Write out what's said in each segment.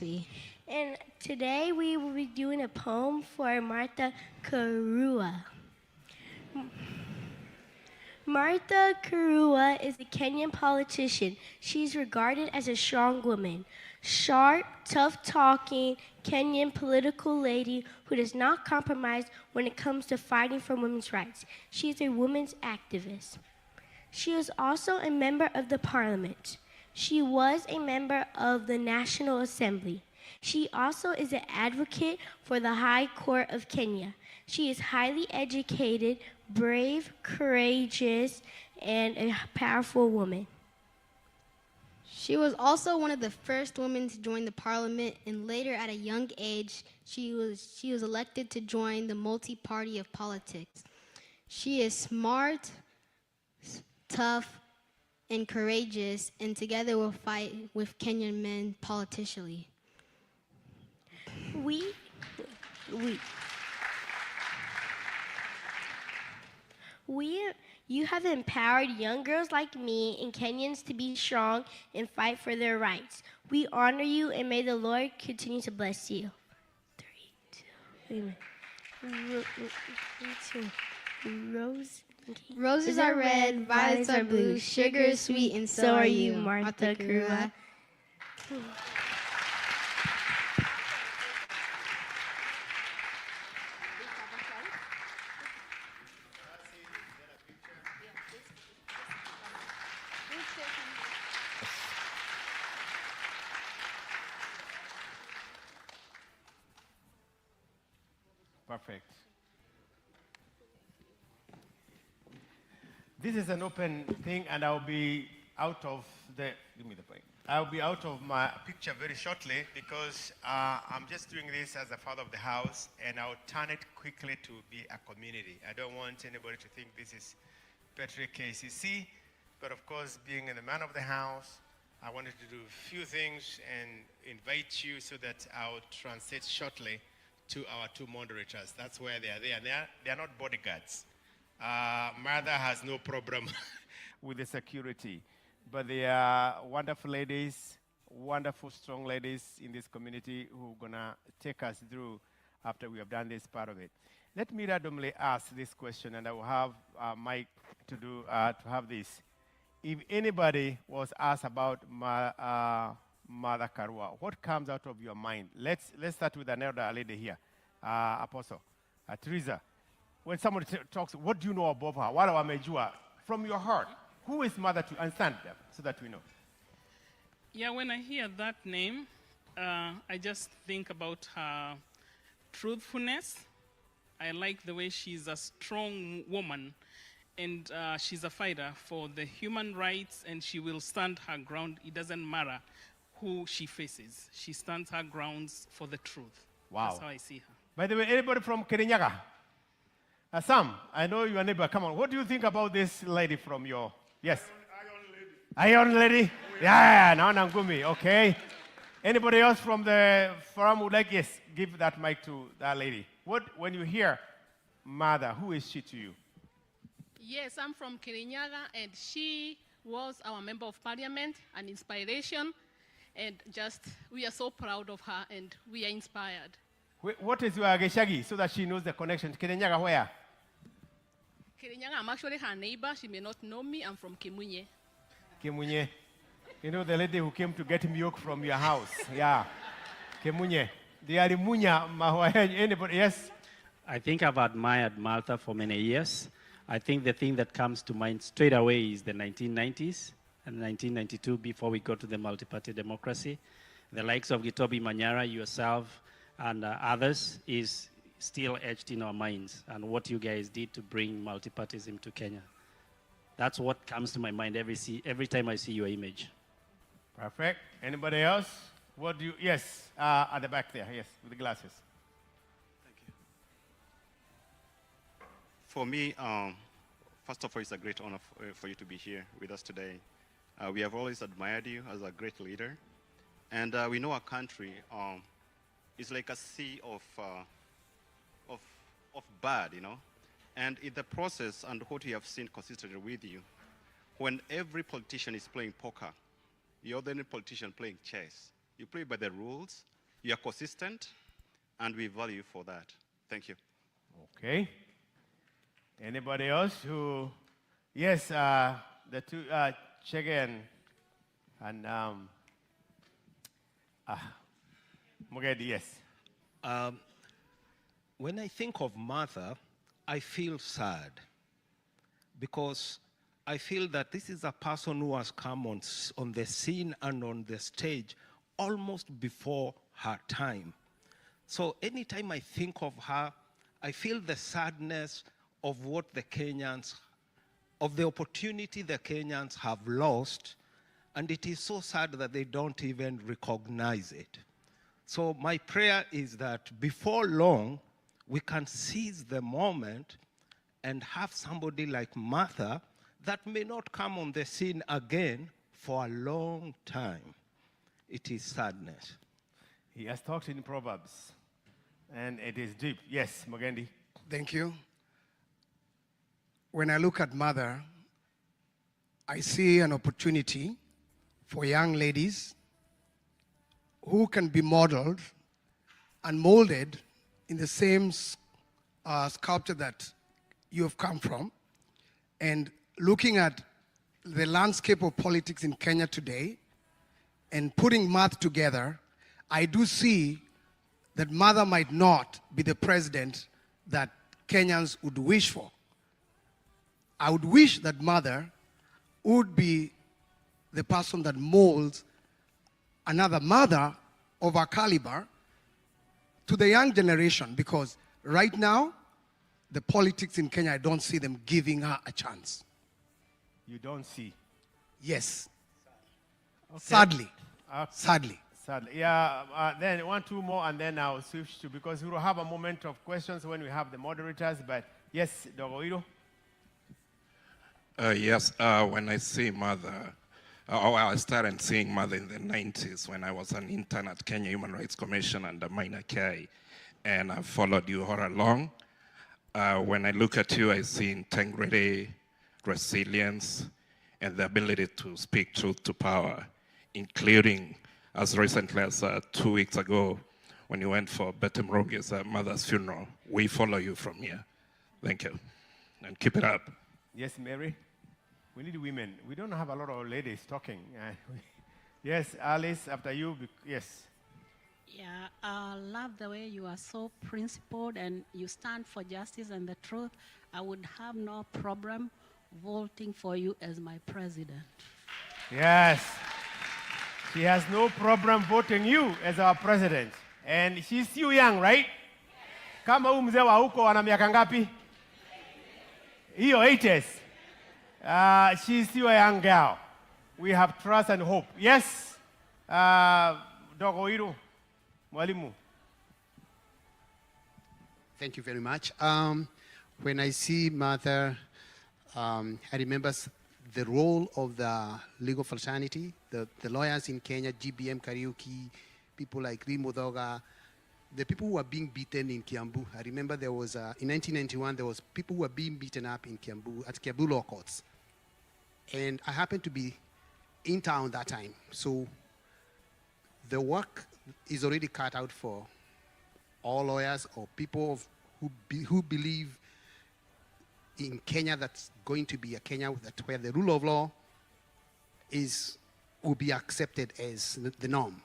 And today we will be doing a poem for Martha Karua. Martha Karua is a Kenyan politician. She's regarded as a strong woman, sharp, tough-talking Kenyan political lady who does not compromise when it comes to fighting for women's rights. She is a women's activist. She is also a member of the parliament. She was a member of the National Assembly. She also is an advocate for the High Court of Kenya. She is highly educated, brave, courageous, and a powerful woman. She was also one of the first women to join the parliament, and later at a young age, she was elected to join the multi-party of politics. She is smart, tough, and courageous, and together will fight with Kenyan men politically. You have empowered young girls like me and Kenyans to be strong and fight for their rights. We honor you and may the Lord continue to bless you. 3, 2, Roses are red, violets are blue, sugar is sweet, and so are you, Martha Karua. Perfect. This is an open thing, and I'll be out of the. Give me the point. I'll be out of my picture very shortly because I'm just doing this as a father of the house, and I'll turn it quickly to be a community. I don't want anybody to think this is Patrick KCC, but of course, being the man of the house, I wanted to do a few things and invite you so that I'll translate shortly to our two moderators. That's where they are there. They are not bodyguards. Mother has no problem with the security, but they are wonderful ladies, wonderful, strong ladies in this community who are gonna take us through after we have done this part of it. Let me randomly ask this question, and I will have Mike to have this. If anybody was asked about Mother Karua, what comes out of your mind? Let's start with an elder lady here, Apostle Teresa. When somebody talks, what do you know about her? What wamejua from your heart? Who is Mother to understand them so that we know? Yeah, when I hear that name, I just think about her truthfulness. I like the way she's a strong woman, and she's a fighter for the human rights, and she will stand her ground. It doesn't matter who she faces. She stands her grounds for the truth. Wow. That's how I see her. By the way, anybody from Kirinyaga? Sam, I know you're a neighbor. Come on. What do you think about this lady from your... Yes? Iron lady. Yeah, Naona Ngumi. Okay. Anybody else from the forum would like, yes, give that mic to that lady. When you hear Mother, who is she to you? Yes, I'm from Kirinyaga, and she was our member of parliament, an inspiration, and just we are so proud of her, and we are inspired. What is your Ageshagi so that she knows the connection? Kirinyaga where? Kirinyaga, I'm actually her neighbor. She may not know me. I'm from Kimunye. Kimunye. You know the lady who came to get milk from your house? Yeah. Kimunye. They are Munya Mahwa. Anybody? Yes? I think I've admired Malta for many years. I think the thing that comes to mind straight away is the 1990s and 1992 before we got to the multi-party democracy. The likes of Gitobi Manyara, yourself, and others is still etched in our minds, and what you guys did to bring multipartyism to Kenya. That's what comes to my mind every time I see your image. Perfect. Anybody else? What do you, yes, at the back there, yes, with the glasses. Thank you. For me, first of all, it's a great honor for you to be here with us today. We have always admired you as a great leader, and we know our country is like a sea of bad, you know. And in the process, and what we have seen consistently with you, when every politician is playing poker, you're the only politician playing chess. You play by the rules. You are consistent, and we value you for that. Thank you. Okay. Anybody else who? Yes, the two, Chege and Mugedi, yes. When I think of mother, I feel sad because I feel that this is a person who has come on the scene and on the stage almost before her time. So anytime I think of her, I feel the sadness of what the Kenyans, of the opportunity the Kenyans have lost, and it is so sad that they don't even recognize it. So my prayer is that before long, we can seize the moment and have somebody like Martha that may not come on the scene again for a long time. It is sadness. He has talked in Proverbs, and it is deep. Yes, Mugendi. Thank you. When I look at mother, I see an opportunity for young ladies who can be modeled and molded in the same sculpture that you have come from. And looking at the landscape of politics in Kenya today and putting math together, I do see that mother might not be the president that Kenyans would wish for. I would wish that mother would be the person that molds another mother of her caliber to the young generation, because right now, the politics in Kenya, I don't see them giving her a chance. You don't see. Yes. Okay. Sadly. Okay. Sadly. Sadly. Yeah, then 1, 2 more, and then I'll switch to, because we will have a moment of questions when we have the moderators. But yes, Dogoiro. Yes, when I see mother, I started seeing mother in the 90s when I was an intern at Kenya Human Rights Commission under Minor K, and I followed you all along. When I look at you, I see integrity, resilience, and the ability to speak truth to power, including as recently as 2 weeks ago when you went for Betty Mrogi's mother's funeral. We follow you from here. Thank you, and keep it up. Yes, Mary. We need women. We don't have a lot of ladies talking. Yes, Alice, after you. Yes. Yeah, I love the way you are so principled and you stand for justice and the truth. I would have no problem voting for you as my president. Yes. She has no problem voting you as our president. And she's still young, right? Kama huyu mzee wa huko ana miaka ngapi? Hiyo 80s. She's still a young girl. We have trust and hope. Yes, Dogoiro, Mwalimu. Thank you very much. When I see Mother, I remember the role of the legal fraternity, the lawyers in Kenya, GBM Kariuki, people like Rimodoga, the people who were being beaten in Kiambu. I remember there was, in 1991, there was people who were being beaten up in Kiambu, at Kiambu Law Courts. And I happened to be in town that time. So the work is already cut out for all lawyers or people who believe in Kenya that's going to be a Kenya where the rule of law will be accepted as the norm.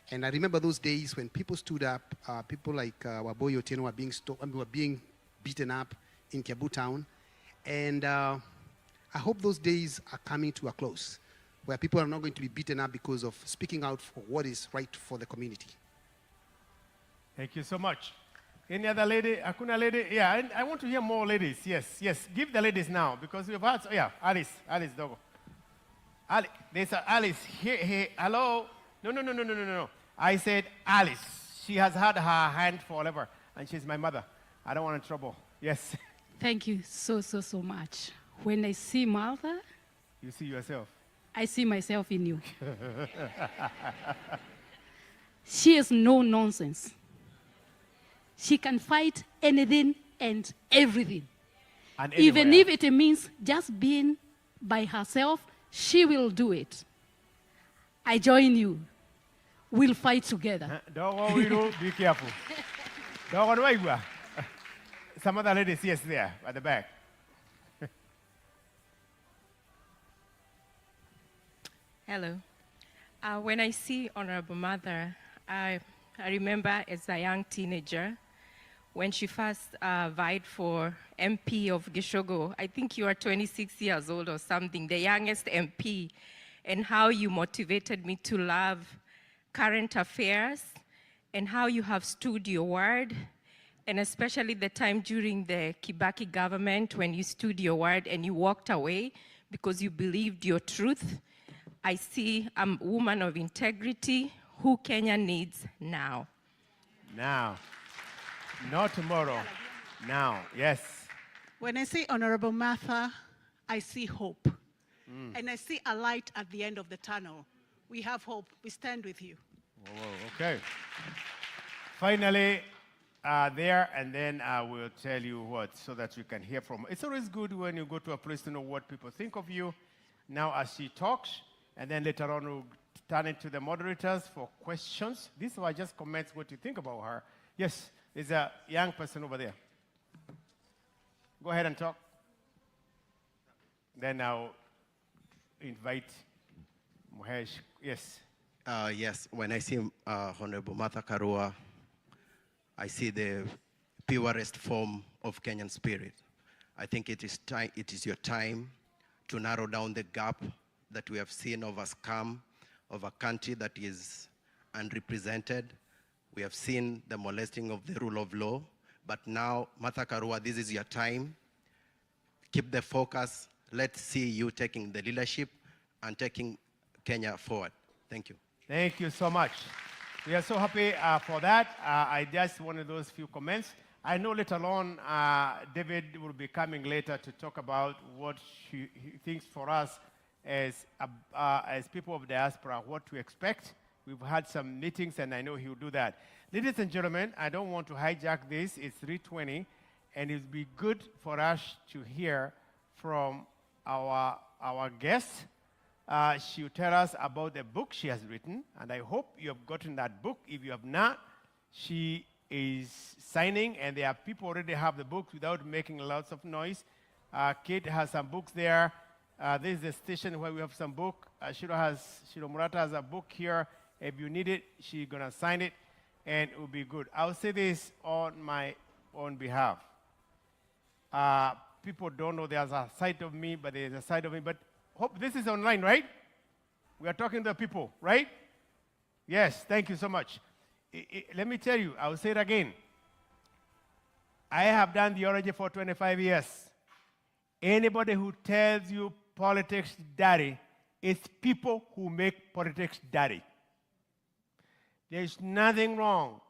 And I remember those days when people stood up, people like Waboy Otieno were being beaten up in Kiambu town. And I hope those days are coming to a close, where people are not going to be beaten up because of speaking out for what is right for the community. Thank you so much. Any other lady? Akuna lady? Yeah, I want to hear more ladies. Yes, yes. Give the ladies now, because we've had, yeah, Alice Dogo. Ali, there's Alice. Here, hello? No. I said Alice. She has had her hand forever, and she's my mother. I don't want trouble. Yes. Thank you so much. When I see Martha, you see yourself. I see myself in you. She is no nonsense. She can fight anything and everything. And even if it means just being by herself, she will do it. I join you. we'll fight together. Dogo Wiru, be careful. Dogo Waiwa. Some other ladies, yes, there at the back. Hello. When I see Honorable Mother, I remember as a young teenager when she first vied for MP of Gishogo. I think you are 26 years old or something, the youngest MP, and how you motivated me to love current affairs and how you have stood your word, and especially the time during the Kibaki government when you stood your word and you walked away because you believed your truth. I see a woman of integrity who Kenya needs now. Now. Not tomorrow. Now. Yes. When I say Honorable Martha, I see hope. And I see a light at the end of the tunnel. We have hope. We stand with you. Whoa, okay. Finally, there, and then I will tell you what, so that you can hear from. It's always good when you go to a place to know what people think of you. Now, as she talks, and then later on, we'll turn it to the moderators for questions. These were just comments, what you think about her. Yes, there's a young person over there. Go ahead and talk. Then I'll invite Muhesh. Yes. Yes, when I see Honorable Martha Karua, I see the purest form of Kenyan spirit. I think it is your time to narrow down the gap that we have seen of a scam of a country that is unrepresented. We have seen the molesting of the rule of law, but now, Martha Karua, this is your time. Keep the focus. Let's see you taking the leadership and taking Kenya forward. Thank you. Thank you so much. We are so happy for that. I just wanted those few comments. I know later on, David will be coming later to talk about what he thinks for us as people of diaspora, what to expect. We've had some meetings, and I know he'll do that. Ladies and gentlemen, I don't want to hijack this. It's 3:20, and it would be good for us to hear from our guest. She'll tell us about the book she has written, and I hope you have gotten that book. If you have not, she is signing, and there are people already have the books without making lots of noise. Kate has some books there. This is the station where we have some book. Shiro Murata has a book here. If you need it, she's going to sign it, and it will be good. I'll say this on my own behalf. People don't know there's a side of me, but there's a side of me. But hope this is online, right? We are talking to the people, right? Yes, thank you so much. Let me tell you, I will say it again. I have done theology for 25 years. Anybody who tells you politics dirty, it's people who make politics dirty. There's nothing wrong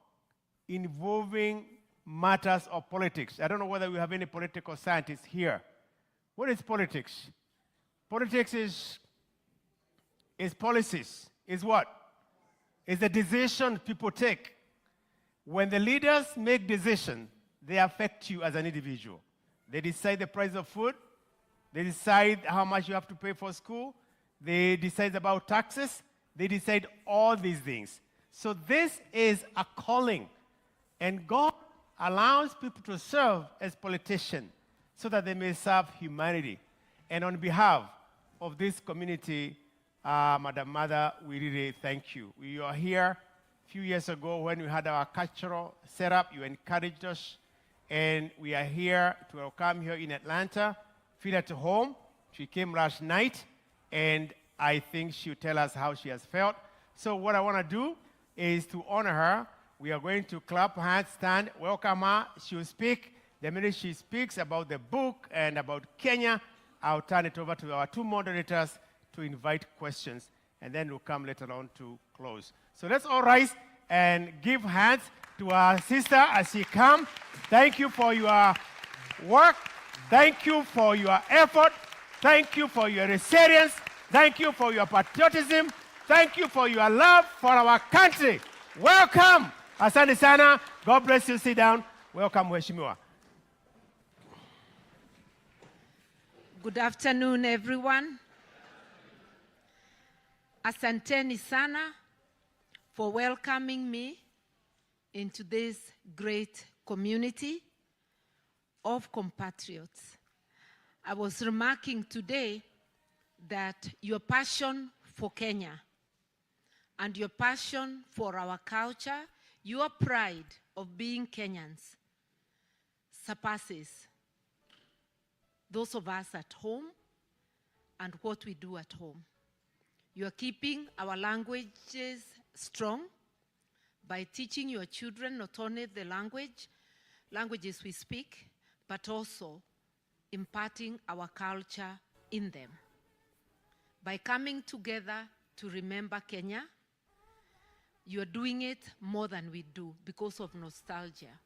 involving matters of politics. I don't know whether we have any political scientists here. What is politics? Politics is policies. Is what? Is the decision people take. When the leaders make decisions, they affect you as an individual. They decide the price of food. They decide how much you have to pay for school. They decide about taxes. They decide all these things. So this is a calling. And God allows people to serve as politicians so that they may serve humanity. And on behalf of this community, Madam Mother, we really thank you. We are here a few years ago when we had our cultural setup. You encouraged us. And we are here to welcome here in Atlanta. Feel at home. She came last night, and I think she'll tell us how she has felt. So what I want to do is to honor her. We are going to clap hands, stand, welcome her. She'll speak. The minute she speaks about the book and about Kenya, I'll turn it over to our two moderators to invite questions, and then we'll come later on to close. So let's all rise and give hands to our sister as she comes. Thank you for your work. Thank you for your effort. Thank you for your resilience. Thank you for your patriotism. Thank you for your love for our country. Welcome. Asante sana. God bless you. Sit down. Welcome, Mheshimiwa. Good afternoon, everyone. Asanteni sana for welcoming me into this great community of compatriots. I was remarking today that your passion for Kenya and your passion for our culture, your pride of being Kenyans surpasses those of us at home and what we do at home. You are keeping our languages strong by teaching your children not only the languages we speak, but also imparting our culture in them. By coming together to remember Kenya, you are doing it more than we do because of nostalgia.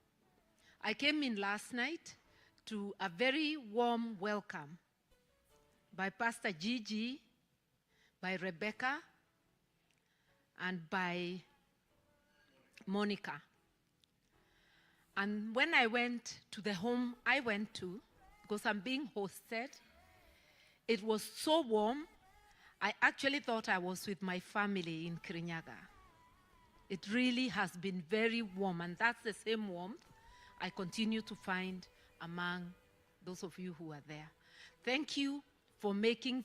I came in last night to a very warm welcome by Pastor Gigi, by Rebecca, and by Monica. And when I went to the home I went to, because I'm being hosted, it was so warm, I actually thought I was with my family in Kirinyaga. It really has been very warm, and that's the same warmth I continue to find among those of you who are there. Thank you for making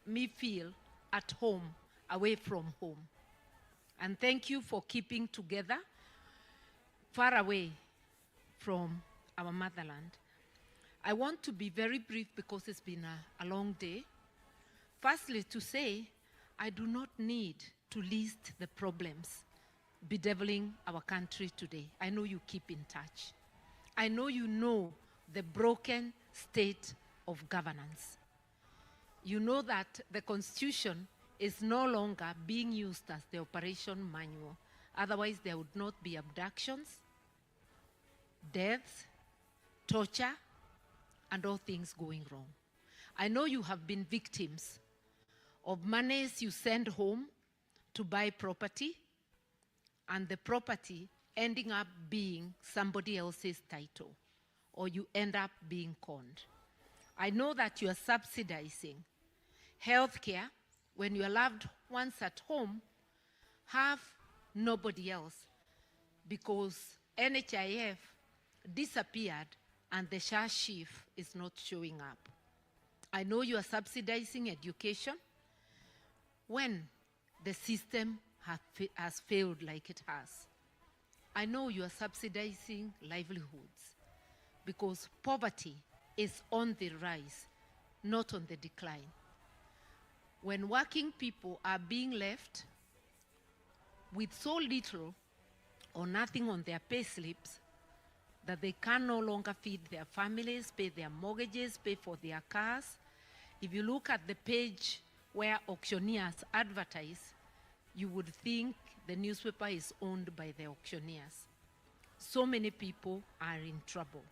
me feel at home, away from home. And thank you for keeping together, far away from our motherland. I want to be very brief because it's been a long day. Firstly, to say, I do not need to list the problems bedeviling our country today. I know you keep in touch. I know you know the broken state of governance. You know that the Constitution is no longer being used as the operation manual. Otherwise, there would not be abductions, deaths, torture, and all things going wrong. I know you have been victims of monies you send home to buy property, and the property ending up being somebody else's title, or you end up being conned. I know that you are subsidizing healthcare when your loved ones at home have nobody else, because NHIF disappeared and the SHA chief is not showing up. I know you are subsidizing education when the system has failed like it has. I know you are subsidizing livelihoods because poverty is on the rise, not on the decline. When working people are being left with so little or nothing on their pay slips that they can no longer feed their families, pay their mortgages, pay for their cars. If you look at the page where auctioneers advertise, you would think the newspaper is owned by the auctioneers. So many people are in trouble.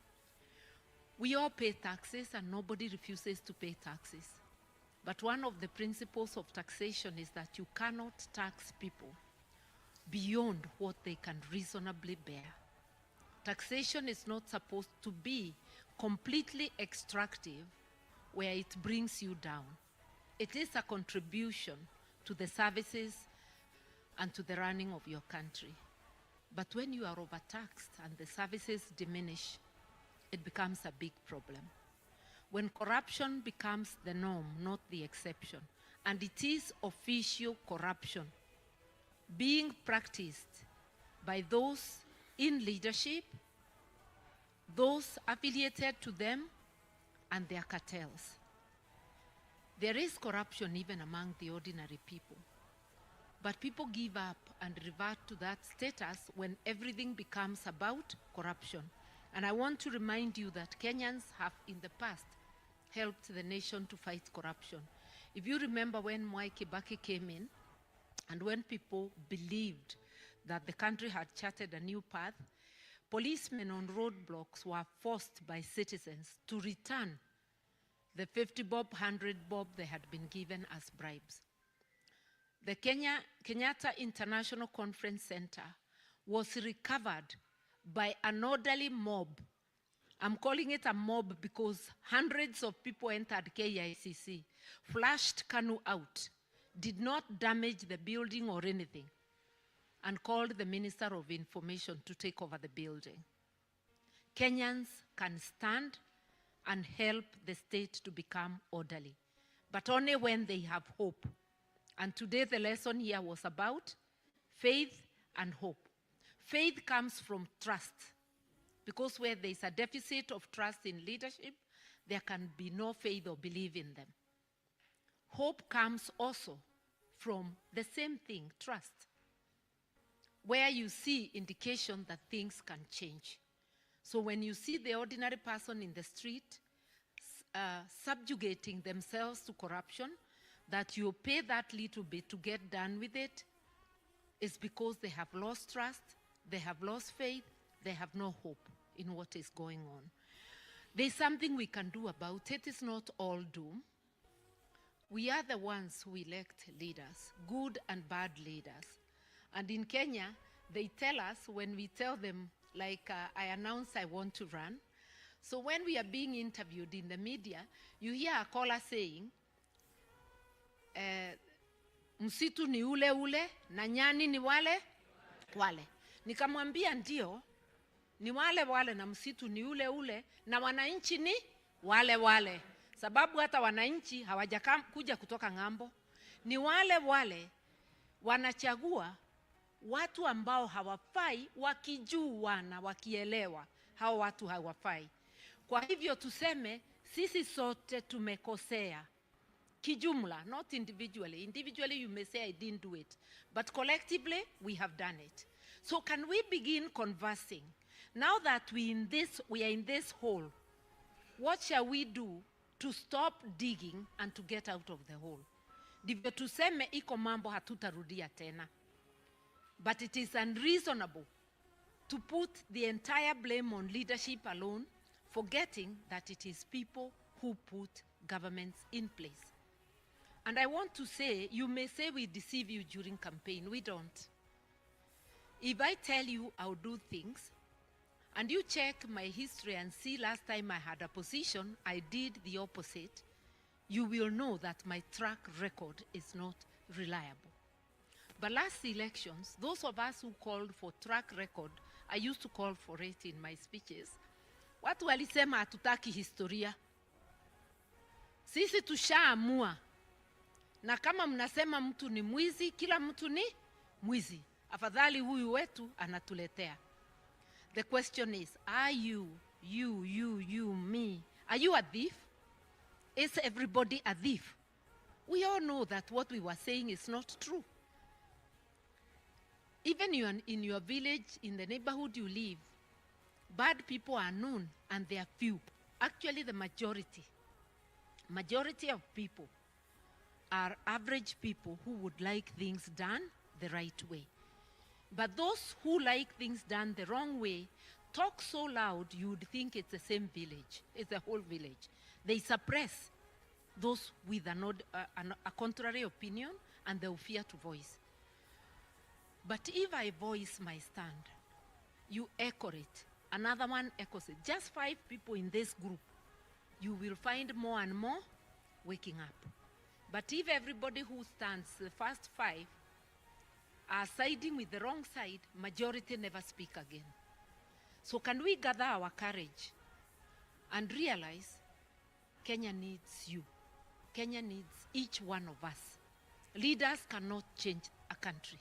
We all pay taxes and nobody refuses to pay taxes. But one of the principles of taxation is that you cannot tax people beyond what they can reasonably bear. Taxation is not supposed to be completely extractive where it brings you down. It is a contribution to the services and to the running of your country. But when you are overtaxed and the services diminish, it becomes a big problem. When corruption becomes the norm, not the exception, and it is official corruption being practiced by those in leadership, those affiliated to them, and their cartels. There is corruption even among the ordinary people. But people give up and revert to that status when everything becomes about corruption. And I want to remind you that Kenyans have in the past helped the nation to fight corruption. If you remember when Mwai Kibaki came in, and when people believed that the country had charted a new path, policemen on roadblocks were forced by citizens to return the 50 bob, 100 bob they had been given as bribes. The Kenyatta International Conference Center was recovered by an orderly mob. I'm calling it a mob because hundreds of people entered KICC, flashed KANU out, did not damage the building or anything. and called the Minister of Information to take over the building. Kenyans can stand and help the state to become orderly, but only when they have hope. And today the lesson here was about faith and hope. Faith comes from trust, because where there is a deficit of trust in leadership, there can be no faith or belief in them. Hope comes also from the same thing, trust, where you see indication that things can change. So when you see the ordinary person in the street subjugating themselves to corruption, that you pay that little bit to get done with it, is because they have lost trust, they have lost faith, they have no hope in what is going on. There's something we can do about it. It's not all doom. We are the ones who elect leaders, good and bad leaders. And in Kenya, they tell us when we tell them, like I announce I want to run. So when we are being interviewed in the media, you hear a caller saying, msitu ni ule ule na nyani ni wale wale. Nikamwambia ndio, ni wale wale na msitu ni ule ule na wananchi ni wale wale. Sababu hata wananchi hawajakuja kutoka ng'ambo. Ni wale wale wanachagua watu ambao hawafai, wakijua na wakielewa hao watu hawafai. Kwa hivyo tuseme sisi sote tumekosea kijumla, not individually. Individually you may say I didn't do it, but collectively we have done it. So can we begin conversing? Now that we are in this hole, what shall we do to stop digging and to get out of the hole? Ndivyo tuseme iko mambo hatutarudia tena. But it is unreasonable to put the entire blame on leadership alone, forgetting that it is people who put governments in place. And I want to say, you may say we deceive you during campaign. We don't. If I tell you I'll do things, and you check my history and see last time I had a position, I did the opposite, you will know that my track record is not reliable. But last elections, those of us who called for track record, I used to call for it in my speeches. Watu walisema hatutaki historia. Sisi tushaamua. Na kama mnasema mtu ni mwizi, kila mtu ni mwizi. Afadhali huyu wetu anatuletea. The question is, are you, me, are you a thief? Is everybody a thief? We all know that what we were saying is not true. Even in your village, in the neighborhood you live, bad people are known and they are few. Actually, the majority of people are average people who would like things done the right way. But those who like things done the wrong way talk so loud you would think it's the same village, it's the whole village. They suppress those with a contrary opinion and they will fear to voice. But if I voice my stand, you echo it, another one echoes it, just 5 people in this group, you will find more and more waking up. But if everybody who stands, the first 5, are siding with the wrong side, majority never speak again. So can we gather our courage and realize Kenya needs you. Kenya needs each one of us. Leaders cannot change a country.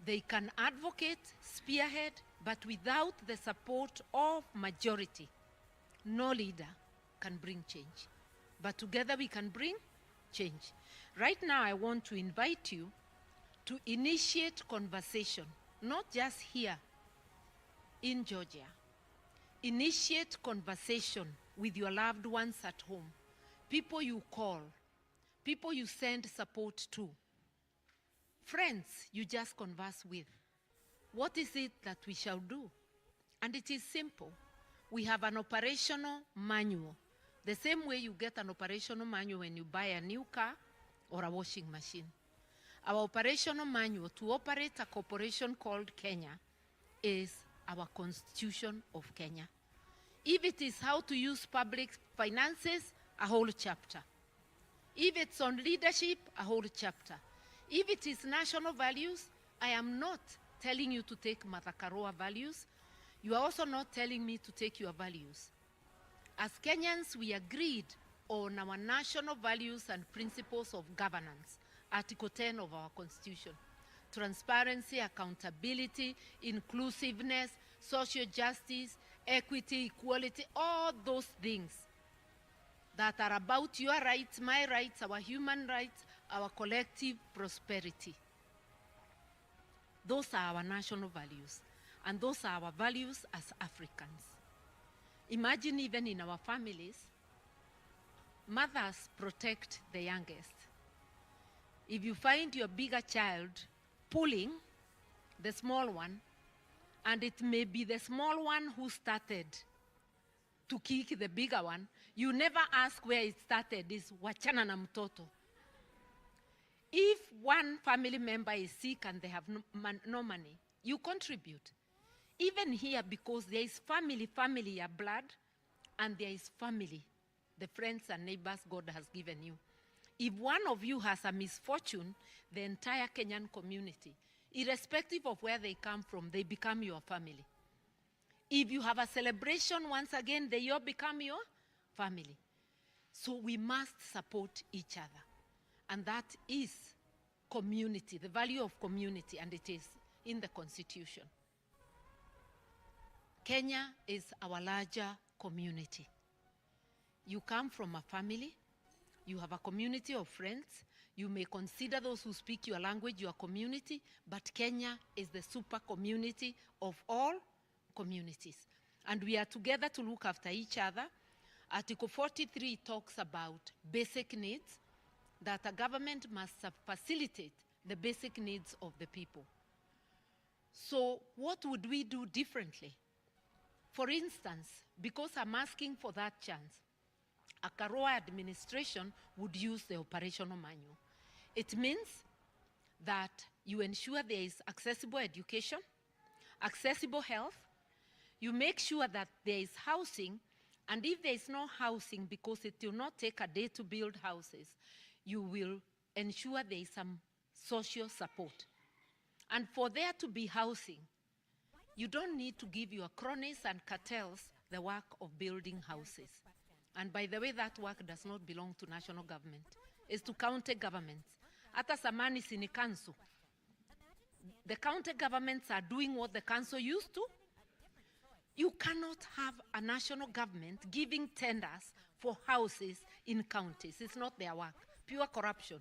They can advocate, spearhead, but without the support of majority, no leader can bring change. But together we can bring change. Right now I want to invite you to initiate conversation, not just here in Georgia. Initiate conversation with your loved ones at home, people you call, people you send support to, friends you just converse with. What is it that we shall do? And it is simple. We have an operational manual. The same way you get an operational manual when you buy a new car or a washing machine. Our operational manual to operate a corporation called Kenya is our Constitution of Kenya. If it is how to use public finances, a whole chapter. If it's on leadership, a whole chapter. If it is national values, I am not telling you to take Mother Karua values. You are also not telling me to take your values. As Kenyans, we agreed on our national values and principles of governance, Article 10 of our Constitution. Transparency, accountability, inclusiveness, social justice, equity, equality, all those things that are about your rights, my rights, our human rights, our collective prosperity. Those are our national values, and those are our values as Africans. Imagine even in our families, mothers protect the youngest. If you find your bigger child pulling the small one, and it may be the small one who started to kick the bigger one, you never ask where it started. It's wachana na mtoto. If one family member is sick and they have no money, you contribute. Even here, because there is family, your blood, and there is family, the friends and neighbors God has given you. If one of you has a misfortune, the entire Kenyan community, irrespective of where they come from, they become your family. If you have a celebration, once again, they all become your family. So we must support each other. And that is community, the value of community, and it is in the Constitution. Kenya is our larger community. You come from a family, you have a community of friends, you may consider those who speak your language your community, but Kenya is the super community of all communities. And we are together to look after each other. Article 43 talks about basic needs, that a government must facilitate the basic needs of the people. So what would we do differently? For instance, because I'm asking for that chance, a Karua administration would use the operational manual. It means that you ensure there is accessible education, accessible health, you make sure that there is housing, and if there is no housing, because it will not take a day to build houses, you will ensure there is some social support. And for there to be housing, you don't need to give your cronies and cartels the work of building houses. And by the way, that work does not belong to national government. It's to county governments. Hata samani sini council. The county governments are doing what the council used to. You cannot have a national government giving tenders for houses in counties. It's not their work. Pure corruption.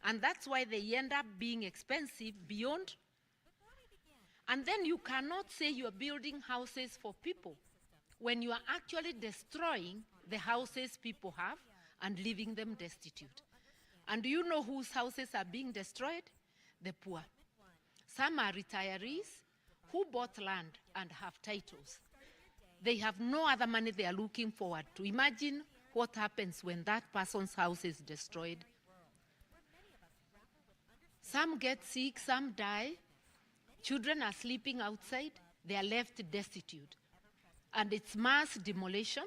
And that's why they end up being expensive beyond. And then you cannot say you're building houses for people when you are actually destroying the houses people have and leaving them destitute. And do you know whose houses are being destroyed? The poor. Some are retirees who bought land and have titles. They have no other money they are looking forward to. Imagine what happens when that person's house is destroyed. Some get sick, some die. Children are sleeping outside. They are left destitute. And it's mass demolition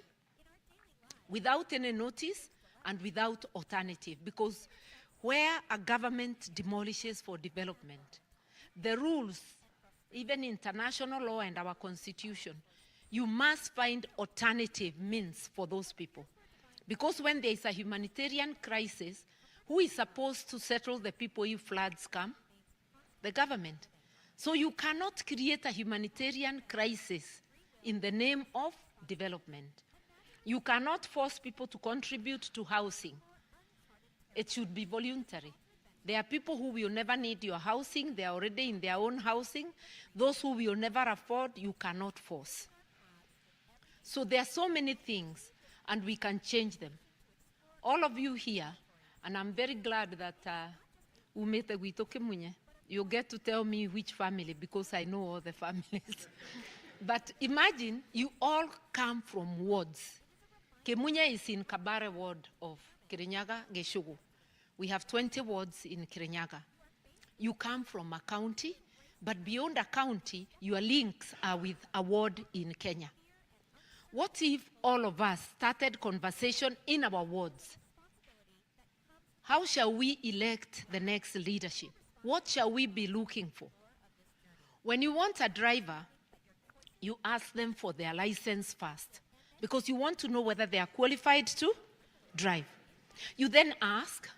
without any notice and without alternative. Because where a government demolishes for development, the rules, even international law and our constitution, you must find alternative means for those people. Because when there is a humanitarian crisis, who is supposed to settle the people if floods come? The government. So you cannot create a humanitarian crisis in the name of development. You cannot force people to contribute to housing. It should be voluntary. There are people who will never need your housing. They are already in their own housing. Those who will never afford, you cannot force. So there are so many things, and we can change them. All of you here, and I'm very glad that you get to tell me which family, because I know all the families. But imagine you all come from wards. Kemunya is in Kabare ward of Kirinyaga, Geshugu. We have 20 wards in Kirinyaga. You come from a county, but beyond a county, your links are with a ward in Kenya. What if all of us started conversation in our wards? How shall we elect the next leadership? What shall we be looking for? When you want a driver, you ask them for their license first because you want to know whether they are qualified to drive. You then ask,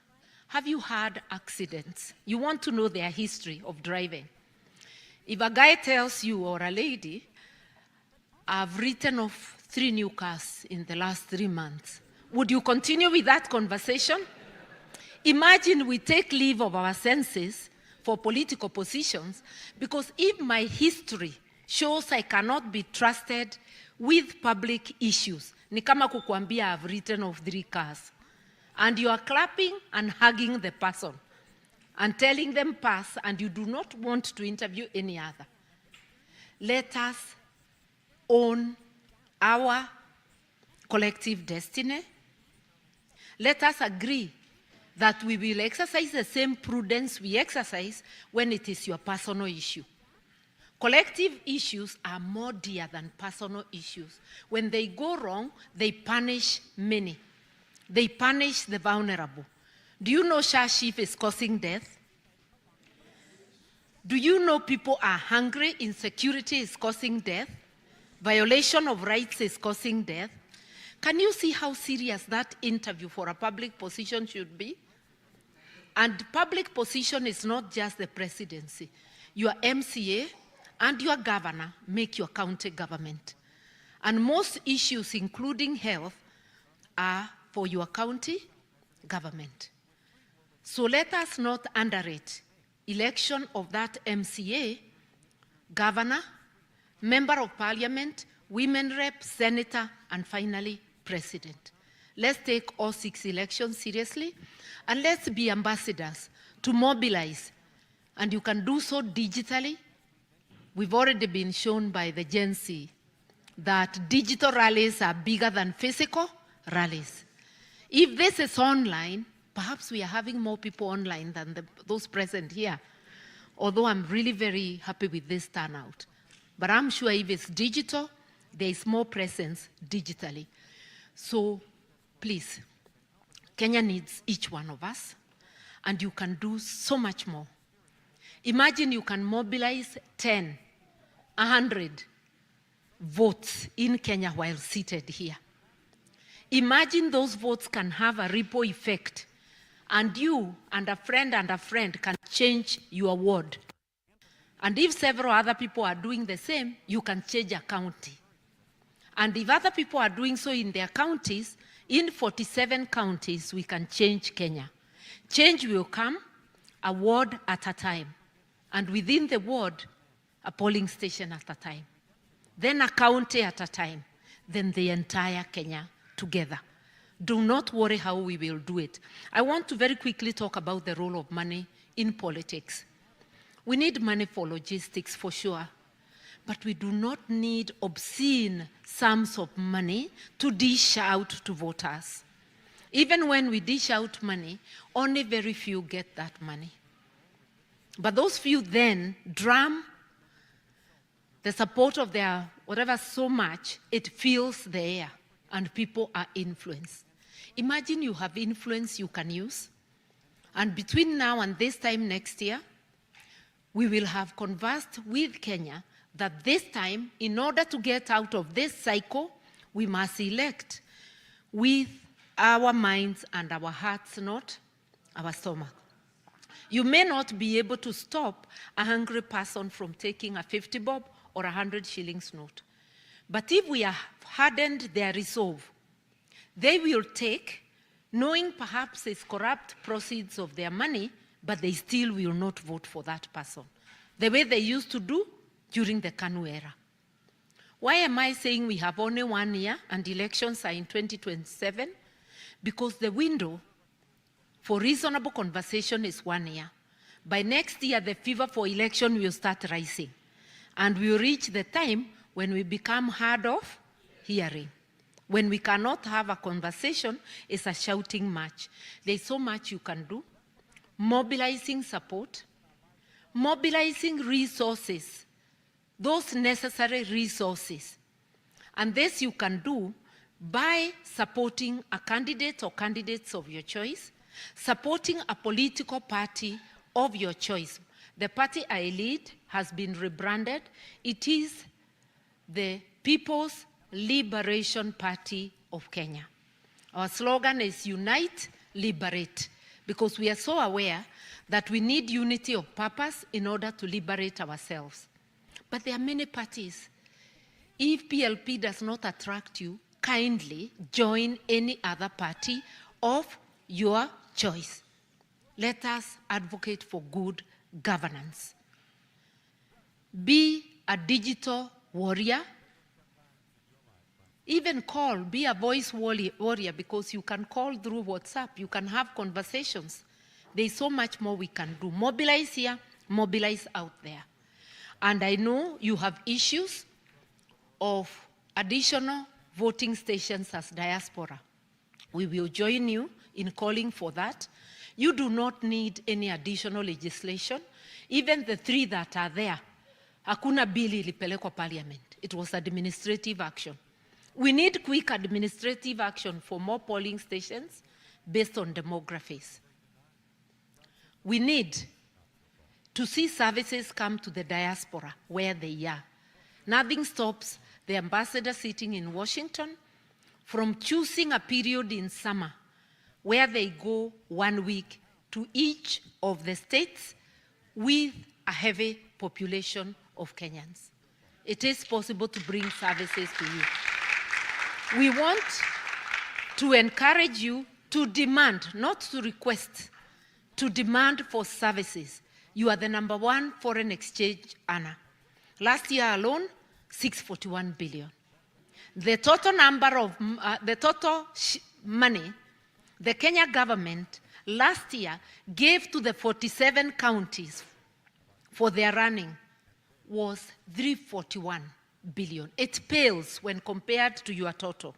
have you had accidents? You want to know their history of driving. If a guy tells you, or a lady, I've written off 3 new cars in the last 3 months, would you continue with that conversation? Imagine we take leave of our senses for political positions, because if my history shows I cannot be trusted with public issues, ni kama kukuambia I've written off 3 cars, and you are clapping and hugging the person and telling them pass, and you do not want to interview any other. Let us own our collective destiny. Let us agree that we will exercise the same prudence we exercise when it is your personal issue. Collective issues are more dear than personal issues. When they go wrong, they punish many. They punish the vulnerable. Do you know Shashif is causing death? Do you know people are hungry? Insecurity is causing death. Violation of rights is causing death. Can you see how serious that interview for a public position should be? And public position is not just the presidency. Your MCA and your governor make your county government. And most issues, including health, are for your county government. So let us not underrate election of that MCA, governor, member of parliament, women rep, senator, and finally, president. Let's take all 6 elections seriously, and let's be ambassadors to mobilize. And you can do so digitally. We've already been shown by the Gen Z that digital rallies are bigger than physical rallies. If this is online, perhaps we are having more people online than those present here, although I'm really very happy with this turnout. But I'm sure if it's digital, there is more presence digitally. So please, Kenya needs each one of us, and you can do so much more. Imagine you can mobilize 10, 100 votes in Kenya while seated here. Imagine those votes can have a ripple effect, and you and a friend can change your ward. And if several other people are doing the same, you can change a county. And if other people are doing so in their counties, in 47 counties, we can change Kenya. Change will come a ward at a time. And within the ward, a polling station at a time. Then a county at a time. Then the entire Kenya together. Do not worry how we will do it. I want to very quickly talk about the role of money in politics. We need money for logistics, for sure. But we do not need obscene sums of money to dish out to voters. Even when we dish out money, only very few get that money. But those few then drum the support of their whatever so much, it fills the air and people are influenced. Imagine you have influence you can use. And between now and this time next year, we will have conversed with Kenya that this time, in order to get out of this cycle, we must elect with our minds and our hearts, not our stomach. You may not be able to stop a hungry person from taking a 50 bob or 100 shillings note. But if we have hardened their resolve, they will take, knowing perhaps it's corrupt proceeds of their money, but they still will not vote for that person, the way they used to do during the KANU era. Why am I saying we have only 1 year and elections are in 2027? Because the window for reasonable conversation is 1 year. By next year, the fever for election will start rising. And we will reach the time when we become hard of hearing. When we cannot have a conversation, it's a shouting match. There's so much you can do. Mobilizing support, mobilizing resources, those necessary resources. And this you can do by supporting a candidate or candidates of your choice, supporting a political party of your choice. The party I lead has been rebranded. It is the People's Liberation Party of Kenya. Our slogan is Unite, Liberate, because we are so aware that we need unity of purpose in order to liberate ourselves. But there are many parties. If PLP does not attract you, kindly join any other party of your choice. Let us advocate for good governance. Be a digital warrior. Even call, be a voice warrior, because you can call through WhatsApp, you can have conversations. There's so much more we can do. Mobilize here, mobilize out there. And I know you have issues of additional voting stations as diaspora. We will join you in calling for that. You do not need any additional legislation. Even the 3 that are there, hakuna bill ilipelekwa parliament. It was administrative action. We need quick administrative action for more polling stations based on demographics. We need to see services come to the diaspora where they are. Nothing stops the ambassador sitting in Washington from choosing a period in summer where they go 1 week to each of the states with a heavy population of Kenyans. It is possible to bring services to you. We want to encourage you to demand, not to request, to demand for services. You are the #1 foreign exchange earner. Last year alone, 641 billion. The total number of, money the Kenya government last year gave to the 47 counties for their running was 341 billion. It pales when compared to your total.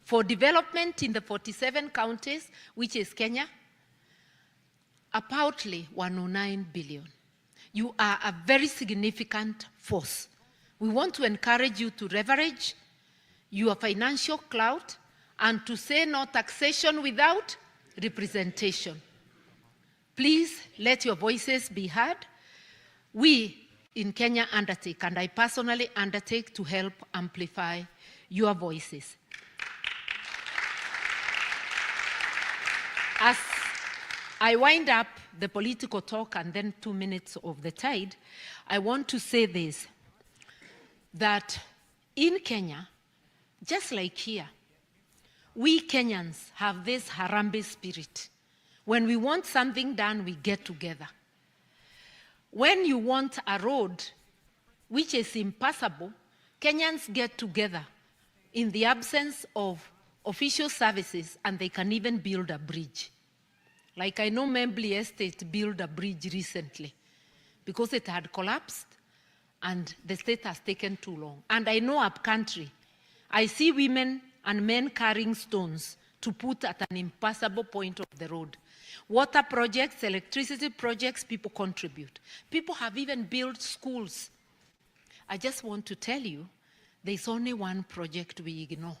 For development in the 47 counties, which is Kenya, apparently 109 billion. You are a very significant force. We want to encourage you to leverage your financial clout and to say no taxation without representation. Please let your voices be heard. We in Kenya undertake, and I personally undertake, to help amplify your voices. As I wind up the political talk and then 2 minutes of the tide, I want to say this, that in Kenya, just like here, we Kenyans have this Harambee spirit. When we want something done, we get together. When you want a road which is impassable, Kenyans get together in the absence of official services, and they can even build a bridge. Like I know Membly Estate built a bridge recently because it had collapsed and the state has taken too long. And I know up country, I see women and men carrying stones to put at an impassable point of the road. Water projects, electricity projects, people contribute. People have even built schools. I just want to tell you, there's only one project we ignore.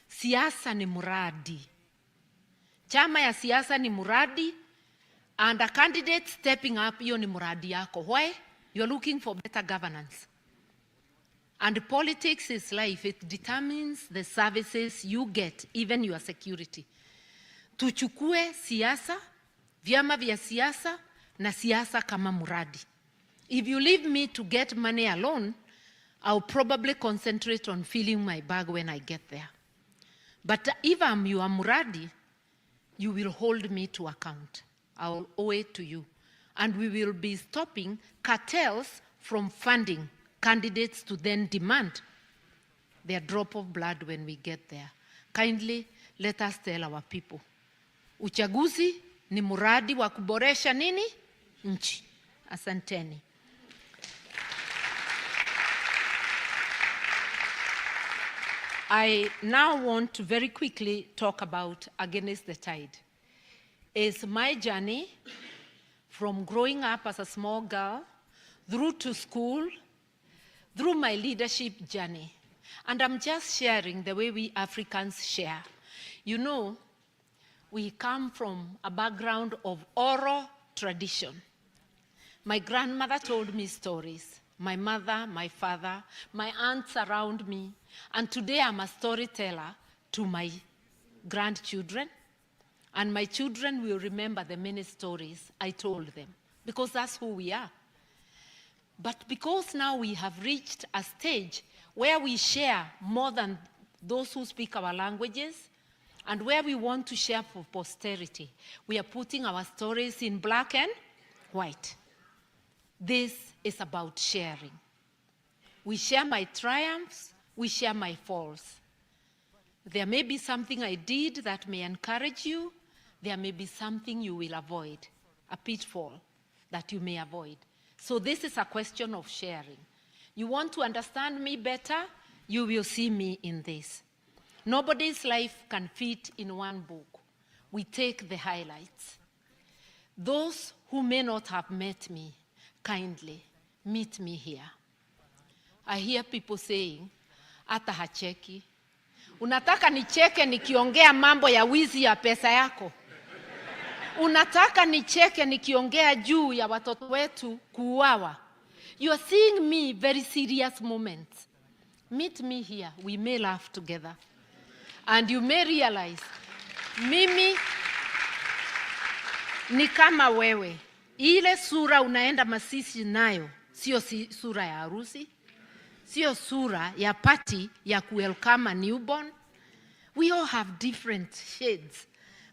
Siasa ni muradi. Chama ya siasa ni muradi, and a candidate stepping up, hiyo ni muradi yako. Why? You're looking for better governance. And politics is life. It determines the services you get, even your security. Tuchukue siasa, vyama vya siasa, na siasa kama muradi. If you leave me to get money alone, I'll probably concentrate on filling my bag when I get there. But if I'm your muradi, you will hold me to account. I will owe it to you. And we will be stopping cartels from funding candidates to then demand their drop of blood when we get there. Kindly let us tell our people. Uchaguzi ni muradi wa kuboresha nini? Nchi. Asanteni. I now want to very quickly talk about Against the Tide. It's my journey from growing up as a small girl, through to school, through my leadership journey. And I'm just sharing the way we Africans share. You know, we come from a background of oral tradition. My grandmother told me stories. My mother, my father, my aunts around me. And today I'm a storyteller to my grandchildren. And my children will remember the many stories I told them, because that's who we are. But because now we have reached a stage where we share more than those who speak our languages, and where we want to share for posterity, we are putting our stories in black and white. This is about sharing. We share my triumphs, we share my falls. There may be something I did that may encourage you. There may be something you will avoid, a pitfall that you may avoid. So this is a question of sharing. You want to understand me better, you will see me in this. Nobody's life can fit in one book. We take the highlights. Those who may not have met me, kindly meet me here. I hear people saying, hata hacheki. Unataka nicheke nikiongea mambo ya wizi ya pesa yako? Unataka nicheke nikiongea juu ya watoto wetu kuuawa? You are seeing me very serious moments. Meet me here. We may laugh together. And you may realize, mimi ni kama wewe. Ile sura unaenda masisi nayo, sio sura ya harusi, sio sura ya party ya welcome a newborn. We all have different shades,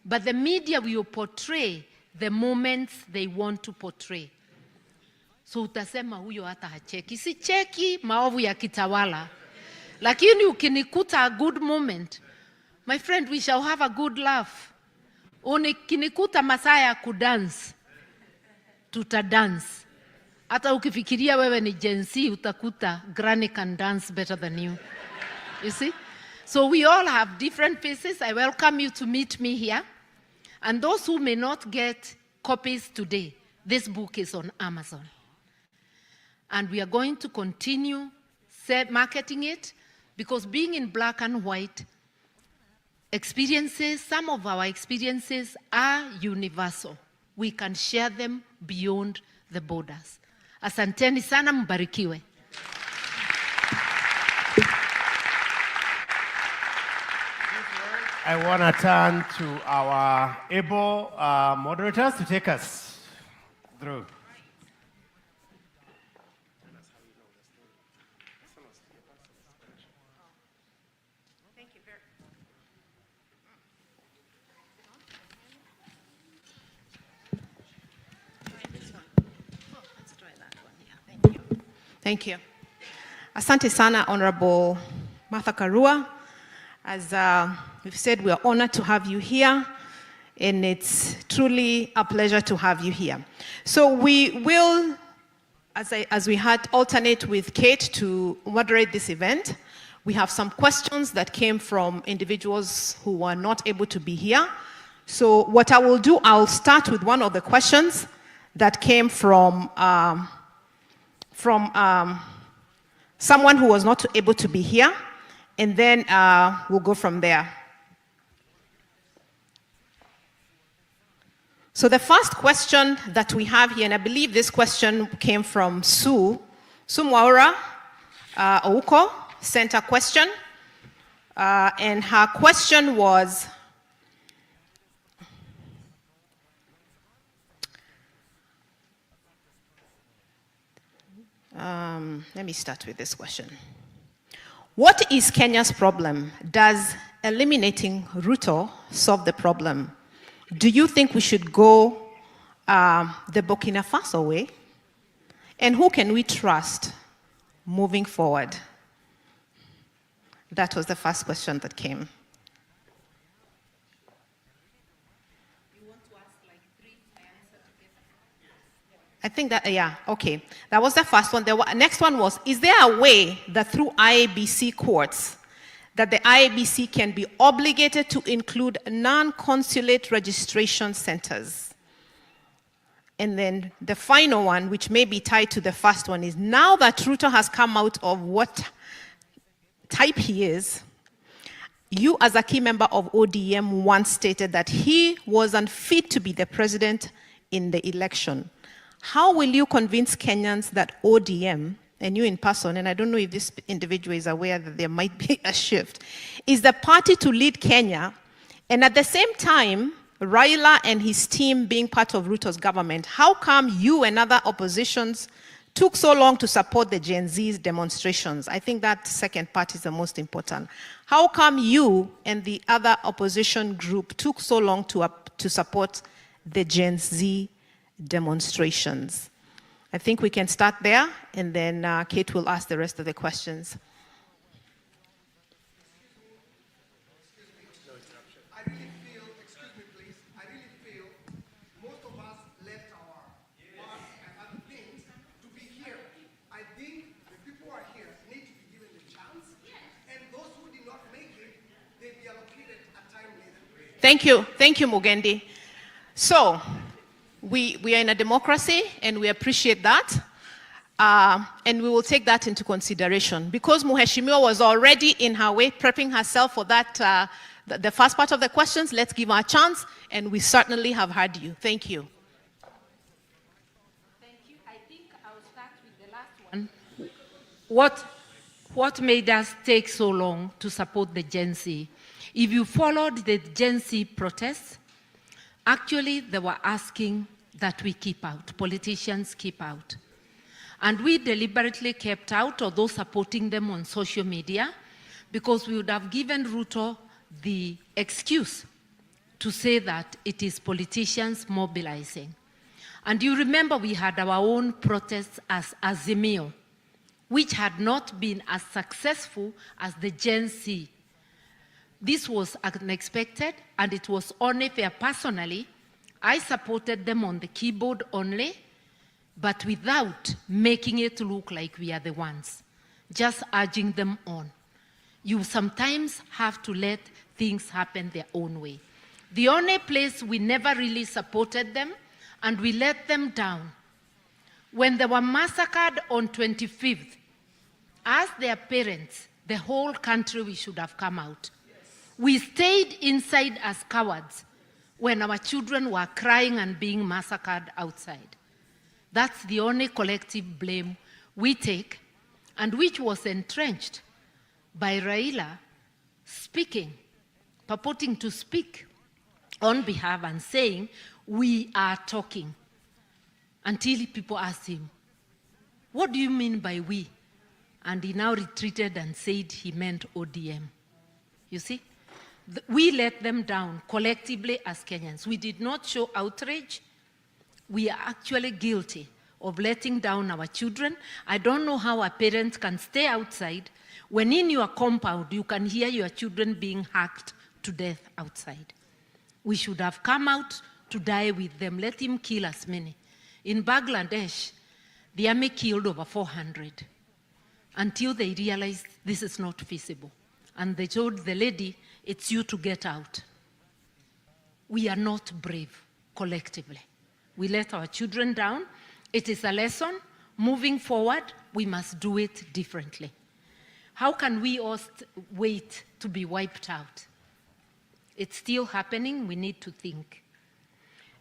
but the media will portray the moments they want to portray. So utasema huyo hata hacheki. Si cheki maovu ya kitawala. Lakini ukinikuta a good moment, my friend, we shall have a good laugh. Ukinikuta masaa ya kudance, tutadance. Hata ukifikiria wewe ni Gen Z, utakuta Granny can dance better than you. You see? So we all have different faces. I welcome you to meet me here. And those who may not get copies today, this book is on Amazon. And we are going to continue marketing it, because being in black and white, experiences, some of our experiences are universal. We can share them beyond the borders. Asanteni sana, mbarikiwe. I want to turn to our able moderators to take us through. Thank you. Asante sana, Honorable Martha Karua. As we've said, we are honored to have you here, and it's truly a pleasure to have you here. So we will, as we had, alternate with Kate to moderate this event. We have some questions that came from individuals who were not able to be here. So what I will do, I'll start with one of the questions that came from someone who was not able to be here, and then we'll go from there. So the first question that we have here, and I believe this question came from Sue Mwaura Ouko, sent a question, and her question was, let me start with this question. What is Kenya's problem? Does eliminating Ruto solve the problem? Do you think we should go the Burkina Faso way? And who can we trust moving forward? That was the first question that came. I think that, yeah, okay. That was the first one. The next one was, is there a way that through IABC courts, that the IABC can be obligated to include non-consulate registration centers? And then the final one, which may be tied to the first one, is now that Ruto has come out of what type he is, you as a key member of ODM once stated that he was unfit to be the president in the election. How will you convince Kenyans that ODM, and you in person, and I don't know if this individual is aware that there might be a shift, is the party to lead Kenya, and at the same time, Raila and his team being part of Ruto's government, how come you and other oppositions took so long to support the Gen Z's demonstrations? I think that second part is the most important. How come you and the other opposition group took so long to support the Gen Z demonstrations? I think we can start there, and then Kate will ask the rest of the questions. Thank you, Mugendi. So, we are in a democracy, and we appreciate that, and we will take that into consideration. Because Muheshimiwa was already in her way, prepping herself for that, the first part of the questions, let's give her a chance, and we certainly have heard you. Thank you. Thank you. I think I'll start with the last one. What made us take so long to support the Gen Z? If you followed the Gen Z protests, actually they were asking that we keep out, politicians keep out. And we deliberately kept out, although supporting them on social media, because we would have given Ruto the excuse to say that it is politicians mobilizing. And you remember we had our own protests as Azimio, which had not been as successful as the Gen Z. This was unexpected, and it was only fair. Personally, I supported them on the keyboard only, but without making it look like we are the ones, just urging them on. You sometimes have to let things happen their own way. The only place we never really supported them, and we let them down, when they were massacred on 25th, as their parents, the whole country, we should have come out. We stayed inside as cowards when our children were crying and being massacred outside. That's the only collective blame we take, and which was entrenched by Raila speaking, purporting to speak on behalf and saying, we are talking, until people asked him, what do you mean by we? And he now retreated and said he meant ODM. You see? We let them down collectively as Kenyans. We did not show outrage. We are actually guilty of letting down our children. I don't know how a parent can stay outside when in your compound you can hear your children being hacked to death outside. We should have come out to die with them. Let him kill as many. In Bangladesh, the army killed over 400 until they realized this is not feasible. And they told the lady, it's you to get out. We are not brave collectively. We let our children down. It is a lesson. Moving forward, we must do it differently. How can we all wait to be wiped out? It's still happening. We need to think.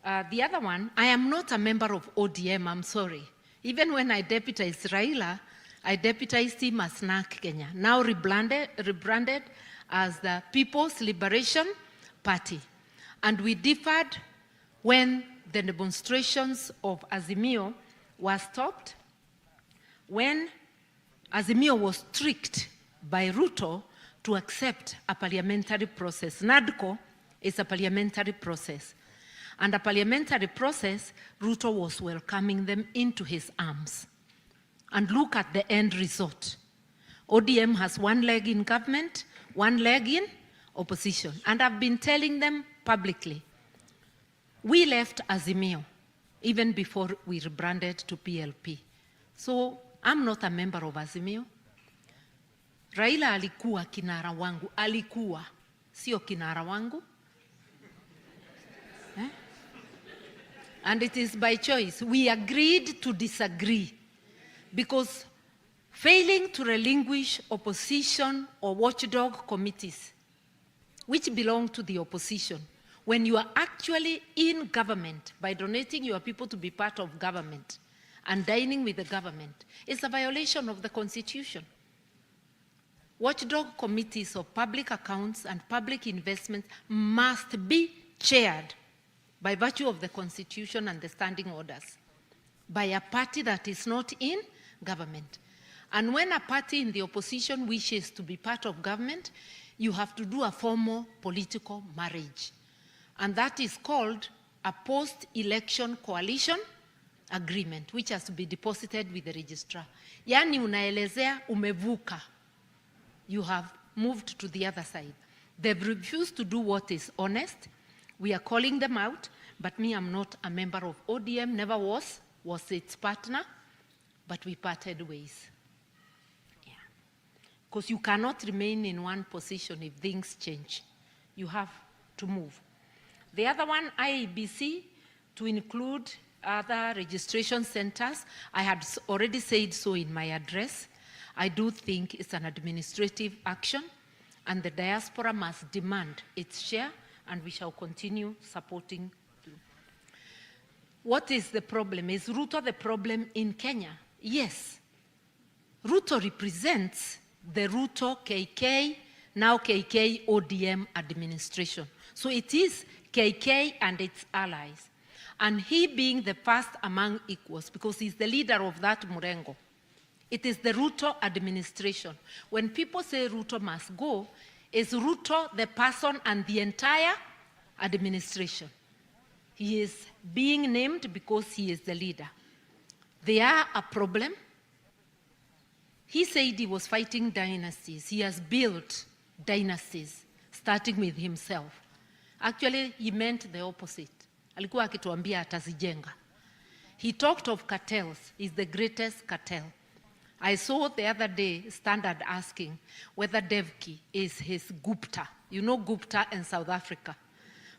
The other one, I am not a member of ODM, I'm sorry. Even when I deputized Raila, I deputized him as NARC Kenya, now rebranded as the People's Liberation Party. And we differed when the demonstrations of Azimio were stopped, when Azimio was tricked by Ruto to accept a parliamentary process. NADCO is a parliamentary process. And a parliamentary process, Ruto was welcoming them into his arms. And look at the end result. ODM has one leg in government, one leg in opposition. And I've been telling them publicly, we left Azimio even before we rebranded to PLP. So I'm not a member of Azimio. Raila alikuwa kinara wangu, alikuwa, sio kinara wangu. And it is by choice. We agreed to disagree because failing to relinquish opposition or watchdog committees, which belong to the opposition, when you are actually in government by donating your people to be part of government and dining with the government, it's a violation of the Constitution. Watchdog committees of public accounts and public investments must be chaired by virtue of the Constitution and the standing orders by a party that is not in government. And when a party in the opposition wishes to be part of government, you have to do a formal political marriage. And that is called a post-election coalition agreement, which has to be deposited with the registrar. Yani unaelezea umevuka. You have moved to the other side. They've refused to do what is honest. We are calling them out, but me, I'm not a member of ODM, never was its partner, but we parted ways. Yeah. Because you cannot remain in one position if things change. You have to move. The other one, IEBC, to include other registration centers. I had already said so in my address. I do think it's an administrative action, and the diaspora must demand its share, and we shall continue supporting. What is the problem? Is Ruto the problem in Kenya? Yes. Ruto represents the Ruto KK, now KK ODM administration. So it is KK and its allies. And he being the first among equals, because he's the leader of that Murengo. It is the Ruto administration. When people say Ruto must go, is Ruto the person and the entire administration? He is being named because he is the leader. They are a problem. He said he was fighting dynasties. He has built dynasties, starting with himself. Actually, he meant the opposite. Alikuwa akituambia atazijenga. He talked of cartels. He's the greatest cartel. I saw the other day Standard asking whether Devki is his Gupta. You know Gupta in South Africa.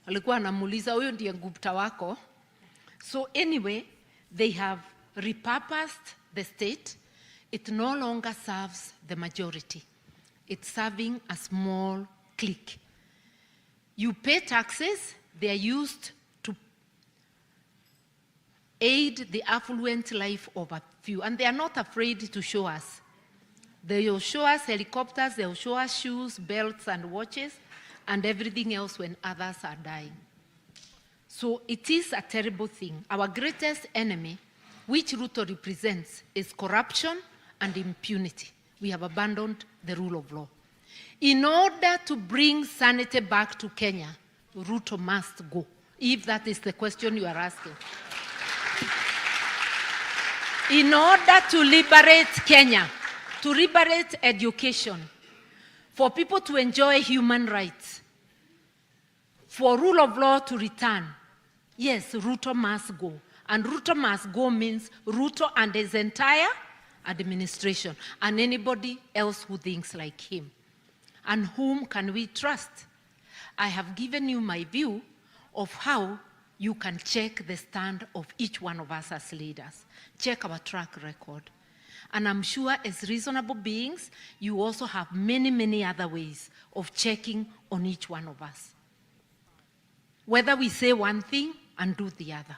Alikuwa anamuuliza huyo ndiye Gupta wako. So anyway, they have repurposed the state. It no longer serves the majority. It's serving a small clique. You pay taxes, they are used to aid the affluent life of a few, and they are not afraid to show us. They will show us helicopters, they will show us shoes, belts, and watches, and everything else when others are dying. So it is a terrible thing. Our greatest enemy, which Ruto represents, is corruption and impunity. We have abandoned the rule of law. In order to bring sanity back to Kenya, Ruto must go, if that is the question you are asking. In order to liberate Kenya, to liberate education, for people to enjoy human rights, for rule of law to return, yes, Ruto must go. And Ruto must go means Ruto and his entire administration, and anybody else who thinks like him. And whom can we trust? I have given you my view of how you can check the stand of each one of us as leaders. Check our track record. And I'm sure as reasonable beings, you also have many, many other ways of checking on each one of us. Whether we say one thing and do the other.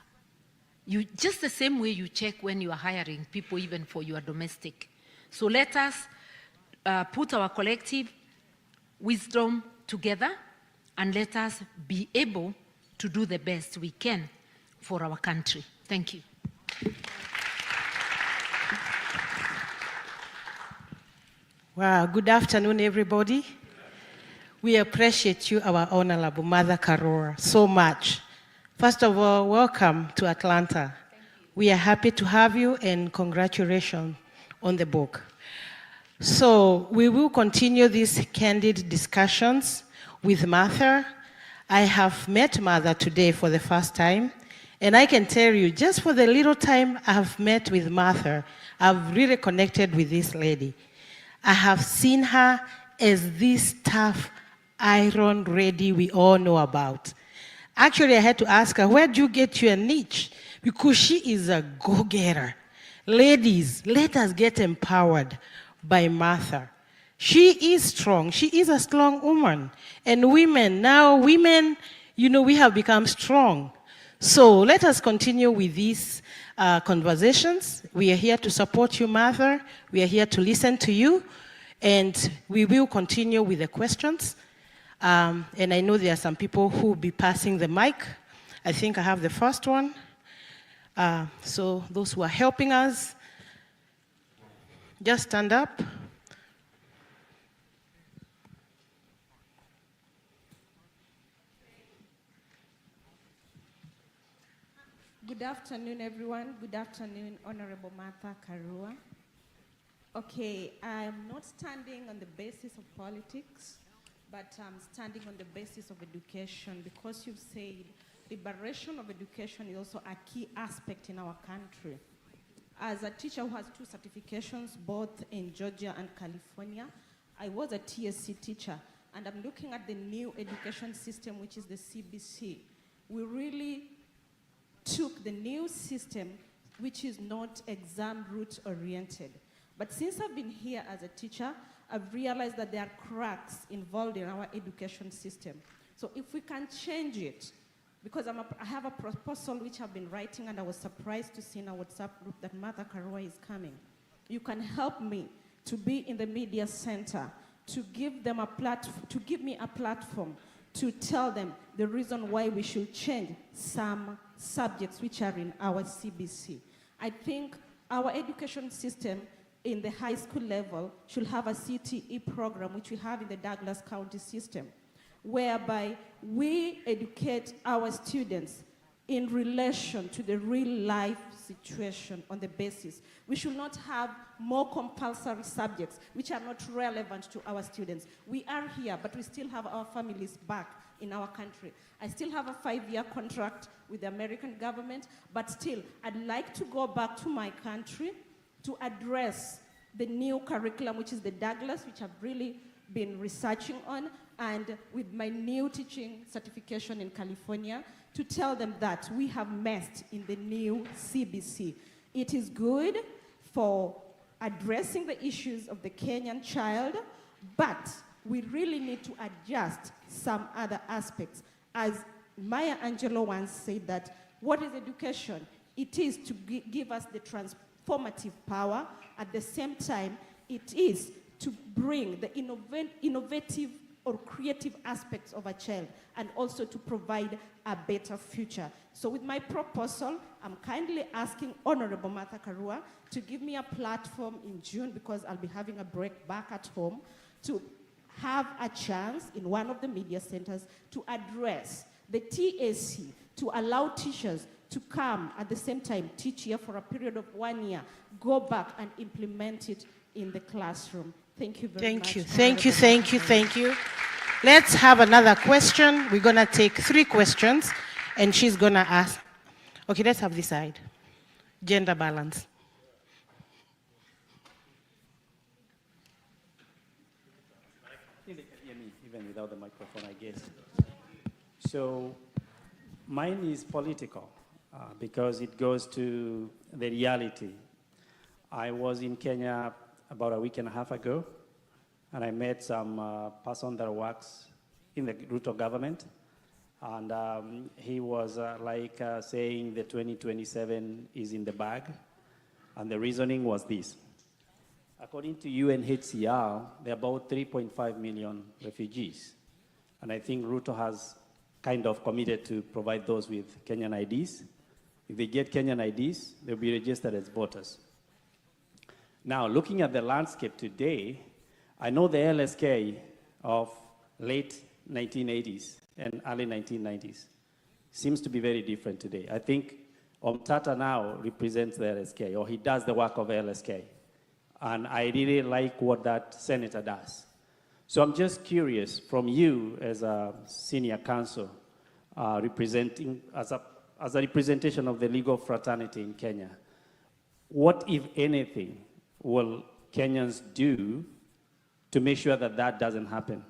You, just the same way you check when you are hiring people, even for your domestic. So let us put our collective wisdom together, and let us be able to do the best we can for our country. Thank you. Wow, good afternoon, everybody. We appreciate you, our Honorable Mother Karua, so much. First of all, welcome to Atlanta. We are happy to have you, and congratulations on the book. So we will continue these candid discussions with Martha. I have met Martha today for the first time, and I can tell you, just for the little time I have met with Martha, I've really connected with this lady. I have seen her as this tough, iron ready we all know about. Actually, I had to ask her, where do you get your niche? Because she is a go-getter. Ladies, let us get empowered by Martha. She is strong. She is a strong woman. And women, now women, you know, we have become strong. So let us continue with these conversations. We are here to support you, Martha. We are here to listen to you. And we will continue with the questions. And I know there are some people who will be passing the mic. I think I have the first one. So those who are helping us, just stand up. Good afternoon, everyone. Good afternoon, Honorable Martha Karua. Okay, I'm not standing on the basis of politics, but I'm standing on the basis of education, because you've said liberation of education is also a key aspect in our country. As a teacher who has 2 certifications, both in Georgia and California, I was a TSC teacher, and I'm looking at the new education system, which is the CBC. We really took the new system, which is not exam route oriented. But since I've been here as a teacher, I've realized that there are cracks involved in our education system. So if we can change it, because I have a proposal which I've been writing, and I was surprised to see in our WhatsApp group that Martha Karua is coming. You can help me to be in the media center, to give them to give me a platform to tell them the reason why we should change some subjects which are in our CBC. I think our education system in the high school level should have a CTE program, which we have in the Douglas County system, whereby we educate our students in relation to the real life situation on the basis. We should not have more compulsory subjects which are not relevant to our students. We are here, but we still have our families back in our country. I still have a 5-year contract with the American government, but still, I'd like to go back to my country to address the new curriculum, which is the Douglas, which I've really been researching on, and with my new teaching certification in California, to tell them that we have messed in the new CBC. It is good for addressing the issues of the Kenyan child, but we really need to adjust some other aspects. As Maya Angelou once said that, what is education? It is to give us the transformative power. At the same time, it is to bring the innovative or creative aspects of a child, and also to provide a better future. So with my proposal, I'm kindly asking Honorable Martha Karua to give me a platform in June, because I'll be having a break back at home, to have a chance in one of the media centers to address the TSC, to allow teachers to come at the same time, teach here for a period of 1 year, go back and implement it in the classroom. Thank you very much. Thank you. Let's have another question. We're going to take 3 questions, and she's going to ask. Okay, let's have this side. Gender balance. Even without the microphone, I guess. So mine is political because it goes to the reality. I was in Kenya about a week and a half ago, and I met some person that works in the Ruto government, and he was saying the 2027 is in the bag, and the reasoning was this. According to UNHCR, there are about 3.5 million refugees, and I think Ruto has kind of committed to provide those with Kenyan IDs. If they get Kenyan IDs, they'll be registered as voters. Now, looking at the landscape today, I know the LSK of late 1980s and early 1990s seems to be very different today. I think Omtata now represents the LSK, or he does the work of LSK. And I really like what that senator does. So I'm just curious from you as a senior counsel, representing as a representation of the legal fraternity in Kenya, what, if anything, will Kenyans do to make sure that that doesn't happen?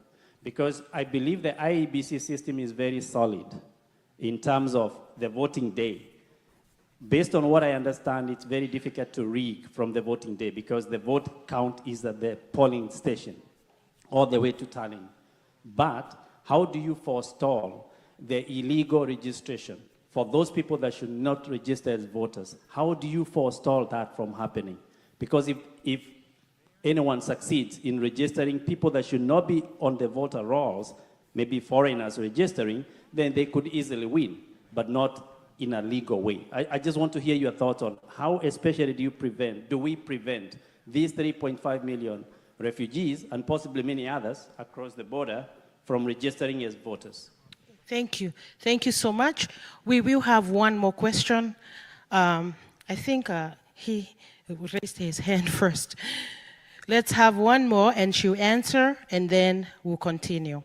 Because I believe the IEBC system is very solid in terms of the voting day. Based on what I understand, it's very difficult to rig from the voting day because the vote count is at the polling station all the way to tallying. But how do you forestall the illegal registration for those people that should not register as voters. How do you forestall that from happening? Because if anyone succeeds in registering people that should not be on the voter rolls, maybe foreigners registering, then they could easily win, but not in a legal way. I just want to hear your thoughts on how especially do we prevent these 3.5 million refugees and possibly many others across the border from registering as voters? Thank you. Thank you so much. We will have one more question. I think he raised his hand first. Let's have one more and she'll answer and then we'll continue.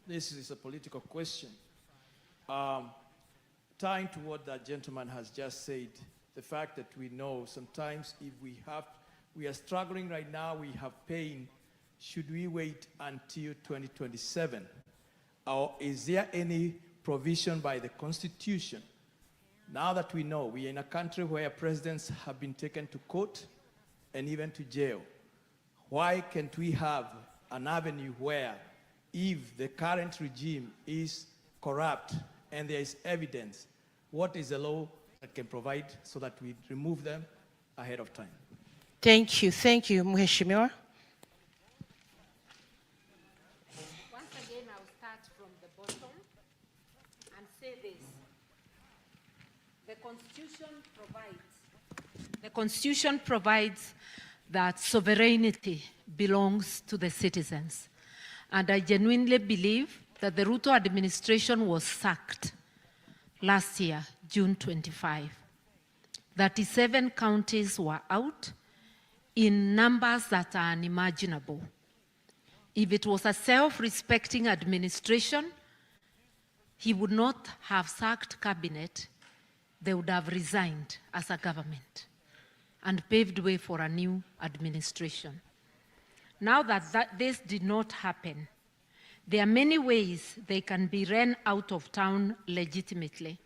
This is a political question. Tying to what that gentleman has just said, the fact that we know sometimes if we are struggling right now, we have pain, should we wait until 2027? Or is there any provision by the Constitution? Now that we know we are in a country where presidents have been taken to court and even to jail, why can't we have an avenue where if the current regime is corrupt and there is evidence, what is the law that can provide so that we remove them ahead of time? Thank you. Thank you, Mheshimiwa. Once again, I'll start from the bottom and say this. The Constitution provides that sovereignty belongs to the citizens. And I genuinely believe that the Ruto administration was sacked last year, June 25. 37 counties were out in numbers that are unimaginable. If it was a self-respecting administration, he would not have sacked cabinet, they would have resigned as a government and paved way for a new administration. Now that this did not happen, there are many ways they can be run out of town legitimately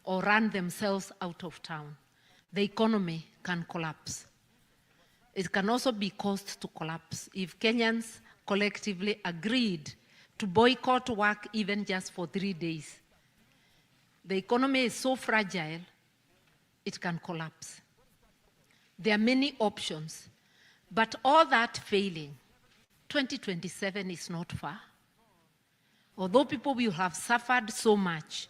or run themselves out of town. The economy can collapse. It can also be caused to collapse if Kenyans collectively agreed to boycott work even just for 3 days. The economy is so fragile, it can collapse. There are many options, but all that failing, 2027 is not far. Although people will have suffered so much,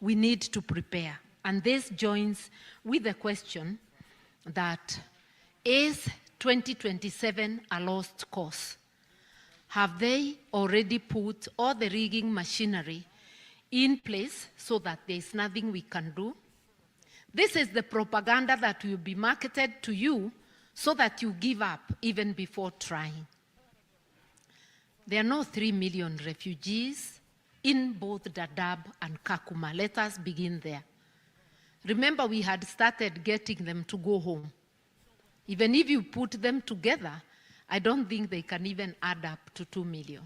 we need to prepare. And this joins with the question that, is 2027 a lost cause? Have they already put all the rigging machinery in place so that there's nothing we can do? This is the propaganda that will be marketed to you so that you give up even before trying. There are no 3 million refugees in both Dadaab and Kakuma. Let us begin there. Remember, we had started getting them to go home. Even if you put them together, I don't think they can even add up to 2 million.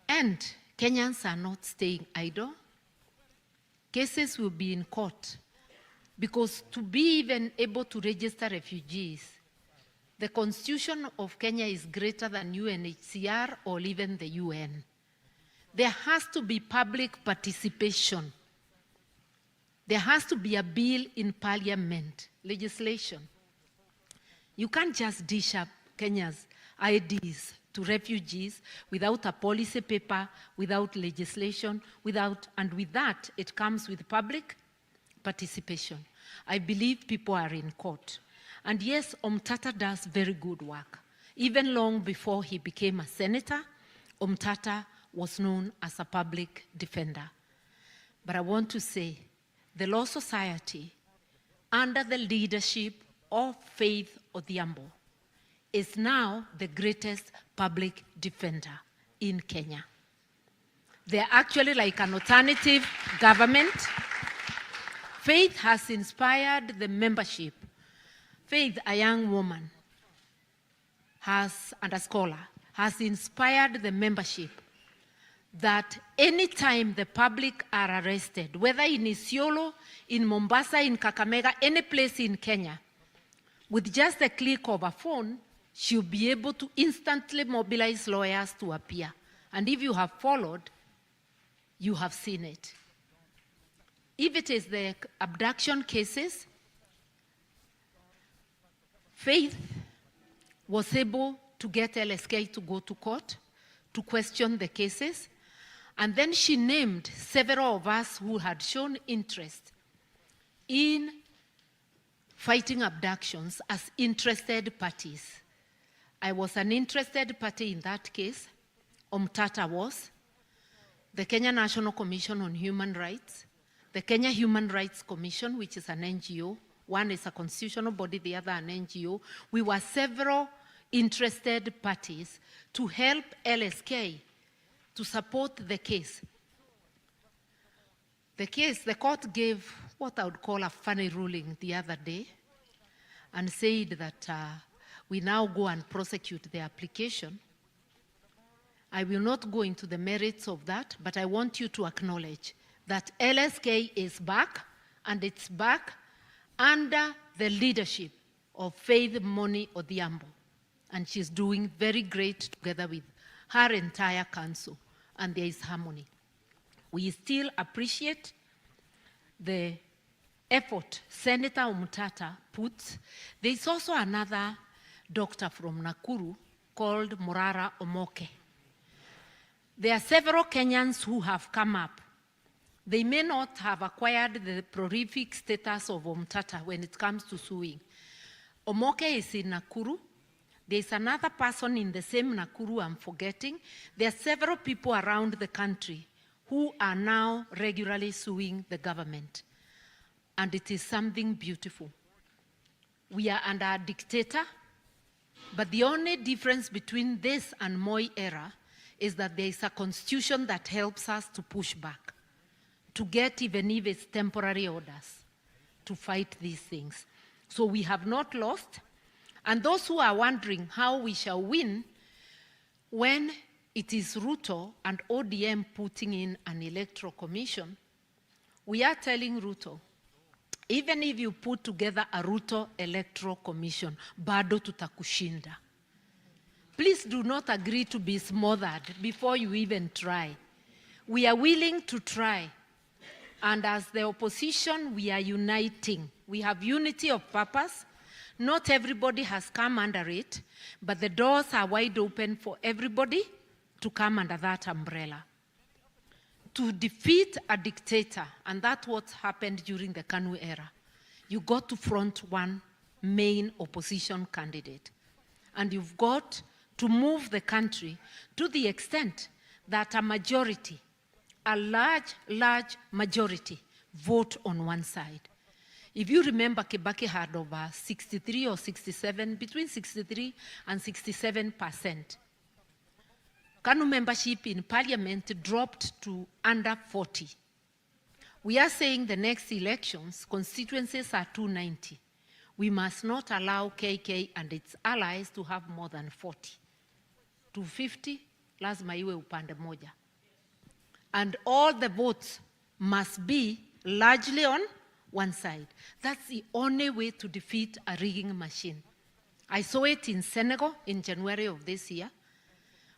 And Kenyans are not staying idle. Cases will be in court because to be even able to register refugees, the Constitution of Kenya is greater than UNHCR or even the UN. There has to be public participation. There has to be a bill in parliament, legislation. You can't just dish up Kenya's IDs to refugees without a policy paper, without legislation, and with that, it comes with public participation. I believe people are in court. And yes, Omtata does very good work. Even long before he became a senator, Omtata was known as a public defender. But I want to say, the Law Society, under the leadership of Faith Odhiambo, is now the greatest public defender in Kenya. They're actually like an alternative government. Faith has inspired the membership. Faith, a young woman, and a scholar, has inspired the membership that anytime the public are arrested, whether in Isiolo, in Mombasa, in Kakamega, any place in Kenya, with just a click of a phone, she'll be able to instantly mobilize lawyers to appear. And if you have followed, you have seen it. If it is the abduction cases, Faith was able to get LSK to go to court to question the cases. And then she named several of us who had shown interest in fighting abductions as interested parties. I was an interested party in that case. Omtata was. The Kenya National Commission on Human Rights, the Kenya Human Rights Commission, which is an NGO. One is a constitutional body, the other an NGO. We were several interested parties to help LSK to support the case. The court gave what I would call a funny ruling the other day and said that we now go and prosecute the application. I will not go into the merits of that, but I want you to acknowledge that LSK is back, and it's back under the leadership of Faith Moni Odhiambo. And she's doing very great together with her entire council, and there is harmony. We still appreciate the effort Senator Omtata puts. There is also another doctor from Nakuru called Morara Omoke. There are several Kenyans who have come up. They may not have acquired the prolific status of Omtata when it comes to suing. Omoke is in Nakuru. There's another person in the same Nakuru I'm forgetting. There are several people around the country who are now regularly suing the government. And it is something beautiful. We are under a dictator, but the only difference between this and Moi era is that there is a constitution that helps us to push back, to get, even if it's temporary orders, to fight these things. So we have not lost. And those who are wondering how we shall win when it is Ruto and ODM putting in an electoral commission, we are telling Ruto, even if you put together a Ruto electoral commission, bado tutakushinda. Please do not agree to be smothered before you even try. We are willing to try. And as the opposition, we are uniting. We have unity of purpose. Not everybody has come under it, but the doors are wide open for everybody to come under that umbrella. To defeat a dictator, and that's what happened during the KANU era, you got to front one main opposition candidate. And you've got to move the country to the extent that a majority, a large majority, vote on one side. If you remember, Kibaki had over 63 or 67, between 63 and 67%. KANU membership in parliament dropped to under 40. We are saying the next elections, constituencies are 290. We must not allow KK and its allies to have more than 40. 250, lazima iwe upande moja. And all the votes must be largely on one side. That's the only way to defeat a rigging machine. I saw it in Senegal in January of this year.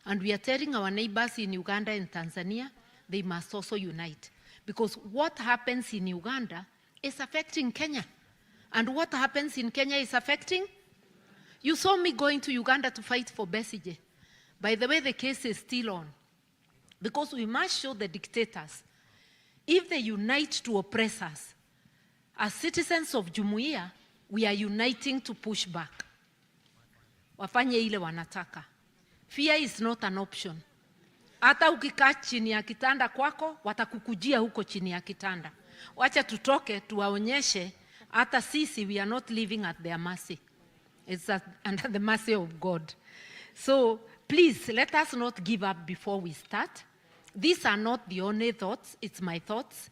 And we are telling our neighbors in Uganda and Tanzania, they must also unite. Because what happens in Uganda is affecting Kenya. And what happens in Kenya is affecting? You saw me going to Uganda to fight for Besigye. By the way, the case is still on. Because we must show the dictators, if they unite to oppress us, as citizens of Jumuiya, we are uniting to push back. Wafanye ile wanataka. Fear is not an option. Hata ukikaa chini ya kitanda kwako, watakukujia huko chini ya kitanda. Wacha tutoke, tuwaonyeshe, hata sisi, we are not living at their mercy. It's under the mercy of God. So, please, let us not give up before we start. These are not the only thoughts, it's my thoughts.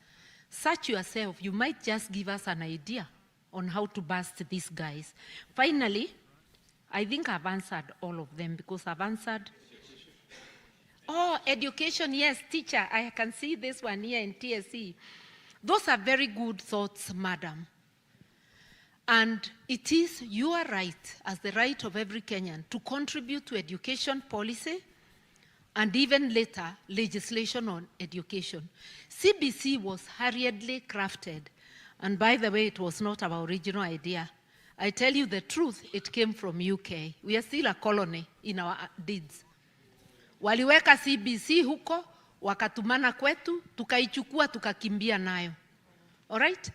Search yourself, you might just give us an idea on how to bust these guys. Finally, I think I've answered all of them because I've answered. Oh, education, yes, teacher. I can see this one here in TSC. Those are very good thoughts, madam. And it is your right, as the right of every Kenyan, to contribute to education policy and even later legislation on education. CBC was hurriedly crafted. And by the way, it was not our original idea. I tell you the truth, it came from UK. We are still a colony in our deeds. Waliweka CBC huko, wakatumana kwetu, tukaichukua, tukakimbia nayo. All right?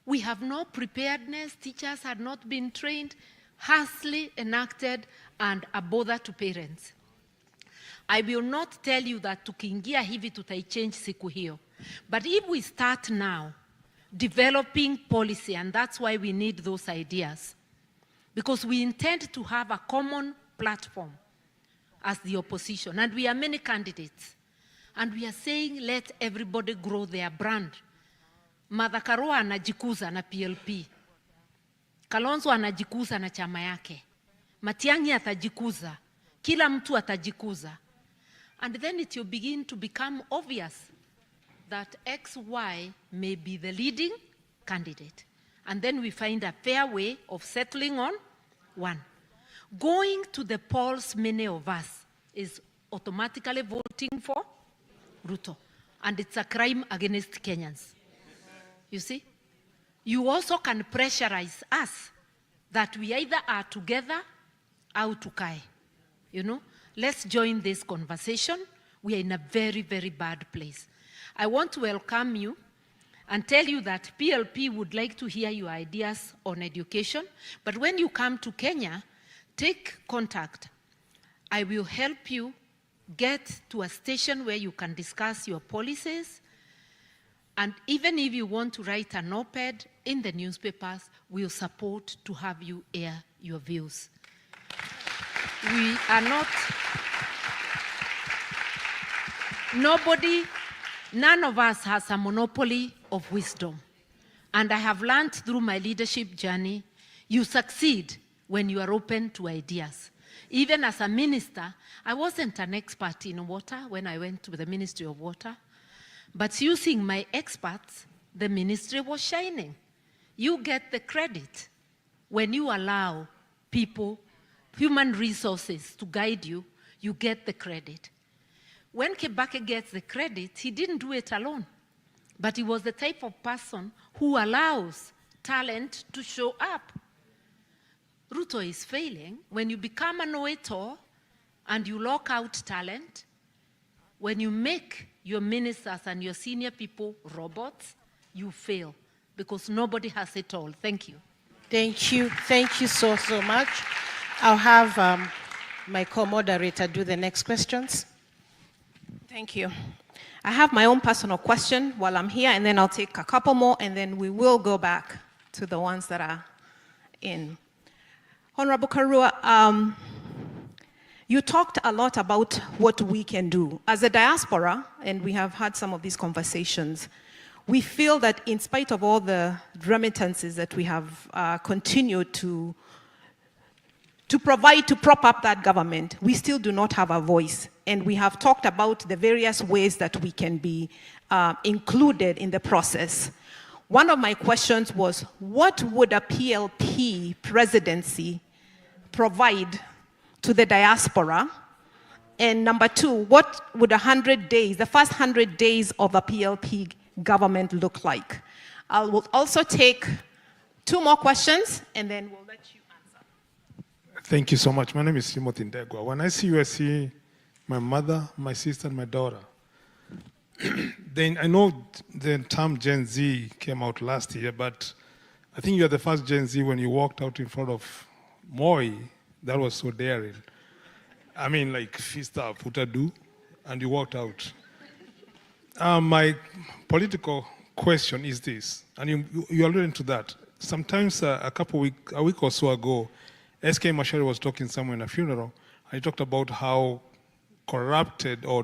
We have no preparedness, teachers had not been trained, hastily enacted, and a bother to parents. I will not tell you that tukiingia hivi tutaichange siku hiyo. But if we start now, developing policy, and that's why we need those ideas, because we intend to have a common platform as the opposition, and we are many candidates, and we are saying let everybody grow their brand. Martha Karua anajikuza na PLP. Kalonzo anajikuza na chama yake. Matiang'i atajikuza. Kila mtu atajikuza. And then it will begin to become obvious that XY may be the leading candidate. And then we find a fair way of settling on one. Going to the polls, many of us, is automatically voting for Ruto. And it's a crime against Kenyans. You see? You also can pressurize us that we either are together or tukae. You know? Let's join this conversation. We are in a very, very bad place. I want to welcome you and tell you that PLP would like to hear your ideas on education. But when you come to Kenya, take contact. I will help you get to a station where you can discuss your policies. And even if you want to write an op-ed in the newspapers, we'll support to have you air your views. We are not, none of us has a monopoly of wisdom. And I have learned through my leadership journey, you succeed when you are open to ideas. Even as a minister, I wasn't an expert in water when I went to the Ministry of Water. But using my experts, the ministry was shining. You get the credit when you allow people, human resources to guide you, you get the credit. When Kibaki gets the credit, he didn't do it alone. But he was the type of person who allows talent to show up. Ruto is failing. When you become a know-it-all and you lock out talent, when you make your ministers and your senior people robots, you fail because nobody has it all. Thank you. Thank you. Thank you so much. I'll have my co-moderator do the next questions. Thank you. I have my own personal question while I'm here, and then I'll take a couple more, and then we will go back to the ones that are in. Honorable Karua, you talked a lot about what we can do. As a diaspora, and we have had some of these conversations, we feel that in spite of all the remittances that we have continued to provide to prop up that government, we still do not have a voice. And we have talked about the various ways that we can be included in the process. One of my questions was, what would a PLP presidency provide to the diaspora? And number two, what would 100 days, the first 100 days of a PLP government look like? I will also take two more questions, and then we'll let you answer. Thank you so much. My name is Timothy Ndegwa. When I see you, I see my mother, my sister, and my daughter. Then I know the term Gen Z came out last year, but I think you're the first Gen Z when you walked out in front of Moi. That was so daring. I mean, like, fist up, put a do, and you walked out. My political question is this, and you alluded to that. Sometimes a week or so ago, SK Mashari was talking somewhere in a funeral, and he talked about how corrupted or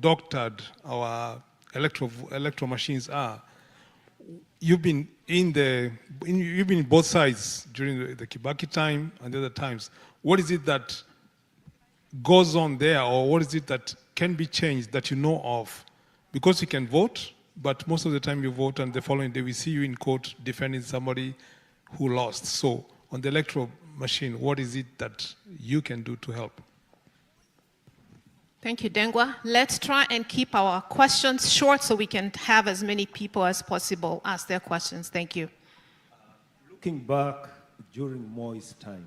doctored our electro machines are. You've been you've been in both sides during the Kibaki time and the other times. What is it that goes on there, or what is it that can be changed that you know of? Because you can vote, but most of the time you vote and the following day we see you in court defending somebody who lost. So on the electoral machine, what is it that you can do to help? Thank you, Dengwa. Let's try and keep our questions short so we can have as many people as possible ask their questions. Thank you. Looking back during Moi's time,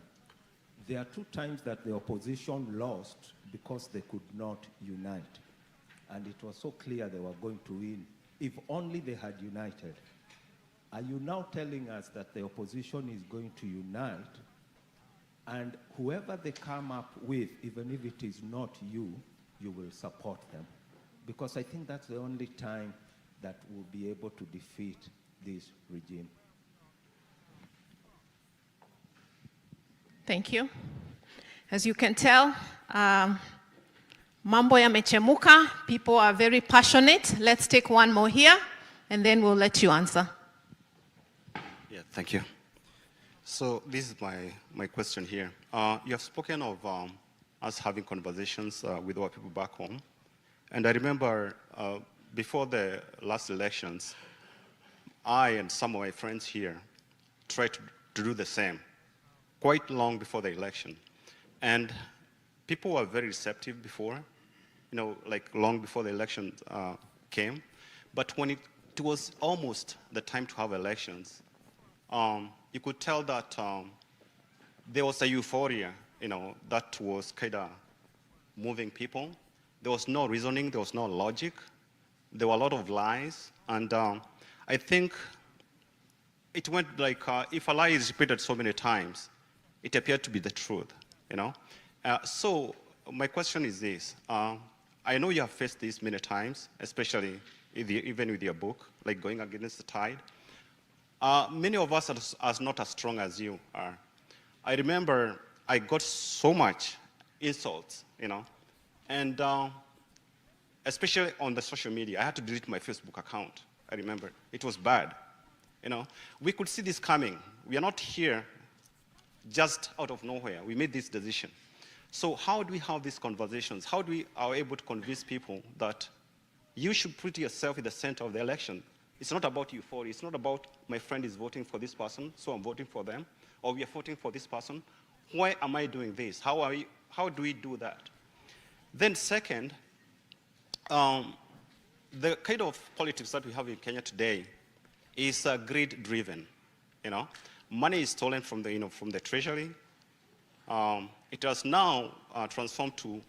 there are 2 times that the opposition lost because they could not unite. And it was so clear they were going to win if only they had united. Are you now telling us that the opposition is going to unite, and whoever they come up with, even if it is not you, you will support them? Because I think that's the only time that we'll be able to defeat this regime. Thank you. As you can tell, mambo yamechemuka. People are very passionate. Let's take one more here, and then we'll let you answer. Yeah, thank you. So this is my question here. You have spoken of us having conversations with our people back home. And I remember before the last elections, I and some of my friends here tried to do the same quite long before the election. And people were very receptive before, like long before the election came. But when it was almost the time to have elections, you could tell that there was a euphoria, that was kind of moving people. There was no reasoning, there was no logic. There were a lot of lies. And I think it went like, if a lie is repeated so many times, it appeared to be the truth, So my question is this. I know you have faced this many times, especially even with your book, like going against the tide. Many of us are not as strong as you are. I remember I got so much insults, and especially on the social media. I had to delete my Facebook account. I remember. It was bad. We could see this coming. We are not here just out of nowhere. We made this decision. So how do we have these conversations? How do we are able to convince people that you should put yourself in the center of the election? It's not about euphoria. It's not about my friend is voting for this person, so I'm voting for them, or we are voting for this person. Why am I doing this? How do we do that? Then second, the kind of politics that we have in Kenya today is greed-driven. Money is stolen from the treasury. It has now transformed to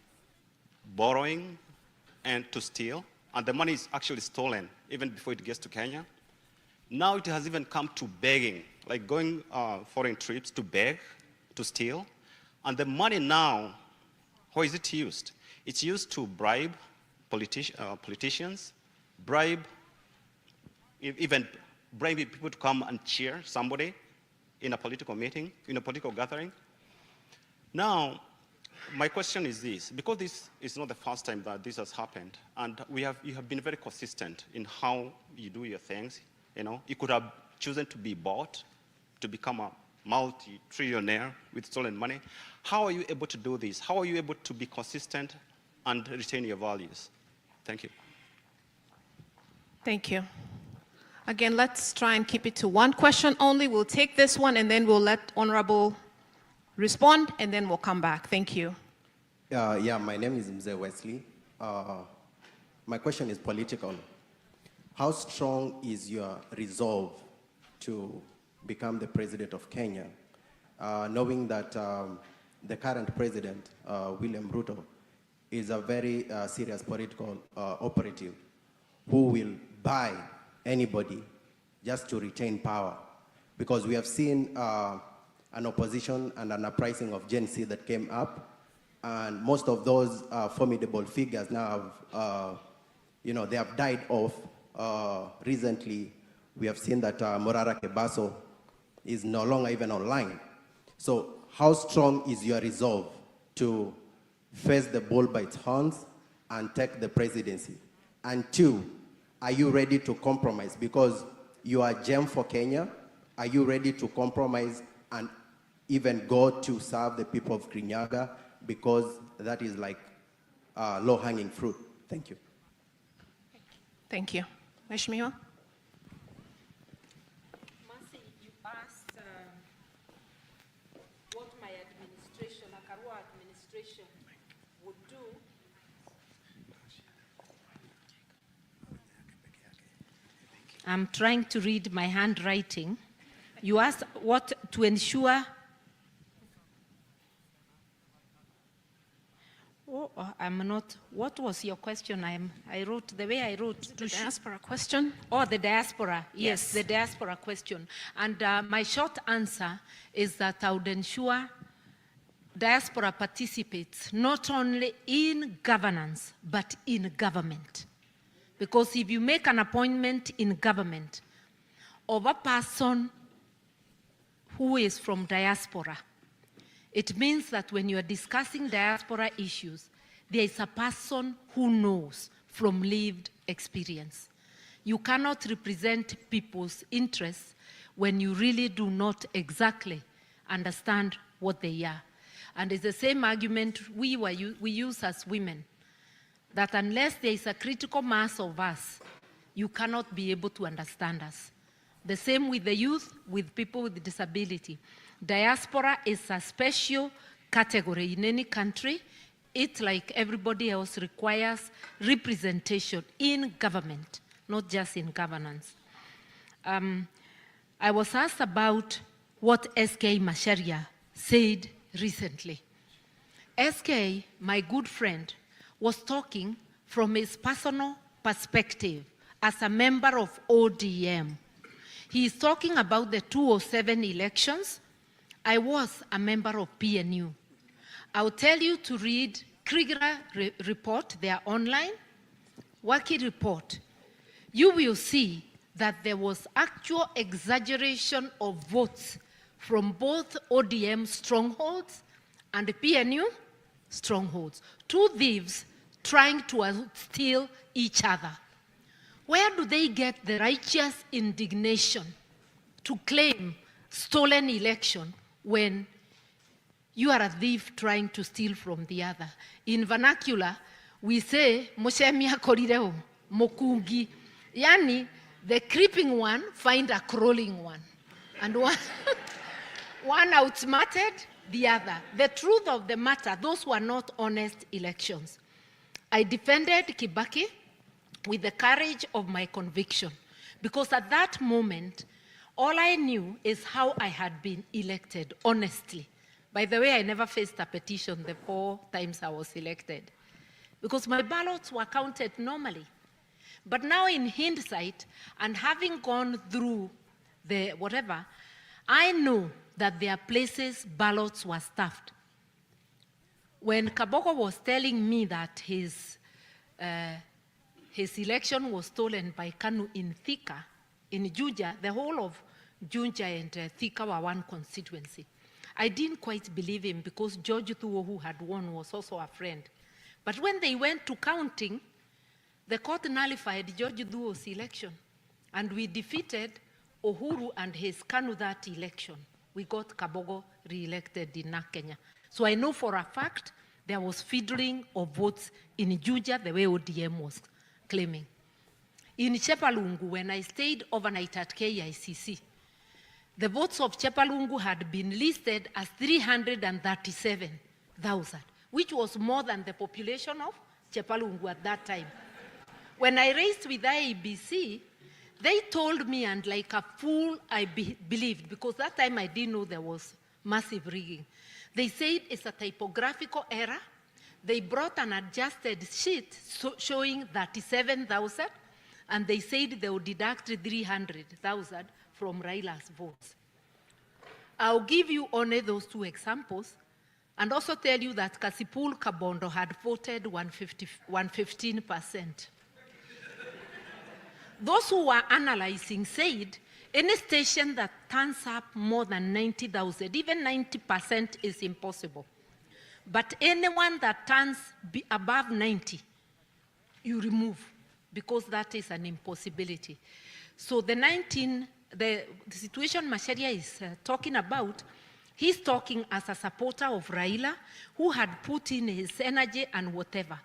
borrowing and to steal, and the money is actually stolen even before it gets to Kenya. Now it has even come to begging, like going foreign trips to beg, to steal, and the money now, how is it used? It's used to bribe politicians, even bribing people to come and cheer somebody in a political meeting, in a political gathering. Now, my question is this, because this is not the first time that this has happened, and you have been very consistent in how you do your things. You could have chosen to be bought, to become a multi-trillionaire with stolen money. How are you able to do this? How are you able to be consistent and retain your values? Thank you. Thank you. Again, let's try and keep it to one question only. We'll take this one, and then we'll let Honorable respond, and then we'll come back. Thank you. My name is Mzee Wesley. My question is political. How strong is your resolve to become the president of Kenya, knowing that the current president, William Ruto, is a very serious political operative who will buy anybody just to retain power? Because we have seen an opposition and an uprising of Gen Z that came up, and most of those formidable figures now have, they have died off. Recently, we have seen that Morara Kebaso is no longer even online. So how strong is your resolve to face the bull by its horns and take the presidency? And two, are you ready to compromise? Because you are a gem for Kenya. Are you ready to compromise and even go to serve the people of Kirinyaga? Because that is like low-hanging fruit. Thank you. Thank you. Mheshimiwa? Mercy, you asked administration would do. I'm trying to read my handwriting. You asked what to ensure. Oh, I'm not. What was your question? I wrote the way I wrote. The diaspora question? Oh, the diaspora. Yes, Yes. the diaspora question. And my short answer is that I would ensure diaspora participates not only in governance, but in government. Because if you make an appointment in government of a person who is from diaspora, it means that when you are discussing diaspora issues, there is a person who knows from lived experience. You cannot represent people's interests when you really do not exactly understand what they are. And it's the same argument we use as women, that unless there is a critical mass of us, you cannot be able to understand us. The same with the youth, with people with disability. Diaspora is a special category in any country. It, like everybody else, requires representation in government, not just in governance. I was asked about what SK Macharia said recently. SK, my good friend, was talking from his personal perspective as a member of ODM. He is talking about the 2007 elections. I was a member of PNU. I'll tell you to read Krieger report, they are online, Waki report. You will see that there was actual exaggeration of votes from both ODM strongholds and the PNU strongholds. Two thieves trying to steal each other. Where do they get the righteous indignation to claim stolen election when you are a thief trying to steal from the other? In vernacular, we say, "Moshemia korireo, mokungi." Yani, the creeping one find a crawling one. And one outsmarted the other. The truth of the matter, those were not honest elections. I defended Kibaki with the courage of my conviction, because at that moment, all I knew is how I had been elected, honestly. By the way, I never faced a petition the 4 times I was elected, because my ballots were counted normally. But now in hindsight, and having gone through the whatever, I know that there are places ballots were stuffed. When Kabogo was telling me that his election was stolen by Kanu in Thika, in Juja, the whole of Juja and Thika were one constituency. I didn't quite believe him, because George Thuo, who had won, was also a friend. But when they went to counting, the court nullified George Thuo's election, and we defeated Uhuru and his Kanu that election. We got Kabogo re-elected in Kenya. So I know for a fact there was fiddling of votes in Juja the way ODM was claiming. In Chepalungu, when I stayed overnight at KICC, the votes of Chepalungu had been listed as 337,000, which was more than the population of Chepalungu at that time. When I raised with IEBC, they told me, and like a fool I believed, because that time I didn't know there was massive rigging. They said it's a typographical error. They brought an adjusted sheet showing 37,000, and they said they would deduct 300,000 from Raila's votes. I'll give you only those 2 examples, and also tell you that Kasipul Kabondo had voted 115%. Those who were analyzing said any station that turns up more than 90,000, even 90% is impossible. But anyone that turns above 90, you remove, because that is an impossibility. So the situation Macharia is talking about, he's talking as a supporter of Raila, who had put in his energy and whatever.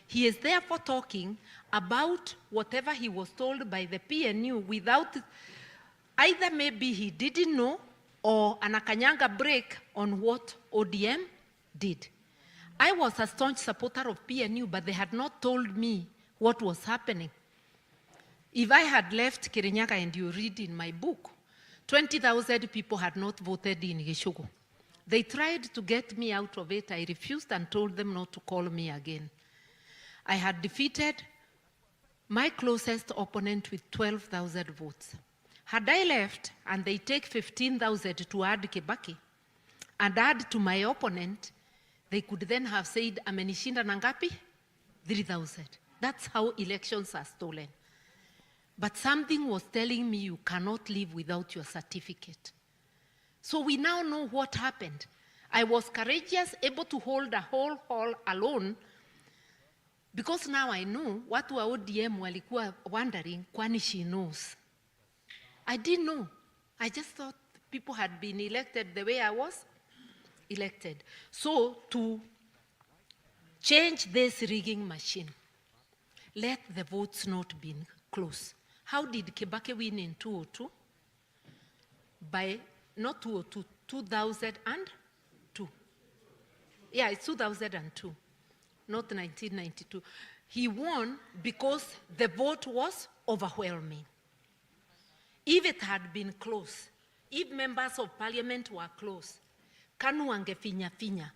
He is therefore talking about whatever he was told by the PNU without, either maybe he didn't know or anakanyanga break on what ODM did. I was a staunch supporter of PNU, but they had not told me what was happening. If I had left Kirinyaga, and you read in my book, 20,000 people had not voted in Gishugu. They tried to get me out of it. I refused and told them not to call me again. I had defeated my closest opponent with 12,000 votes. Had I left and they take 15,000 to add Kibaki and add to my opponent, they could then have said, amenishinda nangapi? 3,000. That's how elections are stolen. But something was telling me you cannot live without your certificate. So we now know what happened. I was courageous, able to hold a whole hall alone, because now I know what wa ODM walikuwa wondering, kwani she knows. I didn't know. I just thought people had been elected the way I was elected. So to change this rigging machine, let the votes not be close. How did Kibaki win in 2002? By, not 2002, 2002. Yeah, it's 2002, not 1992. He won because the vote was overwhelming. If it had been close, if members of parliament were close, Kanu angefinya finya.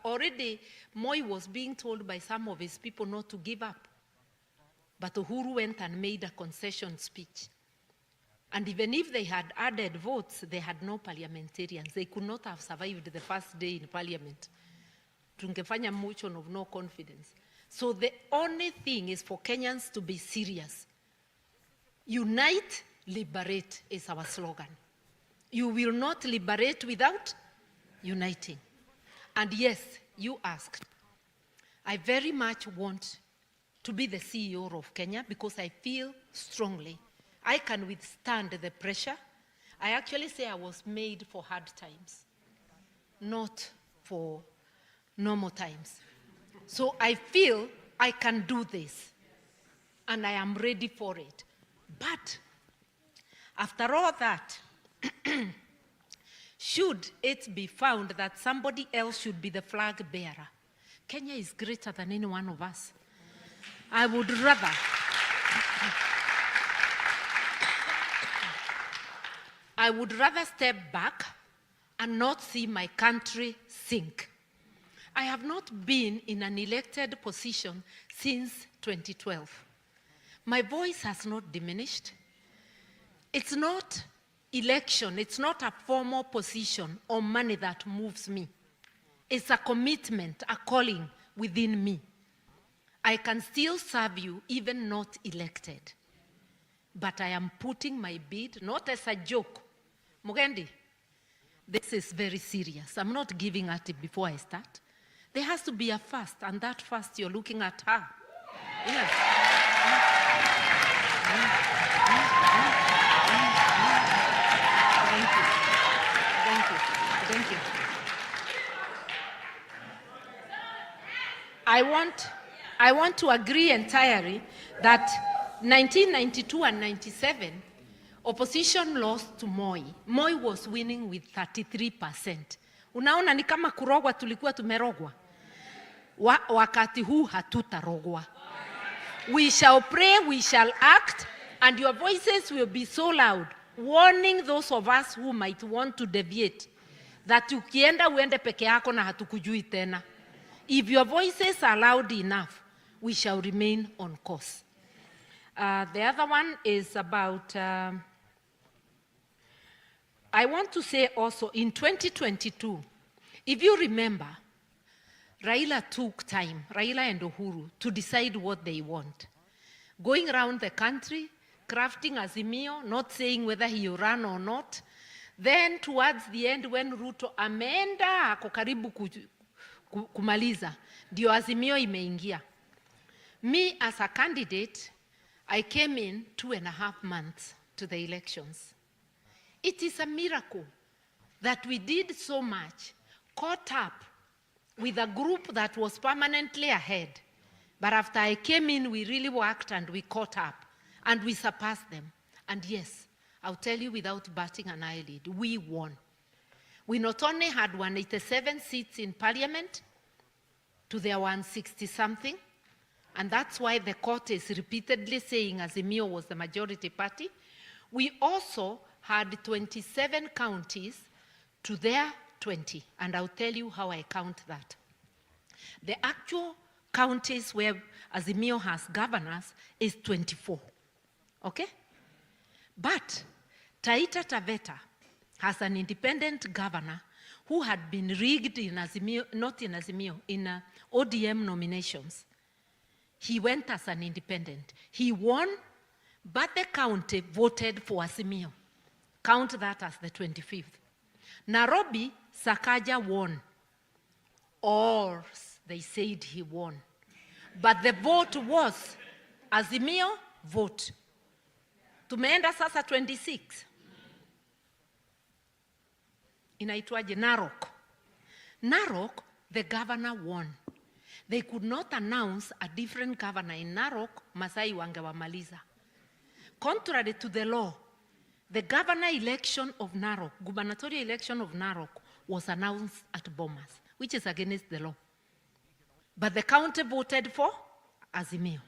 Already, Moi was being told by some of his people not to give up. But Uhuru went and made a concession speech. And even if they had added votes, they had no parliamentarians. They could not have survived the first day in parliament. Tungefanya motion of no confidence. So the only thing is for Kenyans to be serious. Unite, liberate is our slogan. You will not liberate without uniting. And yes, you asked. I very much want to be the CEO of Kenya because I feel strongly I can withstand the pressure. I actually say I was made for hard times, not for normal times. So I feel I can do this, and I am ready for it. But after all that, should it be found that somebody else should be the flag bearer, Kenya is greater than any one of us. I would rather step back and not see my country sink. I have not been in an elected position since 2012. My voice has not diminished. It's not election, it's not a formal position or money that moves me. It's a commitment, a calling within me. I can still serve you even not elected. But I am putting my bid not as a joke. Mugendi, this is very serious. I'm not giving at it before I start. There has to be a fast, and that fast you're looking at her. Yes. Thank you. I want to agree entirely that 1992 and 97, opposition lost to Moi. Moi was winning with 33%. Unaona ni kama kurogwa tulikuwa tumerogwa. Wakati huu hatutarogwa. We shall pray, we shall act, and your voices will be so loud, warning those of us who might want to deviate, that ukienda uende peke yako na hatukujui tena. If your voices are loud enough, we shall remain on course. The other one is about, I want to say also in 2022, if you remember, Raila took time, Raila and Uhuru, to decide what they want. Going around the country, crafting Azimio, not saying whether he will run or not. Then towards the end, when Ruto ameenda ako karibu kumaliza, ndio Azimio imeingia. Me as a candidate, I came in 2.5 months to the elections. It is a miracle that we did so much, caught up with a group that was permanently ahead. But after I came in, we really worked and we caught up and we surpassed them. And yes, I'll tell you without batting an eyelid, we won. We not only had 187 seats in parliament, to their 160-something. And that's why the court is repeatedly saying Azimio was the majority party. We also had 27 counties to their 20, and I'll tell you how I count that. The actual counties where Azimio has governors is 24, okay? But Taita Taveta has an independent governor who had been rigged in Azimio, not in Azimio, in ODM nominations. He went as an independent. He won, but the county voted for Azimio. Count that as the 25th. Nairobi, Sakaja won, or they said he won. But the vote was Azimio vote. Tumeenda sasa 26. Inaitwaje? Narok. Narok, the governor won. They could not announce a different governor in Narok, Masai wangewamaliza. Contrary to the law, the governor election of Narok, gubernatorial election of Narok, was announced at Bomas, which is against the law. But the county voted for Azimio,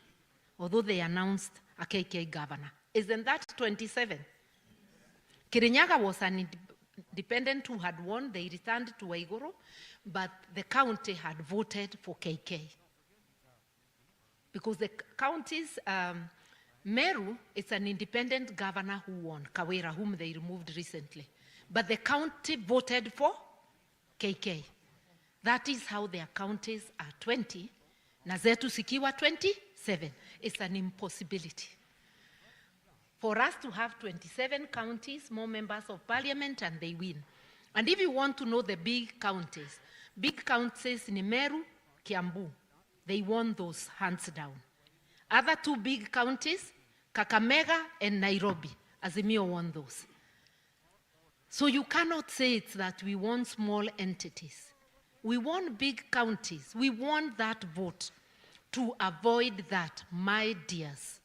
although they announced a KK governor. Isn't that 27? Kirinyaga was an independent who had won. They returned to Waiguru, but the county had voted for KK. Because the counties, Meru is an independent governor who won, Kawira, whom they removed recently. But the county voted for KK. That is how their counties are 20. Na zetu sikiwa 27. It's an impossibility. For us to have 27 counties, more members of parliament, and they win. And if you want to know the big counties ni Meru, Kiambu. They won those hands down. Other two big counties, Kakamega and Nairobi. Azimio won those. So you cannot say it's that we want small entities. We want big counties. We want that vote. To avoid that, my dears,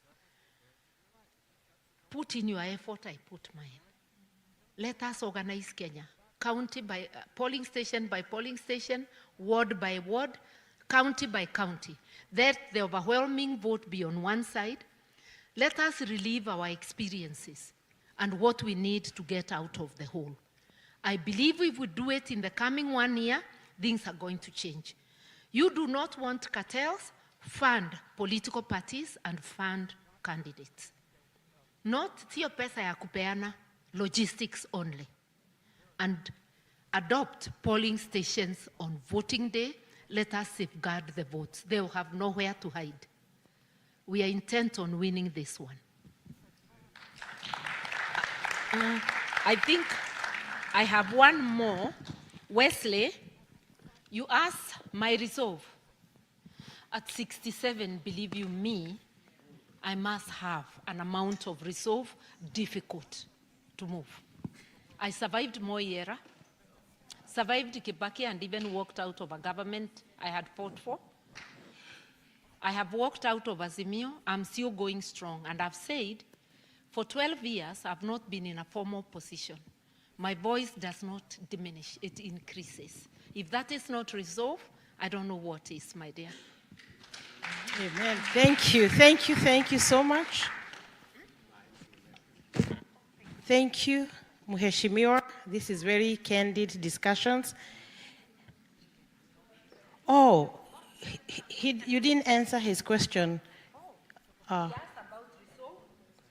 put in your effort, I put mine. Let us organize Kenya. County by polling station by polling station, ward by ward, county by county. Let the overwhelming vote be on one side. Let us relive our experiences and what we need to get out of the whole. I believe if we do it in the coming 1 year, things are going to change. You do not want cartels, fund political parties and fund candidates. Not sio pesa ya kupeana, logistics only. And adopt polling stations on voting day. Let us safeguard the votes. They will have nowhere to hide. We are intent on winning this one. I think I have one more. Wesley, you asked my resolve. At 67, believe you me, I must have an amount of resolve difficult to move. I survived Moi era, survived Kibaki, and even walked out of a government I had fought for. I have walked out of Azimio. I'm still going strong. And I've said, for 12 years, I've not been in a formal position. My voice does not diminish, it increases. If that is not resolve, I don't know what is, my dear. Amen. Thank you. Thank you. Thank you so much. Thank you, Mheshimiwa. This is very candid discussions. Oh, you didn't answer his question.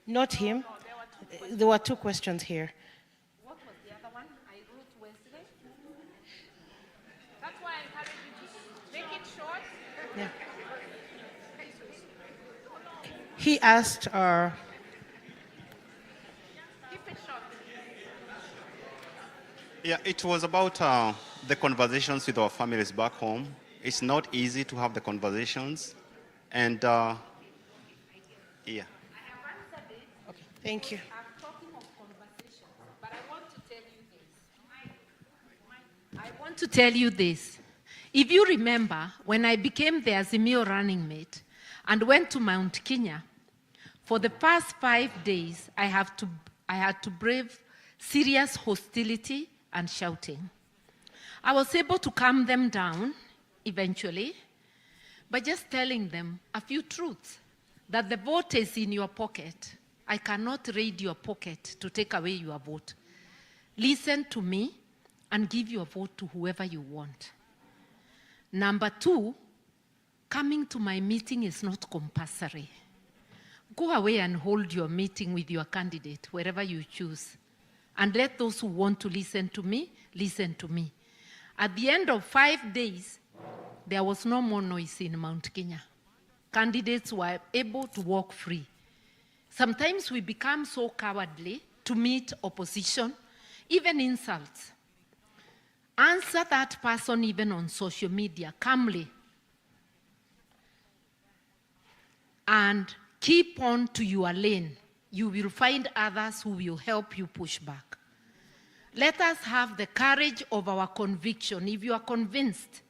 Not him. There were two questions here. What was the other one? I wrote Wesley. That's why I encourage you to make it short. Yeah. He asked, Keep it short. Yeah, it was about the conversations with our families back home. It's not easy to have the conversations. And yeah. I have answered it. Okay, thank you. I'm talking of conversations, but I want to tell you this. I want to tell you this. If you remember, when I became the Azimio running mate and went to Mount Kenya, for the past 5 days, I had to brave serious hostility and shouting. I was able to calm them down eventually, by just telling them a few truths, that the vote is in your pocket. I cannot raid your pocket to take away your vote. Listen to me and give your vote to whoever you want. Number 2, coming to my meeting is not compulsory. Go away and hold your meeting with your candidate, wherever you choose. And let those who want to listen to me, listen to me. At the end of 5 days, there was no more noise in Mount Kenya. Candidates were able to walk free. Sometimes we become so cowardly to meet opposition, even insults. Answer that person even on social media, calmly. And keep on to your lane. You will find others who will help you push back. Let us have the courage of our conviction. If you are convinced,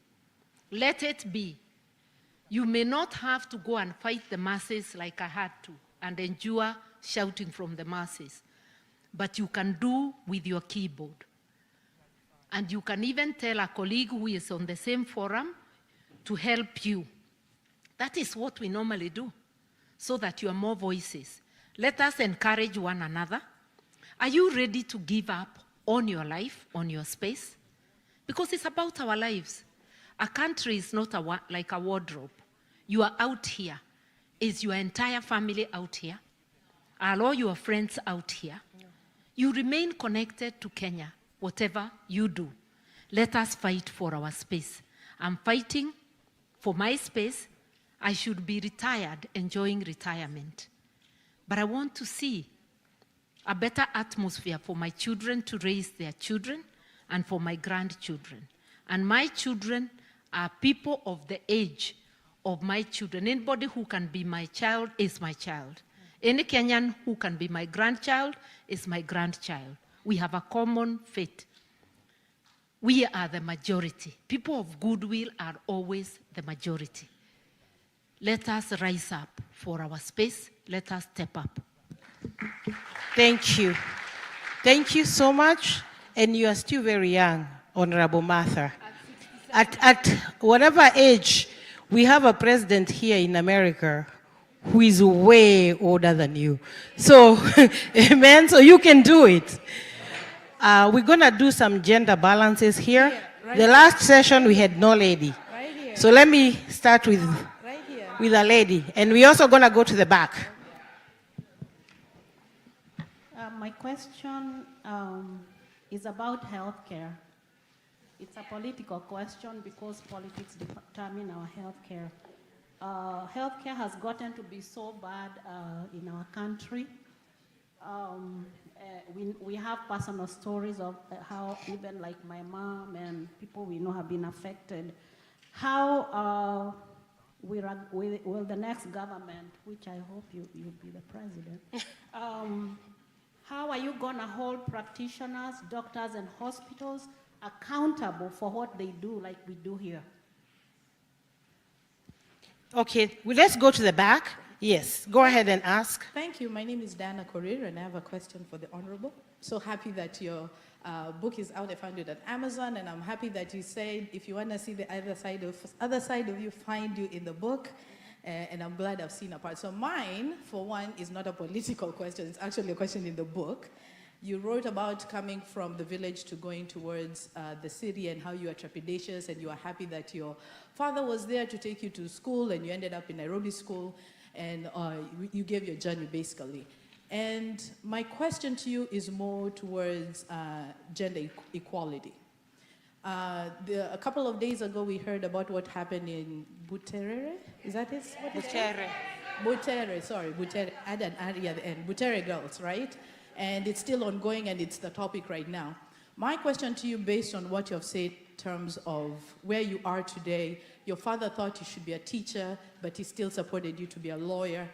let it be. You may not have to go and fight the masses like I had to and endure shouting from the masses, but you can do with your keyboard. And you can even tell a colleague who is on the same forum to help you. That is what we normally do, so that you are more voices. Let us encourage one another. Are you ready to give up on your life, on your space? Because it's about our lives. A country is not like a wardrobe. You are out here. Is your entire family out here? Are all your friends out here? No. You remain connected to Kenya, whatever you do. Let us fight for our space. I'm fighting for my space. I should be retired, enjoying retirement. But I want to see a better atmosphere for my children to raise their children and for my grandchildren. And my children are people of the age of my children. Anybody who can be my child is my child. Any Kenyan who can be my grandchild is my grandchild. We have a common fate. We are the majority. People of goodwill are always the majority. Let us rise up for our space. Let us step up. Thank you. Thank you so much. And you are still very young, Honorable Martha. At whatever age, we have a president here in America who is way older than you. So, amen, so you can do it. We're going to do some gender balances here. The last session, we had no lady. So let me start with a lady. And we're also going to go to the back. My question is about healthcare. It's a political question because politics determine our healthcare. Healthcare has gotten to be so bad in our country. We have personal stories of how even like my mom and people we know have been affected. How will the next government, which I hope you'll be the president, how are you going to hold practitioners, doctors, and hospitals accountable for what they do like we do here? Okay, well, let's go to the back. Yes, go ahead and ask. Thank you. My name is Dana Korir, and I have a question for the Honorable. So happy that your book is out. I found it at Amazon, and I'm happy that you said if you want to see the other side of you, find you in the book. And I'm glad I've seen a part. So mine, for one, is not a political question. It's actually a question in the book. You wrote about coming from the village to going towards the city and how you are trepidatious and you are happy that your father was there to take you to school and you ended up in Nairobi school and you gave your journey basically. And my question to you is more towards gender equality. A couple of days ago, we heard about what happened in Buterere. Is that it? Buterere. Buterere, sorry. Buterere. I had an area at the end. Buterere girls, right? And it's still ongoing, and it's the topic right now. My question to you, based on what you have said in terms of where you are today, your father thought you should be a teacher, but he still supported you to be a lawyer.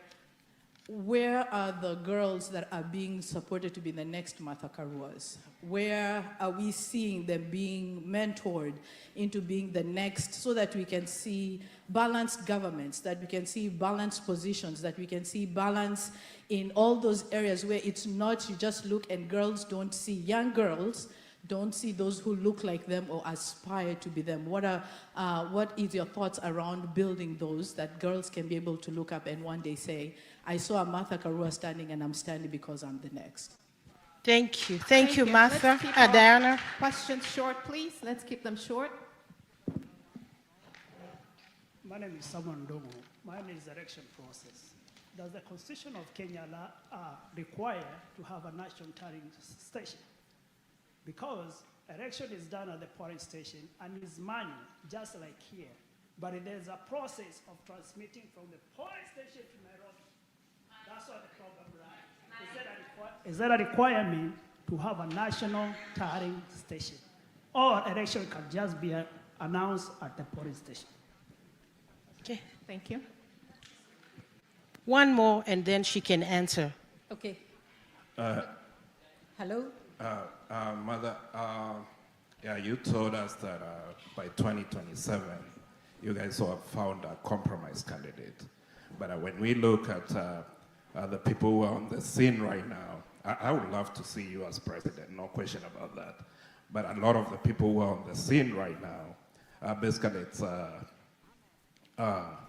Where are the girls that are being supported to be the next Martha Karuas? Where are we seeing them being mentored into being the next, so that we can see balanced governments, that we can see balanced positions, that we can see balance in all those areas where it's not you just look and girls don't see young girls don't see those who look like them or aspire to be them? What is your thoughts around building those that girls can be able to look up and one day say, I saw a Martha Karua standing and I'm standing because I'm the next? Thank you. Thank you, Martha. Let's keep our Diana. questions short, please. Let's keep them short. My name is Samuel Ndogo. Mine is the election process. Does the Constitution of Kenya require to have a national tallying station? Because election is done at the polling station and is manual, just like here. But there's a process of transmitting from the polling station to Nairobi. That's what the problem lies. Is that a requirement to have a national tallying station? Or election can just be announced at the polling station? Okay. Thank you. One more, and then she can answer. Okay. Hello? Mother, yeah, you told us that by 2027, you guys will have found a compromise candidate. But when we look at the people who are on the scene right now, I would love to see you as president, no question about that. But a lot of the people who are on the scene right now, basically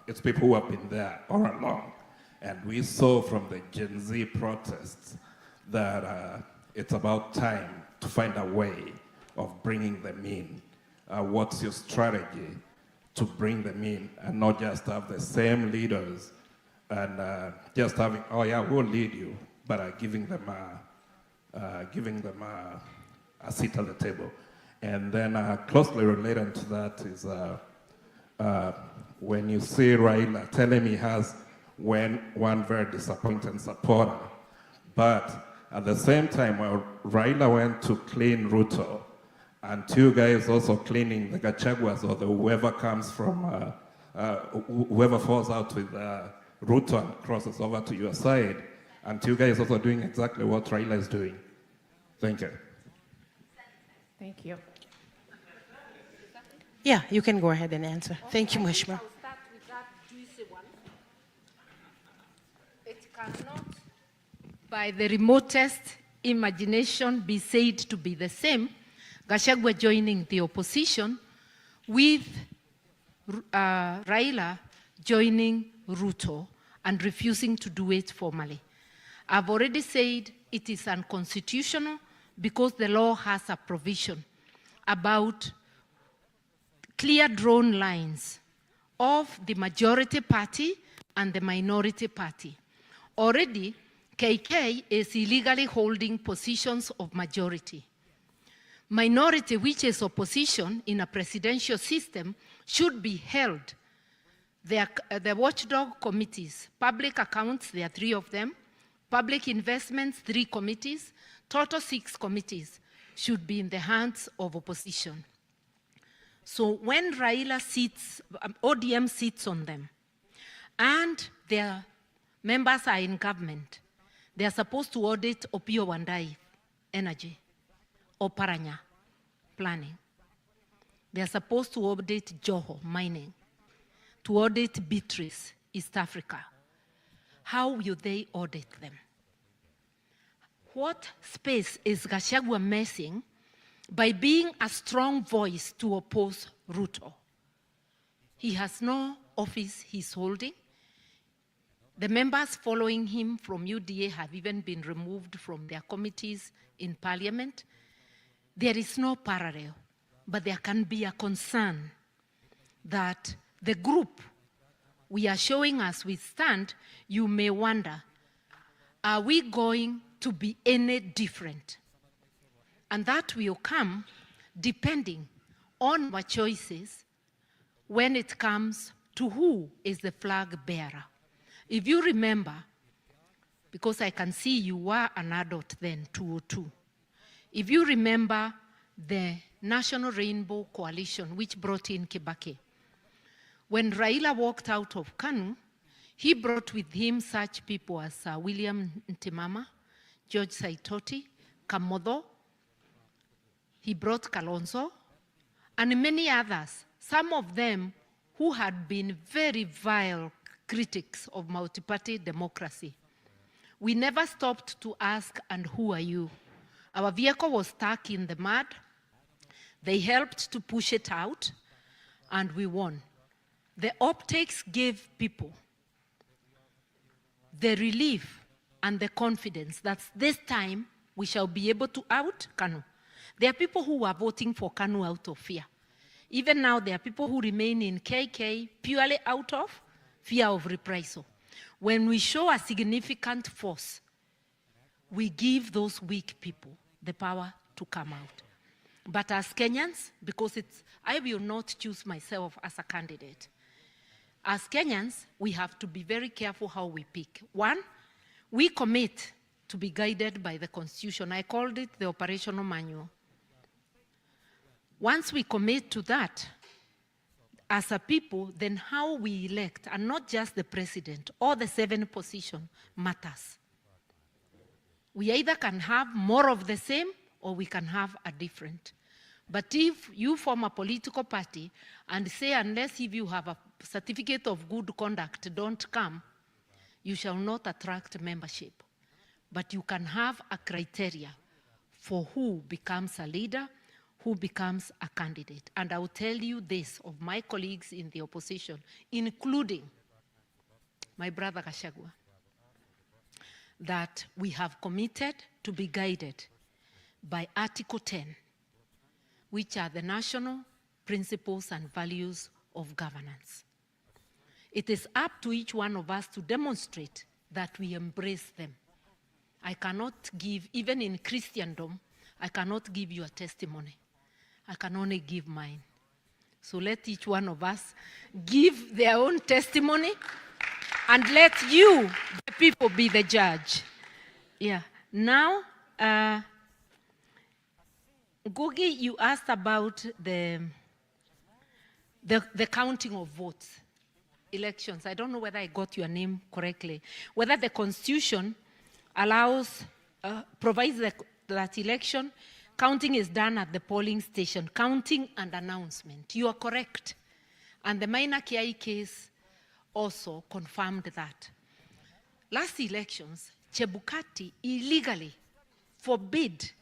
it's people who have been there all along. And we saw from the Gen Z protests that it's about time to find a way of bringing them in. What's your strategy to bring them in and not just have the same leaders and just having, oh yeah, we'll lead you, but giving them a seat at the table. And then closely related to that is when you see Raila telling me he has one very disappointed supporter, but at the same time, when Raila went to clean Ruto, and you guys also cleaning the Gachaguas or whoever comes from, whoever falls out with Ruto and crosses over to your side, and you guys also doing exactly what Raila is doing. Thank you. Thank you. Yeah, you can go ahead and answer. Thank you, Mheshimiwa. I'll start with that juicy one. It cannot, by the remotest imagination, be said to be the same. Gachagua joining the opposition with Raila joining Ruto and refusing to do it formally. I've already said it is unconstitutional because the law has a provision about clear drawn lines of the majority party and the minority party. Already, KK is illegally holding positions of majority. Minority, which is opposition in a presidential system, should be held. The watchdog committees, public accounts, there are 3 of them, public investments, 3 committees, total 6 committees should be in the hands of opposition. So when Raila sits, ODM sits on them, and their members are in government, they are supposed to audit Opio Wandai, energy, or Paranya, planning. They are supposed to audit Joho, mining, to audit Beatrice, East Africa. How will they audit them? What space is Gachagua missing by being a strong voice to oppose Ruto? He has no office he's holding. The members following him from UDA have even been removed from their committees in parliament. There is no parallel, but there can be a concern that the group we are showing as we stand, you may wonder, are we going to be any different? And that will come depending on our choices when it comes to who is the flag bearer. If you remember, because I can see you were an adult then, 2002. If you remember the National Rainbow Coalition, which brought in Kibaki, when Raila walked out of KANU, he brought with him such people as William Ntimama, George Saitoti, Kamodo. He brought Kalonzo, and many others, some of them who had been very vile critics of multi-party democracy. We never stopped to ask, and who are you? Our vehicle was stuck in the mud They helped to push it out, and we won. The optics gave people the relief and the confidence that this time we shall be able to out KANU. There are people who are voting for KANU out of fear. Even now, there are people who remain in KK purely out of fear of reprisal. When we show a significant force, we give those weak people the power to come out. But as Kenyans, because I will not choose myself as a candidate. As Kenyans, we have to be very careful how we pick. One, we commit to be guided by the Constitution. I called it the operational manual. Once we commit to that, as a people, then how we elect, and not just the president or the 7 position, matters. We either can have more of the same or we can have a different. But if you form a political party and say, unless if you have a certificate of good conduct, don't come, you shall not attract membership. But you can have a criteria for who becomes a leader, who becomes a candidate. And I will tell you this of my colleagues in the opposition, including my brother Gachagua, that we have committed to be guided by Article 10, which are the national principles and values of governance. It is up to each one of us to demonstrate that we embrace them. I cannot give, even in Christendom, I cannot give you a testimony. I can only give mine. So let each one of us give their own testimony and let you, the people, be the judge. Yeah. Now, Gugi, you asked about the counting of votes, elections. I don't know whether I got your name correctly. Whether the Constitution allows, provides that election counting is done at the polling station, counting and announcement. You are correct. And the Maina Kiai case also confirmed that. Last elections, Chebukati illegally forbid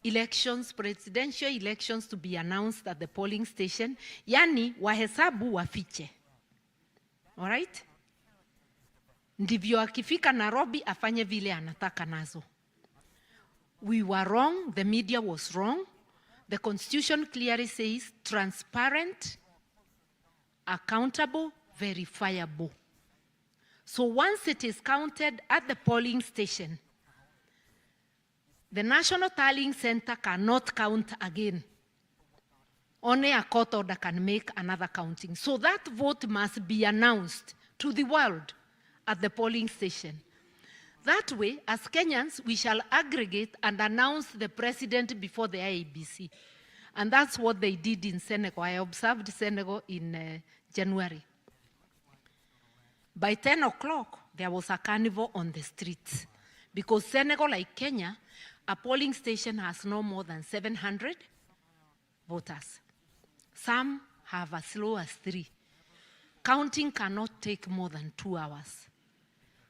elections, presidential elections, to be announced at the polling station, yani wahesabu wafiche. All right? Ndivyo akifika Nairobi afanye vile anataka nazo. We were wrong, the media was wrong. The Constitution clearly says transparent, accountable, verifiable. So once it is counted at the polling station, the National Tallying Center cannot count again. Only a court order can make another counting. So that vote must be announced to the world at the polling station. That way, as Kenyans, we shall aggregate and announce the president before the IEBC. And that's what they did in Senegal. I observed Senegal in January. By 10 o'clock, there was a carnival on the streets. Because Senegal, like Kenya, a polling station has no more than 700 voters. Some have as low as 3. Counting cannot take more than 2 hours.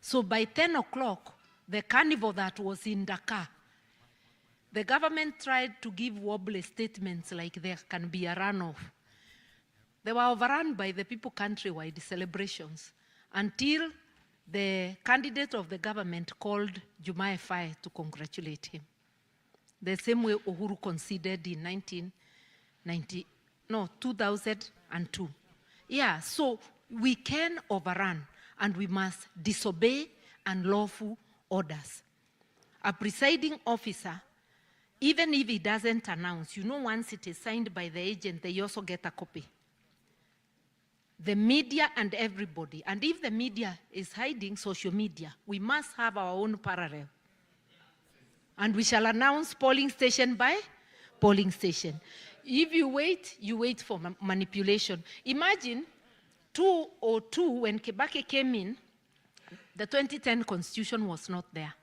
So by 10 o'clock, the carnival that was in Dakar, the government tried to give wobbly statements like there can be a runoff. They were overrun by the people countrywide celebrations until the candidate of the government called Jumaye Faye to congratulate him. The same way Uhuru conceded in 2002. Yeah, so we can overrun and we must disobey unlawful orders. A presiding officer, even if he doesn't announce, you know, once it is signed by the agent, they also get a copy. The media and everybody, and if the media is hiding social media, we must have our own parallel. And we shall announce polling station by polling station. If you wait for manipulation. Imagine 2002, when Kibaki came in, the 2010 Constitution was not there.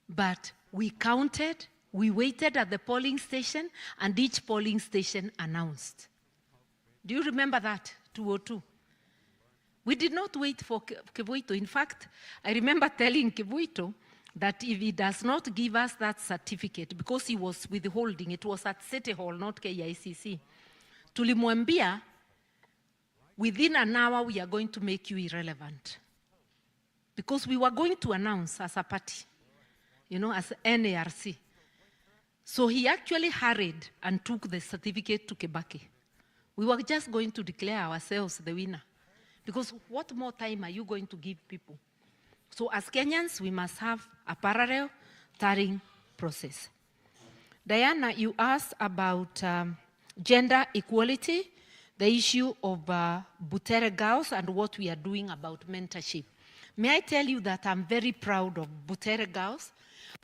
But we counted, we waited at the polling station, and each polling station announced. Do you remember that, 2002? We did not wait for Kivuito. In fact, I remember telling Kivuito that if he does not give us that certificate, because he was withholding, it was at City Hall, not KICC, tulimwambia, within an hour we are going to make you irrelevant. Because we were going to announce as a party, you know, as NARC. So he actually hurried and took the certificate to Kibaki. We were just going to declare ourselves the winner. Because what more time are you going to give people? So as Kenyans, we must have a parallel tarring process. Diana, you asked about gender equality, the issue of Butere girls and what we are doing about mentorship. May I tell you that I'm very proud of Butere girls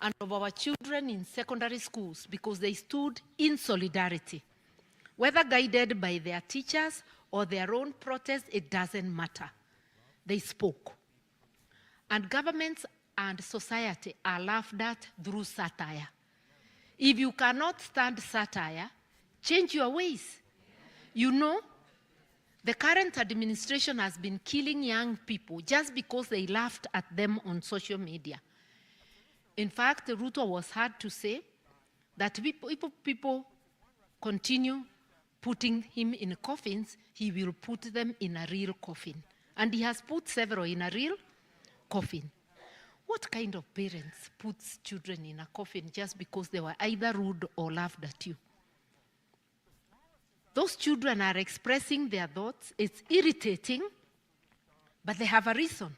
and of our children in secondary schools because they stood in solidarity. Whether guided by their teachers or their own protest, it doesn't matter. They spoke. And governments and society are laughed at through satire. If you cannot stand satire, change your ways. You know, the current administration has been killing young people just because they laughed at them on social media. In fact, Ruto was heard to say that if people continue putting him in coffins, he will put them in a real coffin. And he has put several in a real coffin. What kind of parents puts children in a coffin just because they were either rude or laughed at you? Those children are expressing their thoughts. It's irritating, but they have a reason.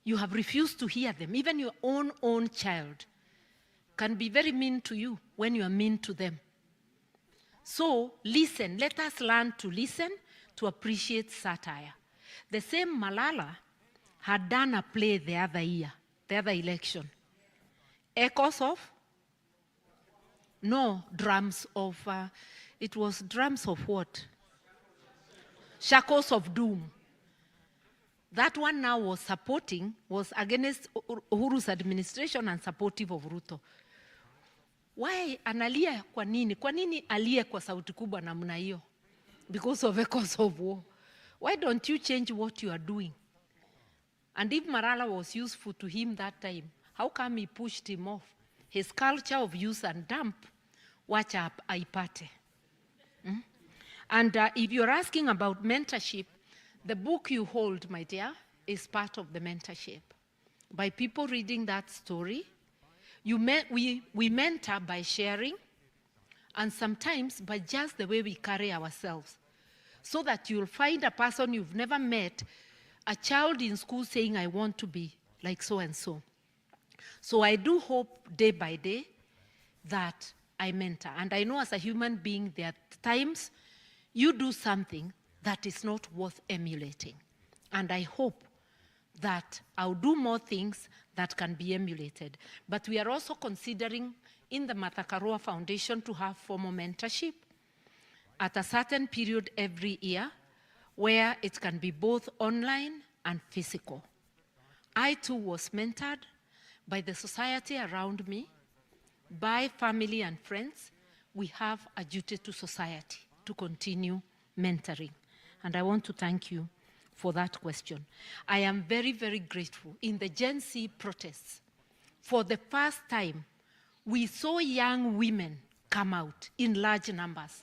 You have refused to hear them. Even your own child can be very mean to you when you are mean to them. So listen, let us learn to listen, to appreciate satire. The same Malala had done a play the other year, the other election. Echoes of? No, drums of, it was drums of what? Shackles of Doom. That one now was against Uhuru's administration and supportive of Ruto. Why analia kwa nini? Kwa nini alie kwa sauti kubwa namna hiyo? Because of echoes of war. Why don't you change what you are doing? And if Malala was useful to him that time, how come he pushed him off? His culture of use and dump, watch up aipate. And if you're asking about mentorship, the book you hold, my dear, is part of the mentorship. By people reading that story, we mentor by sharing, and sometimes by just the way we carry ourselves. So that you'll find a person you've never met, a child in school saying, I want to be like so-and-so. So I do hope day by day that I mentor. And I know as a human being, there are times you do something that is not worth emulating. And I hope that I'll do more things that can be emulated. But we are also considering in the Martha Karua Foundation to have formal mentorship at a certain period every year where it can be both online and physical. I too was mentored by the society around me, by family and friends. We have a duty to society to continue mentoring. And I want to thank you for that question. I am very, very grateful. In the Gen Z protests, for the first time, we saw young women come out in large numbers,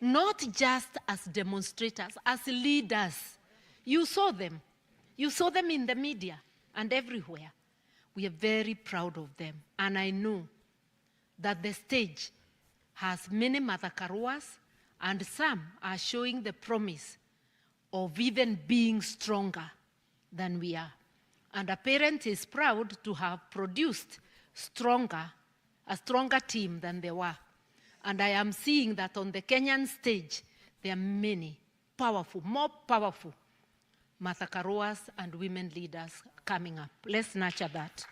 not just as demonstrators, as leaders. You saw them. You saw them in the media and everywhere. We are very proud of them. And I know that the stage has many Martha Karuas, and some are showing the promise of even being stronger than we are. And a parent is proud to have produced a stronger team than they were. And I am seeing that on the Kenyan stage, there are many powerful, more powerful Martha Karuas and women leaders coming up. Let's nurture that.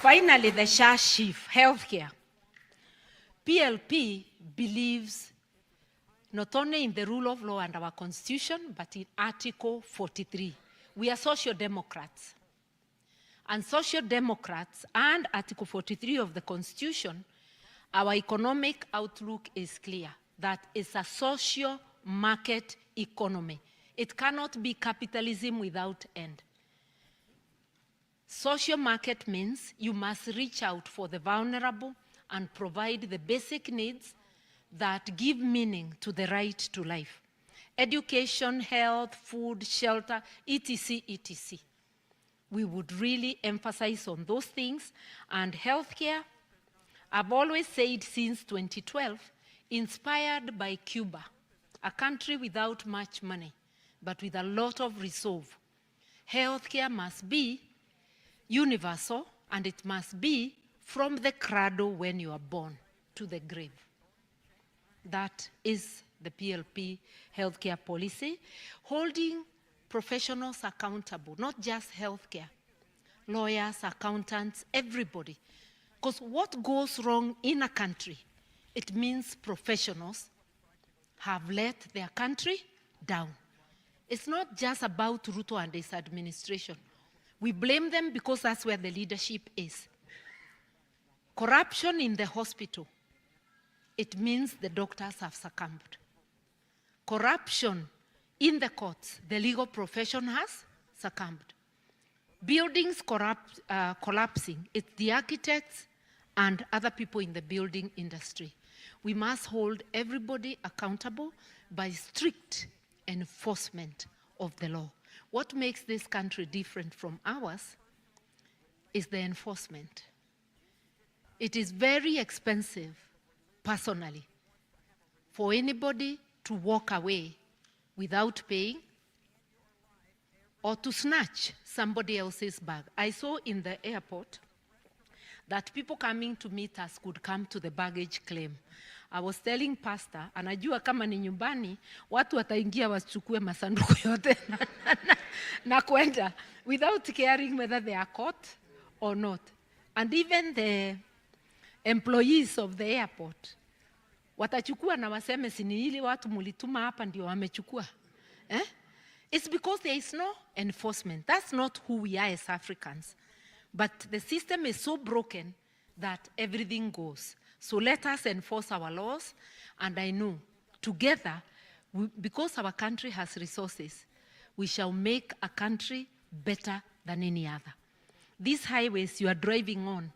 Finally, the SHA chief, healthcare. PLP believes not only in the rule of law and our constitution, but in Article 43. We are social democrats. And social democrats and Article 43 of the Constitution, our economic outlook is clear, that it's a social market economy. It cannot be capitalism without end. Social market means you must reach out for the vulnerable and provide the basic needs that give meaning to the right to life. Education, health, food, shelter, etc., etc. We would really emphasize on those things. And healthcare, I've always said since 2012, inspired by Cuba, a country without much money, but with a lot of resolve. Healthcare must be universal, and it must be from the cradle when you are born to the grave. That is the PLP healthcare policy, holding professionals accountable, not just healthcare, lawyers, accountants, everybody. Because what goes wrong in a country, it means professionals have let their country down. It's not just about Ruto and his administration. We blame them because that's where the leadership is. Corruption in the hospital, it means the doctors have succumbed. Corruption in the courts, the legal profession has succumbed. Buildings collapsing, it's the architects and other people in the building industry. We must hold everybody accountable by strict enforcement of the law. What makes this country different from ours is the enforcement. It is very expensive, personally, for anybody to walk away without paying or to snatch somebody else's bag. I saw in the airport that people coming to meet us could come to the baggage claim. I was telling pastor, anajua kama ni nyumbani, watu wataingia wachukue masanduku yote na kwenda without caring whether they are caught or not. And even the employees of the airport, watachukua na waseme sini hili watu mulituma hapa ndio wamechukua. It's because there is no enforcement. That's not who we are as Africans. But the system is so broken that everything goes. So let us enforce our laws, and I know together, because our country has resources, we shall make a country better than any other. These highways you are driving on,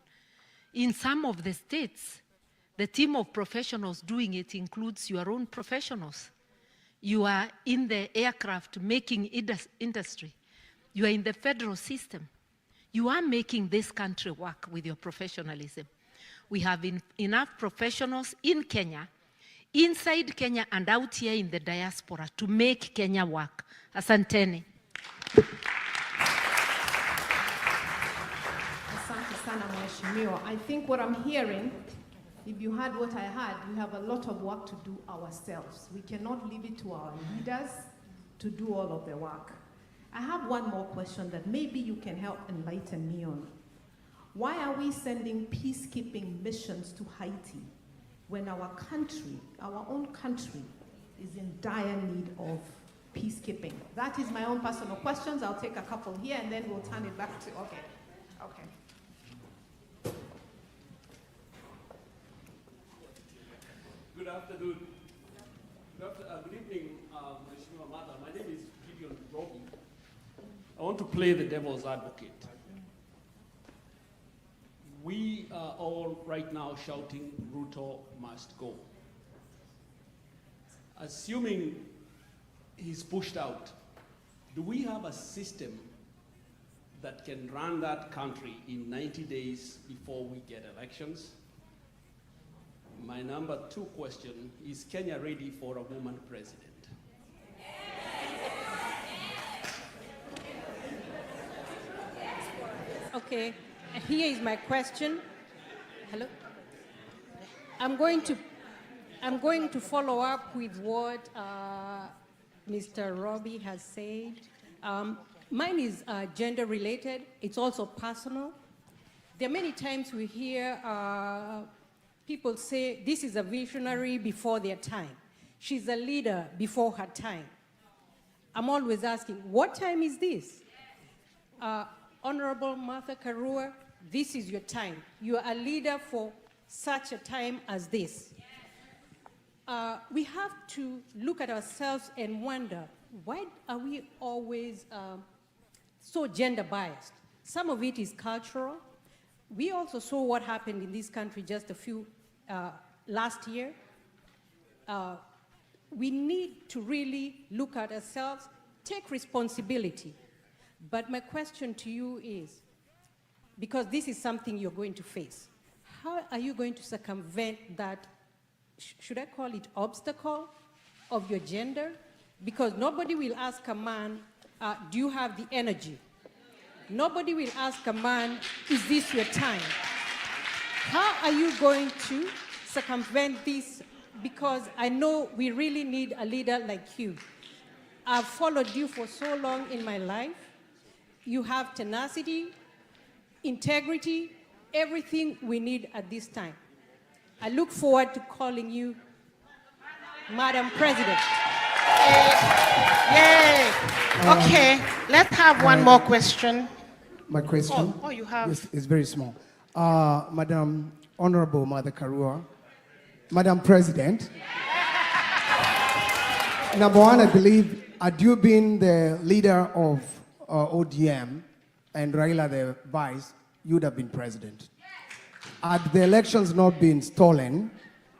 in some of the states, the team of professionals doing it includes your own professionals. You are in the aircraft making industry. You are in the federal system. You are making this country work with your professionalism. We have enough professionals in Kenya, inside Kenya and out here in the diaspora to make Kenya work. Asanteni. Asante sana Mheshimiwa. I think what I'm hearing, if you heard what I heard, we have a lot of work to do ourselves. We cannot leave it to our leaders to do all of the work. I have one more question that maybe you can help enlighten me on. Why are we sending peacekeeping missions to Haiti when our country, our own country, is in dire need of peacekeeping? That is my own personal questions. I'll take a couple here and then we'll turn it back to, okay. Good afternoon. Good evening, Mheshimiwa Mata. My name is Gideon Robi. I want to play the devil's advocate. We are all right now shouting, Ruto must go. Assuming he's pushed out, do we have a system that can run that country in 90 days before we get elections? My number 2 question, is Kenya ready for a woman president? Okay, here is my question. Hello? I'm going to follow up with what Mr. Robbie has said. Mine is gender related. It's also personal. There are many times we hear people say, this is a visionary before their time. She's a leader before her time. I'm always asking, what time is this? Honorable Martha Karua, this is your time. You are a leader for such a time as this. We have to look at ourselves and wonder, why are we always so gender biased? Some of it is cultural. We also saw what happened in this country just last year. We need to really look at ourselves, take responsibility. But my question to you is, because this is something you're going to face, how are you going to circumvent that, should I call it obstacle of your gender? Because nobody will ask a man, do you have the energy? Nobody will ask a man, is this your time? How are you going to circumvent this? Because I know we really need a leader like you. I've followed you for so long in my life. You have tenacity, integrity, everything we need at this time. I look forward to calling you Madam President. Yay! Okay, let's have one more question. My question you have. is very small. Madam Honorable Mother Karua, Madam President, number one, I believe, had you been the leader of ODM and Raila the vice, you would have been president. Had the elections not been stolen,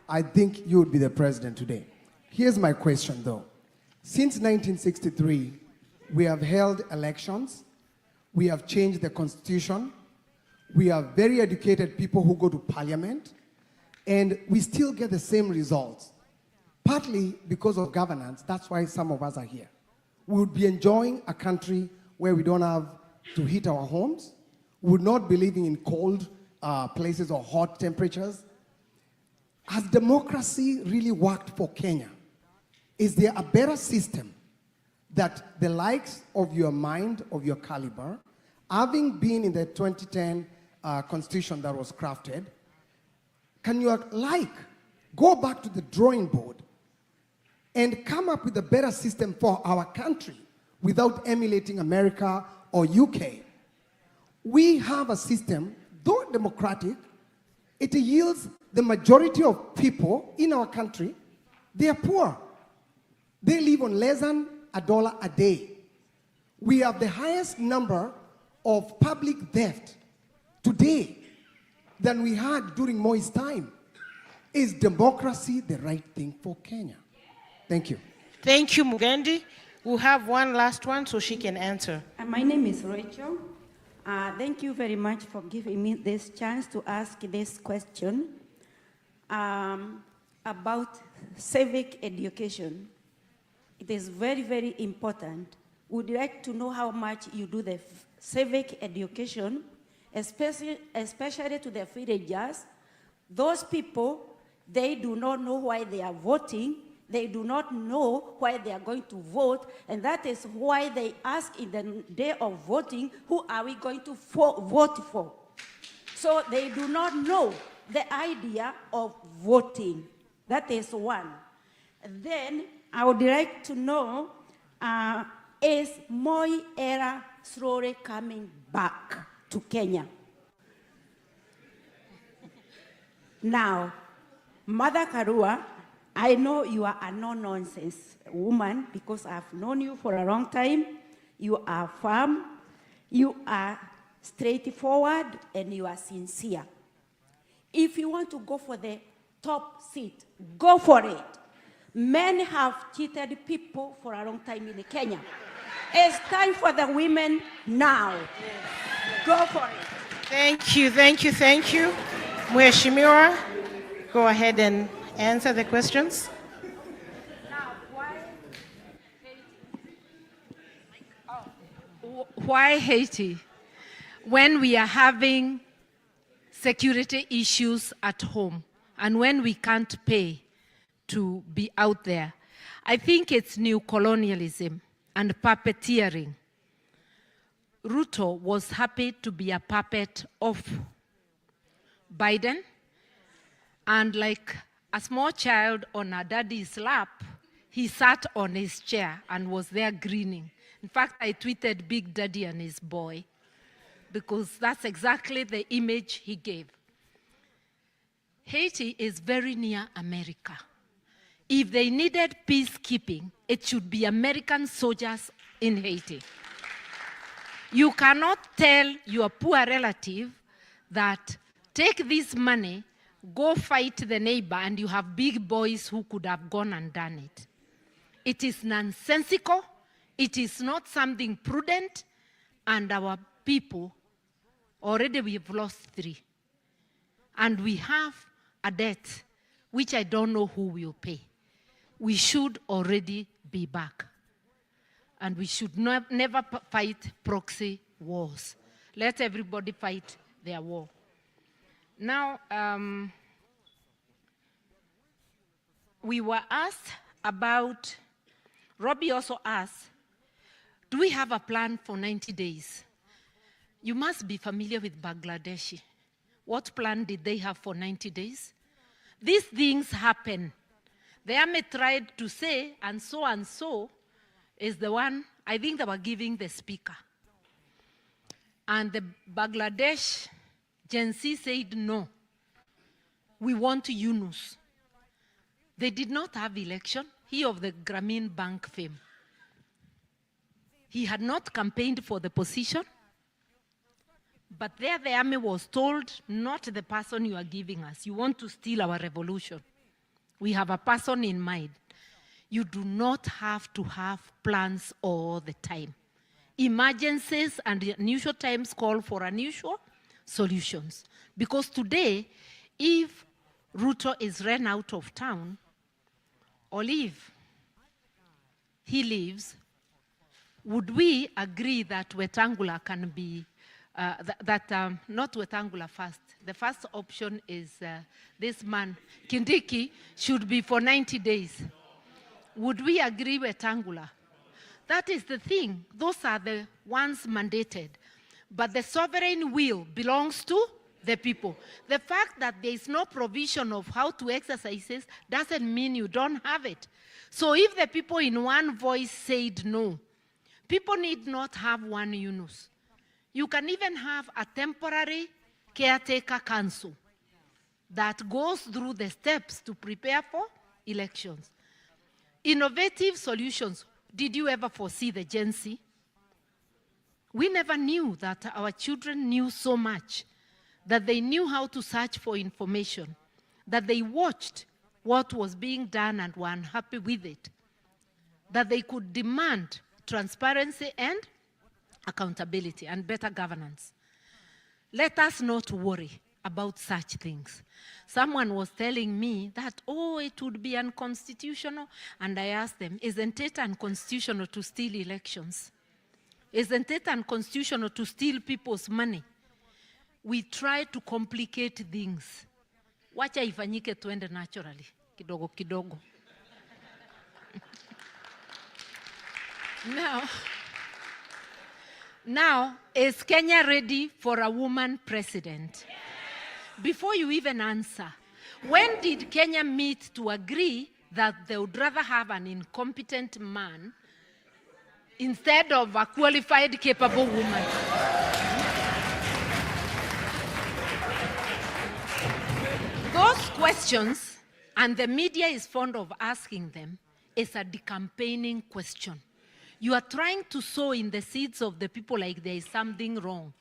I think you would be the president today. Here's my question, though. Since 1963, we have held elections, we have changed the constitution, we have very educated people who go to parliament, and we still get the same results. Partly because of governance, that's why some of us are here. We would be enjoying a country where we don't have to heat our homes, we would not be living in cold places or hot temperatures. Has democracy really worked for Kenya? Is there a better system that the likes of your mind, of your caliber, having been in the 2010 constitution that was crafted, can you go back to the drawing board and come up with a better system for our country without emulating America or UK? We have a system, though democratic, it yields the majority of people in our country, they are poor. They live on less than $1 a day. We have the highest number of public theft today than we had during Moi's time. Is democracy the right thing for Kenya? Thank you. Thank you, Mugendi. We'll have one last one so she can answer. My name is Rachel. Thank you very much for giving me this chance to ask this question about civic education. It is very, very important. Would like to know how much you do the civic education, especially to the villagers. Those people, they do not know why they are voting. They do not know why they are going to vote, and that is why they ask in the day of voting, who are we going to vote for? So they do not know the idea of voting. That is one. Then I would like to know, is Moi era slowly coming back to Kenya? Now, Mother Karua, I know you are a no-nonsense woman because I've known you for a long time. You are firm, you are straightforward, and you are sincere. If you want to go for the top seat, go for it. Men have cheated people for a long time in Kenya. It's time for the women now. Go for it. Thank you, thank you, thank you. Mheshimiwa, go ahead and answer the questions. Why Haiti? When we are having security issues at home and when we can't pay to be out there. I think it's new colonialism and puppeteering. Ruto was happy to be a puppet of Biden, and like a small child on a daddy's lap, he sat on his chair and was there grinning. In fact, I tweeted Big Daddy and his boy, because that's exactly the image he gave. Haiti is very near America. If they needed peacekeeping, it should be American soldiers in Haiti. You cannot tell your poor relative that take this money, go fight the neighbor, and you have big boys who could have gone and done it. It is nonsensical. It is not something prudent. And our people, already we have lost 3. And we have a debt, which I don't know who will pay. We should already be back. And we should never fight proxy wars. Let everybody fight their war. Now, we were asked about, Robbie also asked, do we have a plan for 90 days? You must be familiar with Bangladeshi. What plan did they have for 90 days? These things happen. The army tried to say, and so is the one, I think they were giving the speaker. And the Bangladesh Gen Z said, no, we want Yunus. They did not have election. He of the Grameen Bank fame. He had not campaigned for the position, but there the army was told, not the person you are giving us. You want to steal our revolution. We have a person in mind. You do not have to have plans all the time. Emergencies and unusual times call for unusual solutions. Because today, if Ruto is ran out of town, or if he leaves, would we agree that Wetangula can be, not Wetangula first. The first option is this man, Kindiki, should be for 90 days. Would we agree Wetangula? That is the thing. Those are the ones mandated. But the sovereign will belongs to the people. The fact that there is no provision of how to exercise this doesn't mean you don't have it. So if the people in one voice said no, people need not have one Yunus. You can even have a temporary caretaker council that goes through the steps to prepare for elections. Innovative solutions. Did you ever foresee the Gen Z? We never knew that our children knew so much, that they knew how to search for information, that they watched what was being done and were unhappy with it, that they could demand transparency and accountability and better governance. Let us not worry about such things. Someone was telling me that, oh, it would be unconstitutional. And I asked them, isn't it unconstitutional to steal elections? Isn't it unconstitutional to steal people's money? We try to complicate things. Wacha ifanyike tuende naturally, kidogo kidogo. Now, is Kenya ready for a woman president? Yes. Before you even answer, when did Kenya meet to agree that they would rather have an incompetent man instead of a qualified, capable woman? Those questions, and the media is fond of asking them, is a decampaigning question. You are trying to sow in the seeds of the people like there is something wrong.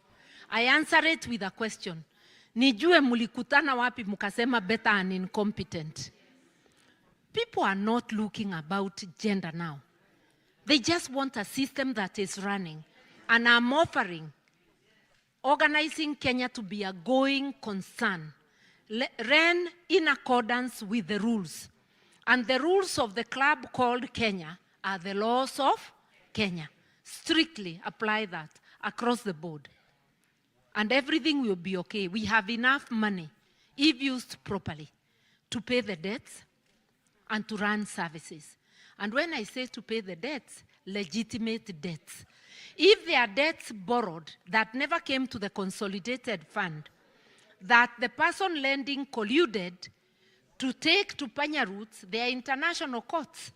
I answer it with a question. Nijue mulikutana wapi mukasema better and incompetent. People are not looking about gender now. They just want a system that is running. And I'm offering organizing Kenya to be a going concern, ran in accordance with the rules. And the rules of the club called Kenya are the laws of Kenya. Strictly apply that across the board. And everything will be okay. We have enough money, if used properly, to pay the debts and to run services. And when I say to pay the debts, legitimate debts. If there are debts borrowed that never came to the consolidated fund, that the person lending colluded to take to Panya routes, they are international courts.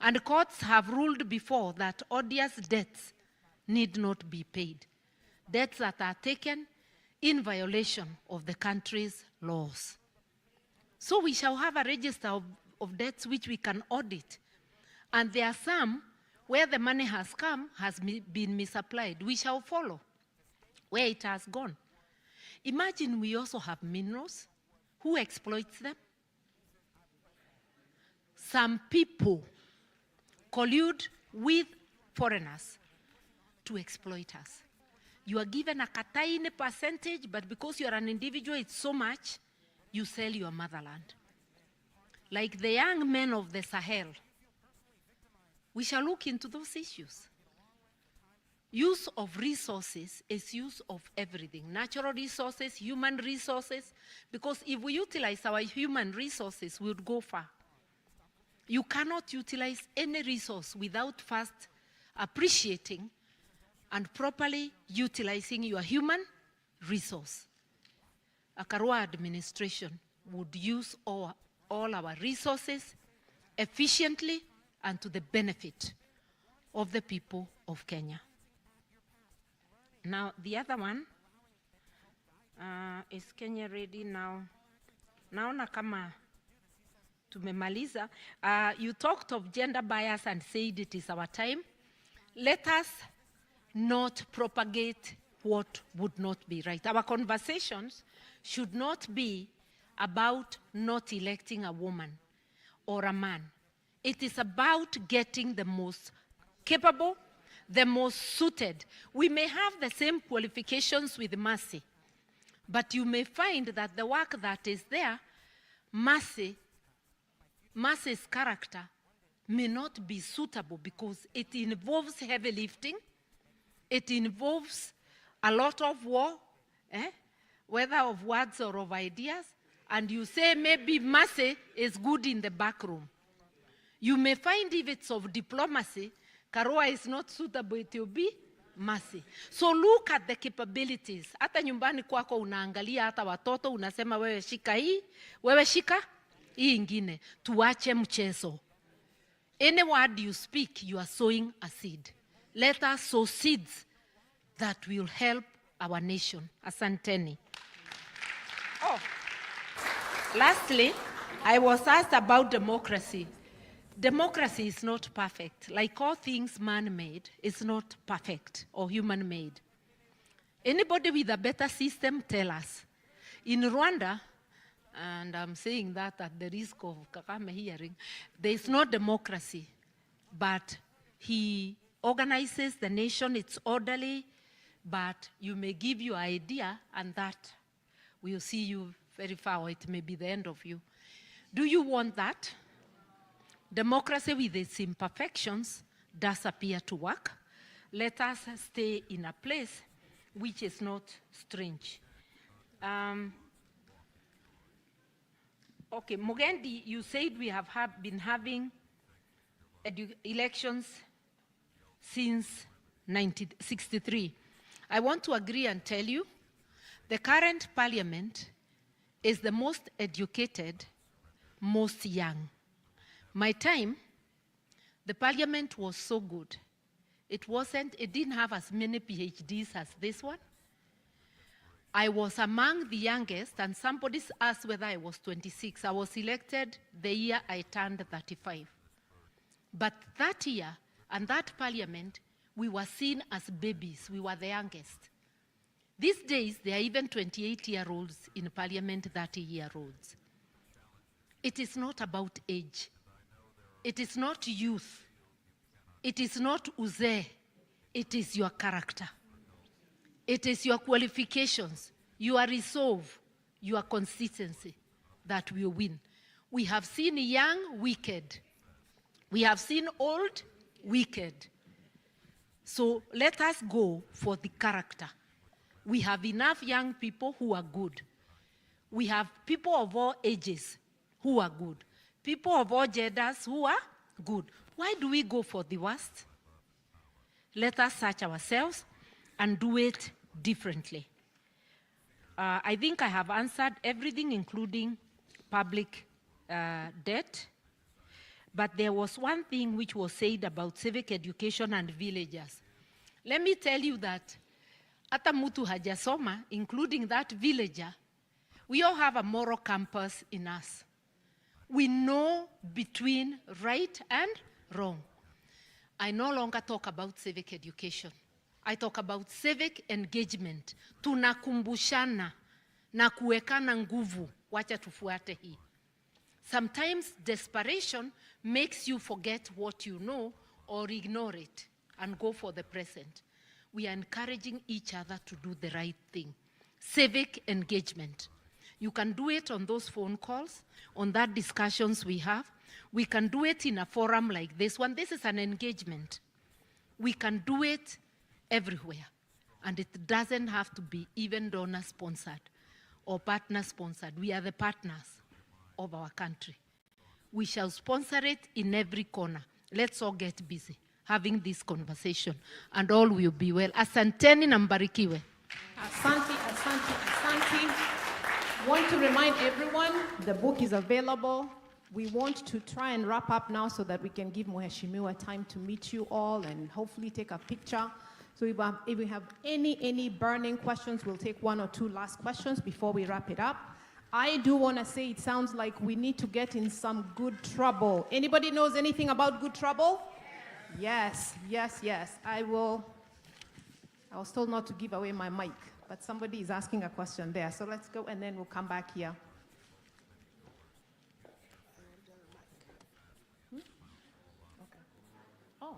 And courts have ruled before that odious debts need not be paid. Debts that are taken in violation of the country's laws. So we shall have a register of debts which we can audit. And there are some where the money has come has been misapplied. We shall follow where it has gone. Imagine we also have minerals. Who exploits them? Some people collude with foreigners to exploit us. You are given a tiny percentage, but because you are an individual, it's so much, you sell your motherland. Like the young men of the Sahel, we shall look into those issues. Use of resources is use of everything, natural resources, human resources, because if we utilize our human resources, we would go far. You cannot utilize any resource without first appreciating and properly utilizing your human resource. A Karua administration would use all our resources efficiently and to the benefit of the people of Kenya. Now, the other one, is Kenya ready now? Naona kama tumemaliza. You talked of gender bias and said it is our time. Let us not propagate what would not be right. Our conversations should not be about not electing a woman or a man. It is about getting the most capable, the most suited. We may have the same qualifications with Mercy, but you may find that the work that is there, Mercy's character may not be suitable because it involves heavy lifting, it involves a lot of war, whether of words or of ideas, and you say maybe Mercy is good in the back room. You may find if it's of diplomacy, Karua is not suitable, it will be Mercy. So look at the capabilities. Hata nyumbani kwako unaangalia hata watoto, unasema wewe shika hii, wewe shika hii ingine. Tuache mchezo. Any word you speak, you are sowing a seed. Let us sow seeds that will help our nation. Asanteni. Oh, lastly, I was asked about democracy. Democracy is not perfect. Like all things man-made, it's not perfect or human-made. Anybody with a better system, tell us. In Rwanda, and I'm saying that at the risk of Kagame hearing, there is no democracy, but he organizes the nation, it's orderly, but you may give your idea and that will see you very far, or it may be the end of you. Do you want that? Democracy with its imperfections does appear to work. Let us stay in a place which is not strange. Okay, Mugendi, you said we have been having elections since 1963. I want to agree and tell you, the current parliament is the most educated, most young. My time, the parliament was so good. It didn't have as many PhDs as this one. I was among the youngest, and somebody asked whether I was 26. I was elected the year I turned 35. But that year, and that parliament, we were seen as babies. We were the youngest. These days, there are even 28-year-olds in parliament, 30-year-olds. It is not about age. It is not youth. It is not uzee. It is your character. It is your qualifications, your resolve, your consistency that will win. We have seen young, wicked. We have seen old, wicked. So let us go for the character. We have enough young people who are good. We have people of all ages who are good. People of all genders who are good. Why do we go for the worst? Let us search ourselves and do it differently. I think I have answered everything, including public debt. But there was one thing which was said about civic education and villagers. Let me tell you that hata mtu hajasoma, including that villager, we all have a moral compass in us. We know between right and wrong. I no longer talk about civic education. I talk about civic engagement. Tunakumbushana na kuwekana nguvu, wacha tufuate hii. Sometimes desperation makes you forget what you know or ignore it and go for the present. We are encouraging each other to do the right thing. Civic engagement. You can do it on those phone calls, on that discussions we have. We can do it in a forum like this one. This is an engagement. We can do it everywhere. And it doesn't have to be even donor-sponsored or partner-sponsored. We are the partners of our country. We shall sponsor it in every corner. Let's all get busy having this conversation, and all will be well. Asanteni na mbarikiwe. Asante, asante, asante. Want to remind everyone, the book is available. We want to try and wrap up now so that we can give Mheshimiwa time to meet you all and hopefully take a picture. So if we have any burning questions, we'll take one or two last questions before we wrap it up. I do want to say it sounds like we need to get in some good trouble. Anybody knows anything about good trouble? Yes, yes, yes. I was told not to give away my mic, but somebody is asking a question there. So let's go and then we'll come back here. Okay. Oh,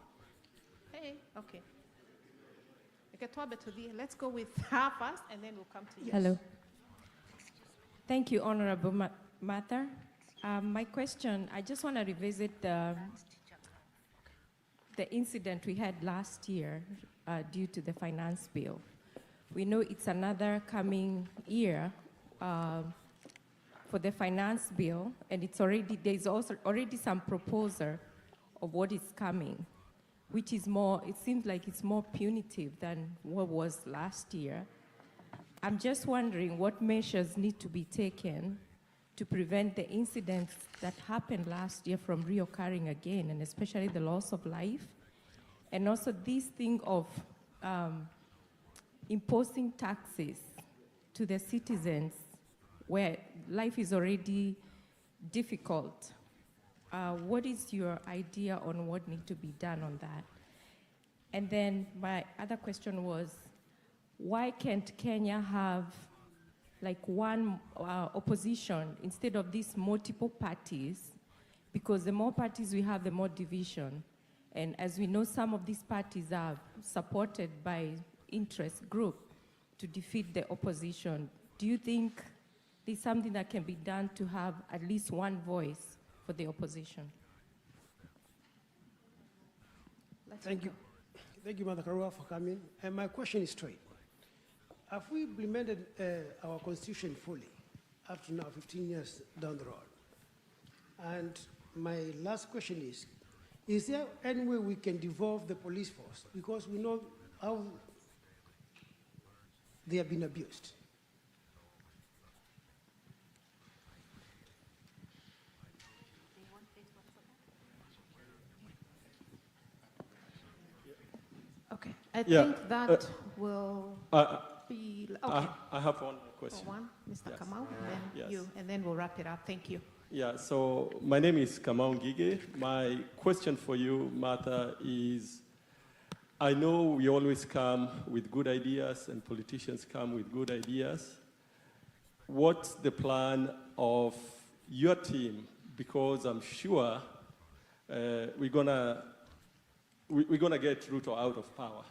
hey, okay. Let's go with her first and then we'll come to you. Hello. Thank you, Honorable Martha. My question, I just want to revisit the incident we had last year due to the finance bill. We know it's another coming year for the finance bill, and there's also already some proposal of what is coming, which is more, it seems like it's more punitive than what was last year. I'm just wondering what measures need to be taken to prevent the incidents that happened last year from reoccurring again, and especially the loss of life. And also this thing of imposing taxes to the citizens where life is already difficult. What is your idea on what needs to be done on that? And then my other question was, why can't Kenya have like one opposition instead of these multiple parties? Because the more parties we have, the more division. And as we know, some of these parties are supported by interest group to defeat the opposition. Do you think there's something that can be done to have at least one voice for the opposition? Thank you. Thank you, Mother Karua, for coming. And my question is straight. Have we implemented our constitution fully up to now, 15 years down the road? And my last question is there any way we can devolve the police force? Because we know how they have been abused. Okay, I think that will be, okay. I have one question. One, Mr. Yes. Kamau, and then Yes. you, and then we'll wrap it up. Thank you. Yeah, so my name is Kamau Ngige. My question for you, Martha, is I know we always come with good ideas and politicians come with good ideas. What's the plan of your team? Because I'm sure we're gonna get Ruto out of power.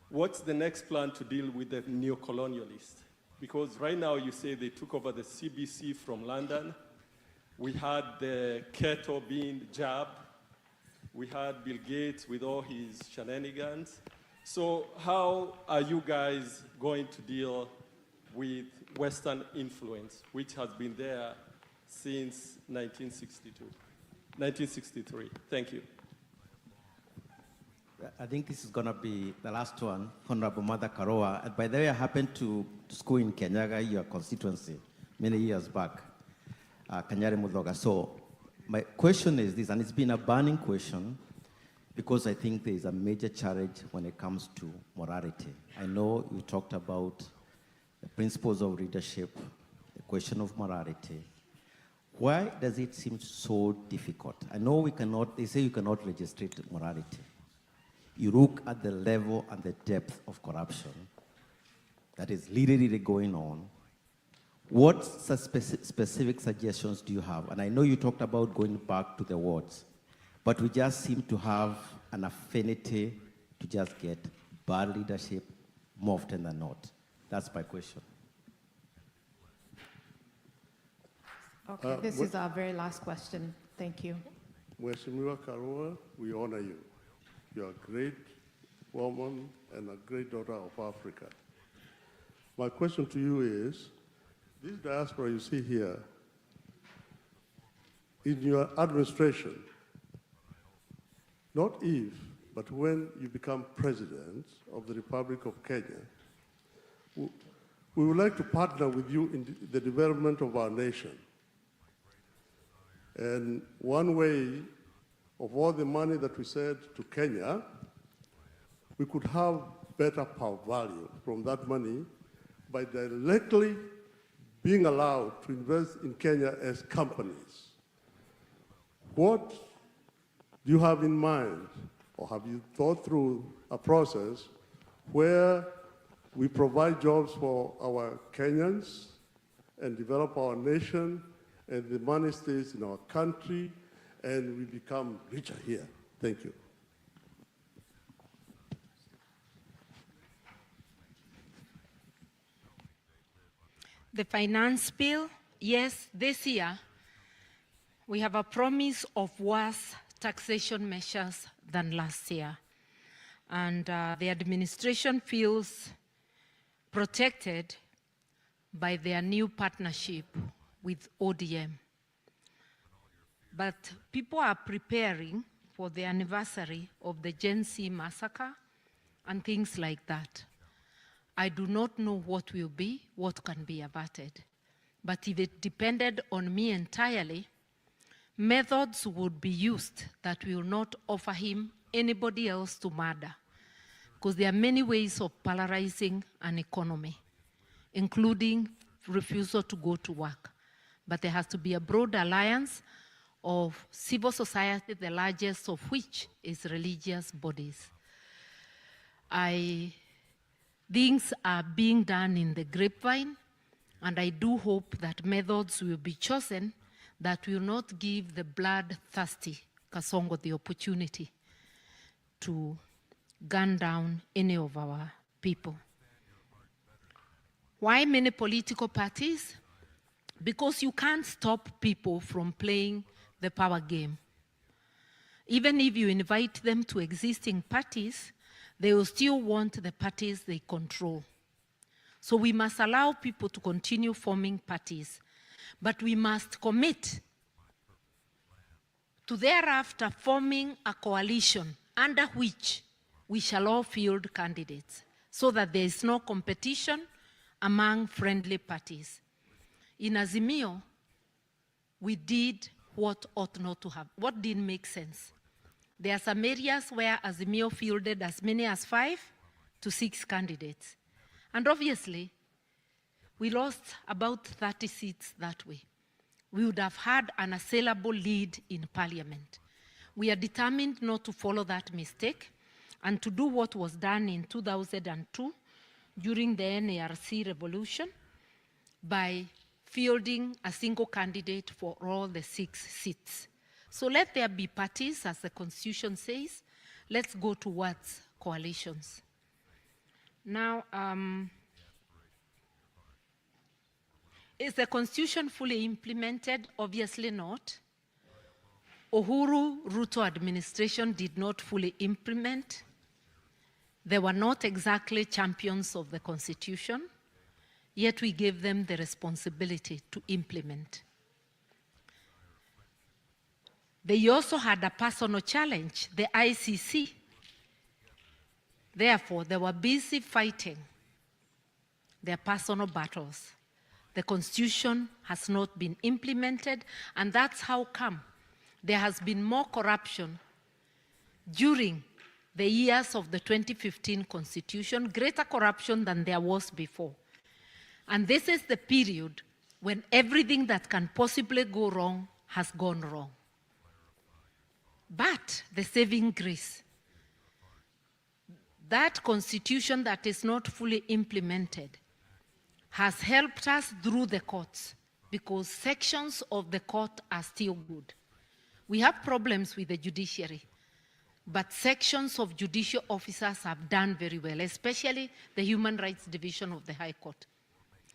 What's the next plan to deal with the neo-colonialists? Because right now you say they took over the CBC from London. We had the Keto being jabbed. We had Bill Gates with all his shenanigans. So how are you guys going to deal with Western influence, which has been there since 1963? Thank you. I think this is going to be the last one, Honorable Mother Karua. And by the way, I happened to school in Kenyaga, your constituency, many years back, Kanyari Mudoga. So my question is this, and it's been a burning question, because I think there is a major challenge when it comes to morality. I know you talked about the principles of leadership, the question of morality. Why does it seem so difficult? I know we cannot, they say you cannot legislate morality. you look at the level and the depth of corruption that is literally going on, what specific suggestions do you have? And I know you talked about going back to the wards, but we just seem to have an affinity to just get bad leadership more often than not. That's my question. Okay, this is our very last question. Thank you. Mheshimiwa Karua, we honor you. You're a great woman and a great daughter of Africa. My question to you is, this diaspora you see here, in your administration, not if, but when you become president of the Republic of Kenya, we would like to partner with you in the development of our nation. And one way of all the money that we send to Kenya, we could have better power value from that money by directly being allowed to invest in Kenya as companies. What do you have in mind, or have you thought through a process where we provide jobs for our Kenyans and develop our nation, and the money stays in our country, and we become richer here? Thank you. The finance bill, yes, this year we have a promise of worse taxation measures than last year. And the administration feels protected by their new partnership with ODM. But people are preparing for the anniversary of the Gen Z massacre and things like that. I do not know what will be, what can be averted. But if it depended on me entirely, methods would be used that will not offer him anybody else to murder. Because there are many ways of polarizing an economy, including refusal to go to work. But there has to be a broad alliance of civil society, the largest of which is religious bodies. Things are being done in the grapevine, and I do hope that methods will be chosen that will not give the bloodthirsty Kasongo the opportunity to gun down any of our people. Why many political parties? Because you can't stop people from playing the power game. Even if you invite them to existing parties, they will still want the parties they control. So we must allow people to continue forming parties, but we must commit to thereafter forming a coalition under which we shall all field candidates so that there is no competition among friendly parties. In Azimio, we did what ought not to have, what didn't make sense. There are some areas where Azimio fielded as many as 5 to 6 candidates. And obviously, we lost about 30 seats that way. We would have had an assailable lead in parliament. We are determined not to follow that mistake and to do what was done in 2002 during the NARC revolution by fielding a single candidate for all the 6 seats. So let there be parties, as the Constitution says. Let's go towards coalitions. Now, is the Constitution fully implemented? Obviously not. Ruto administration did not fully implement. They were not exactly champions of the Constitution, yet we gave them the responsibility to implement. They also had a personal challenge, the ICC. Therefore, they were busy fighting their personal battles. The Constitution has not been implemented, and that's how come there has been more corruption during the years of the 2015 Constitution, greater corruption than there was before. And this is the period when everything that can possibly go wrong has gone wrong. But the saving grace that constitution that is not fully implemented has helped us through the courts because sections of the court are still good. We have problems with the judiciary, but sections of judicial officers have done very well, especially the Human Rights Division of the High Court,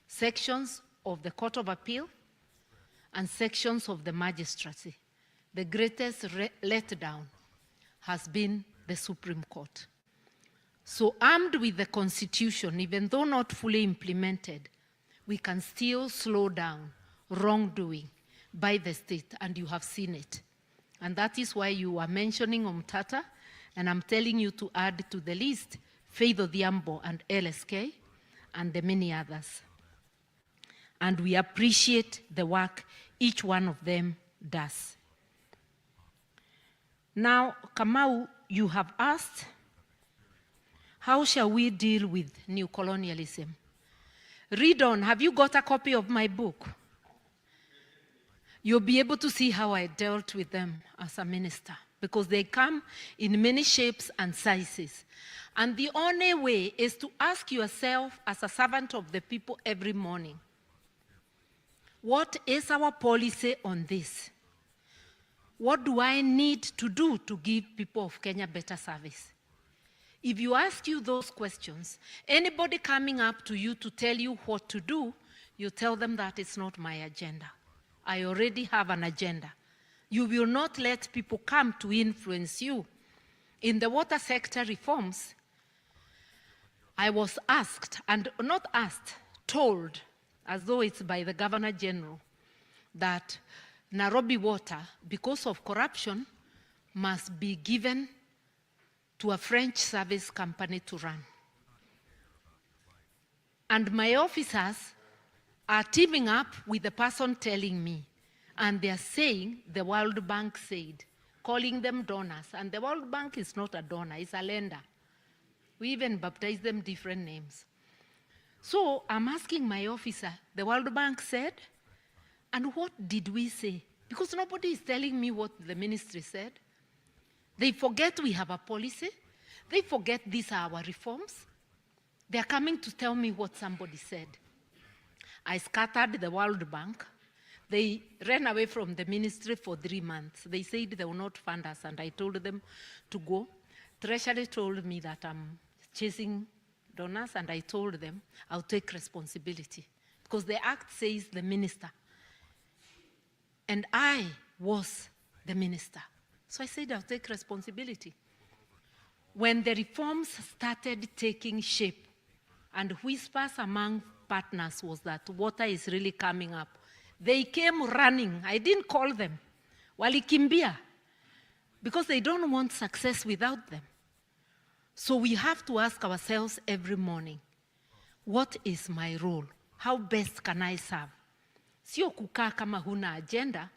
sections of the Court of Appeal, and sections of the magistracy. The greatest letdown has been the Supreme Court. So armed with the Constitution, even though not fully implemented, we can still slow down wrongdoing by the state, and you have seen it. And that is why you are mentioning Omtata, and I'm telling you to add to the list Faith Odhiambo and LSK, and the many others. And we appreciate the work each one of them does. Now, Kamau, you have asked, how shall we deal with new colonialism? Read on. Have you got a copy of my book? You'll be able to see how I dealt with them as a minister, because they come in many shapes and sizes. And the only way is to ask yourself as a servant of the people every morning, what is our policy on this? What do I need to do to give people of Kenya better service? If you ask you those questions, anybody coming up to you to tell you what to do, you tell them that it's not my agenda. I already have an agenda. You will not let people come to influence you. In the water sector reforms, I was asked, and not asked, told, as though it's by the Governor General, that Nairobi Water, because of corruption, must be given to a French service company to run. And my officers are teaming up with the person telling me, and they're saying the World Bank said, calling them donors. And the World Bank is not a donor, it's a lender. We even baptize them different names. So I'm asking my officer, the World Bank said, and what did we say? Because nobody is telling me what the ministry said. They forget we have a policy. They forget these are our reforms. They're coming to tell me what somebody said. I scattered the World Bank. They ran away from the ministry for 3 months. They said they will not fund us, and I told them to go. Treasury told me that I'm chasing donors, and I told them I'll take responsibility because the act says the minister. And I was the minister. So I said I'll take responsibility. When the reforms started taking shape, and whispers among partners was that water is really coming up, they came running. I didn't call them. Walikimbia. Because they don't want success without them. So we have to ask ourselves every morning, what is my role? How best can I serve? Sio kukaa kama huna agenda,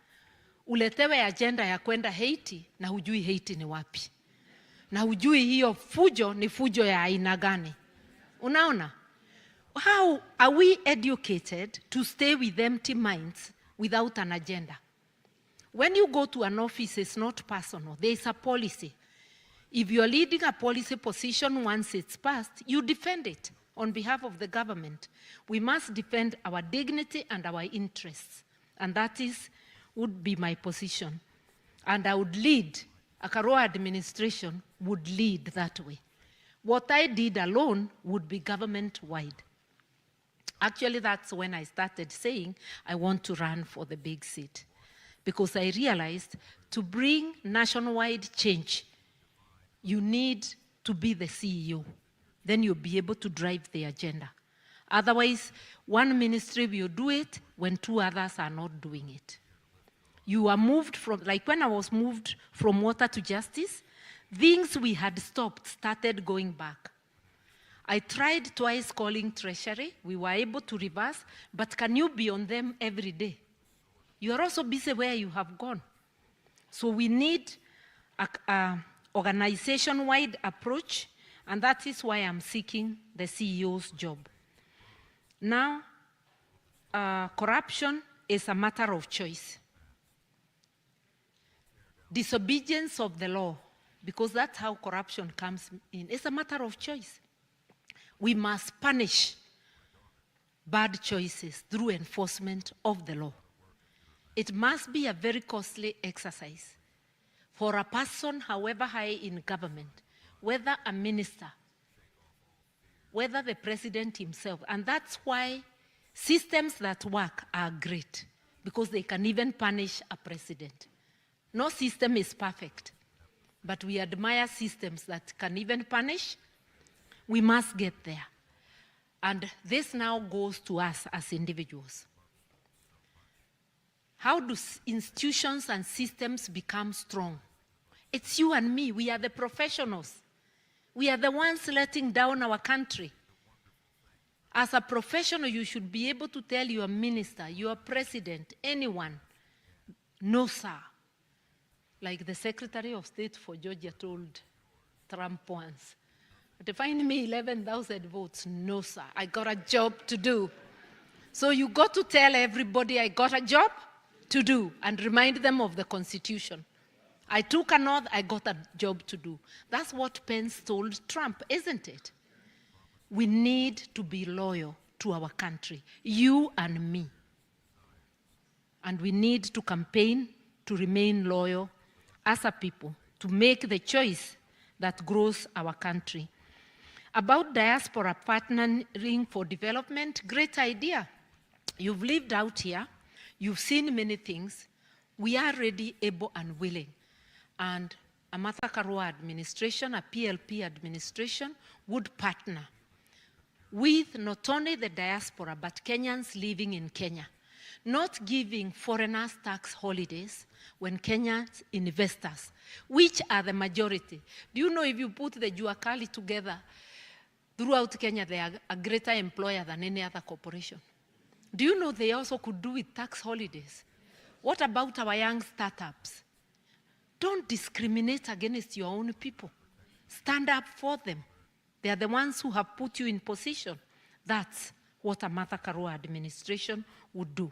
uletewe agenda ya kwenda Haiti na hujui Haiti ni wapi. Na hujui hiyo fujo ni fujo ya aina gani. Unaona? How are we educated to stay with empty minds without an agenda? When you go to an office, it's not personal. There is a policy. If you're leading a policy position, once it's passed, you defend it on behalf of the government. We must defend our dignity and our interests. And that would be my position. And I would lead, a Karua administration would lead that way. What I did alone would be government-wide. Actually, that's when I started saying I want to run for the big seat. Because I realized to bring nationwide change, you need to be the CEO. Then you'll be able to drive the agenda. Otherwise, one ministry will do it when 2 others are not doing it. You are moved from, like when I was moved from water to justice, things we had stopped started going back. I tried twice calling Treasury. We were able to reverse, but can you be on them every day? You are also busy where you have gone. So we need an organization-wide approach, and that is why I'm seeking the CEO's job. Now, corruption is a matter of choice. Disobedience of the law because that's how corruption comes in. It's a matter of choice. We must punish bad choices through enforcement of the law. It must be a very costly exercise for a person, however high in government, whether a minister, whether the president himself. And that's why systems that work are great, because they can even punish a president. No system is perfect, but we admire systems that can even punish. We must get there. And this now goes to us as individuals. How do institutions and systems become strong? It's you and me. We are the professionals. We are the ones letting down our country. As a professional, you should be able to tell your minister, your president, anyone, no, sir. Like the Secretary of State for Georgia told Trump once, "But find me 11,000 votes, no, sir. I got a job to do." So you got to tell everybody, I got a job to do, and remind them of the Constitution. I took an oath, I got a job to do. That's what Pence told Trump, isn't it? We need to be loyal to our country, you and me. And we need to campaign to remain loyal as a people, to make the choice that grows our country. About diaspora partnering for development, great idea. You've lived out here, you've seen many things. We are ready, able, and willing. And a Martha Karua administration, a PLP administration, would partner with not only the diaspora, but Kenyans living in Kenya, not giving foreigners tax holidays when Kenyans investors, which are the majority. Do you know if you put the Juakali together, throughout Kenya, they are a greater employer than any other corporation? Do you know they also could do with tax holidays? What about our young startups? Don't discriminate against your own people. Stand up for them. They are the ones who have put you in position. That's what a Martha Karua administration would do.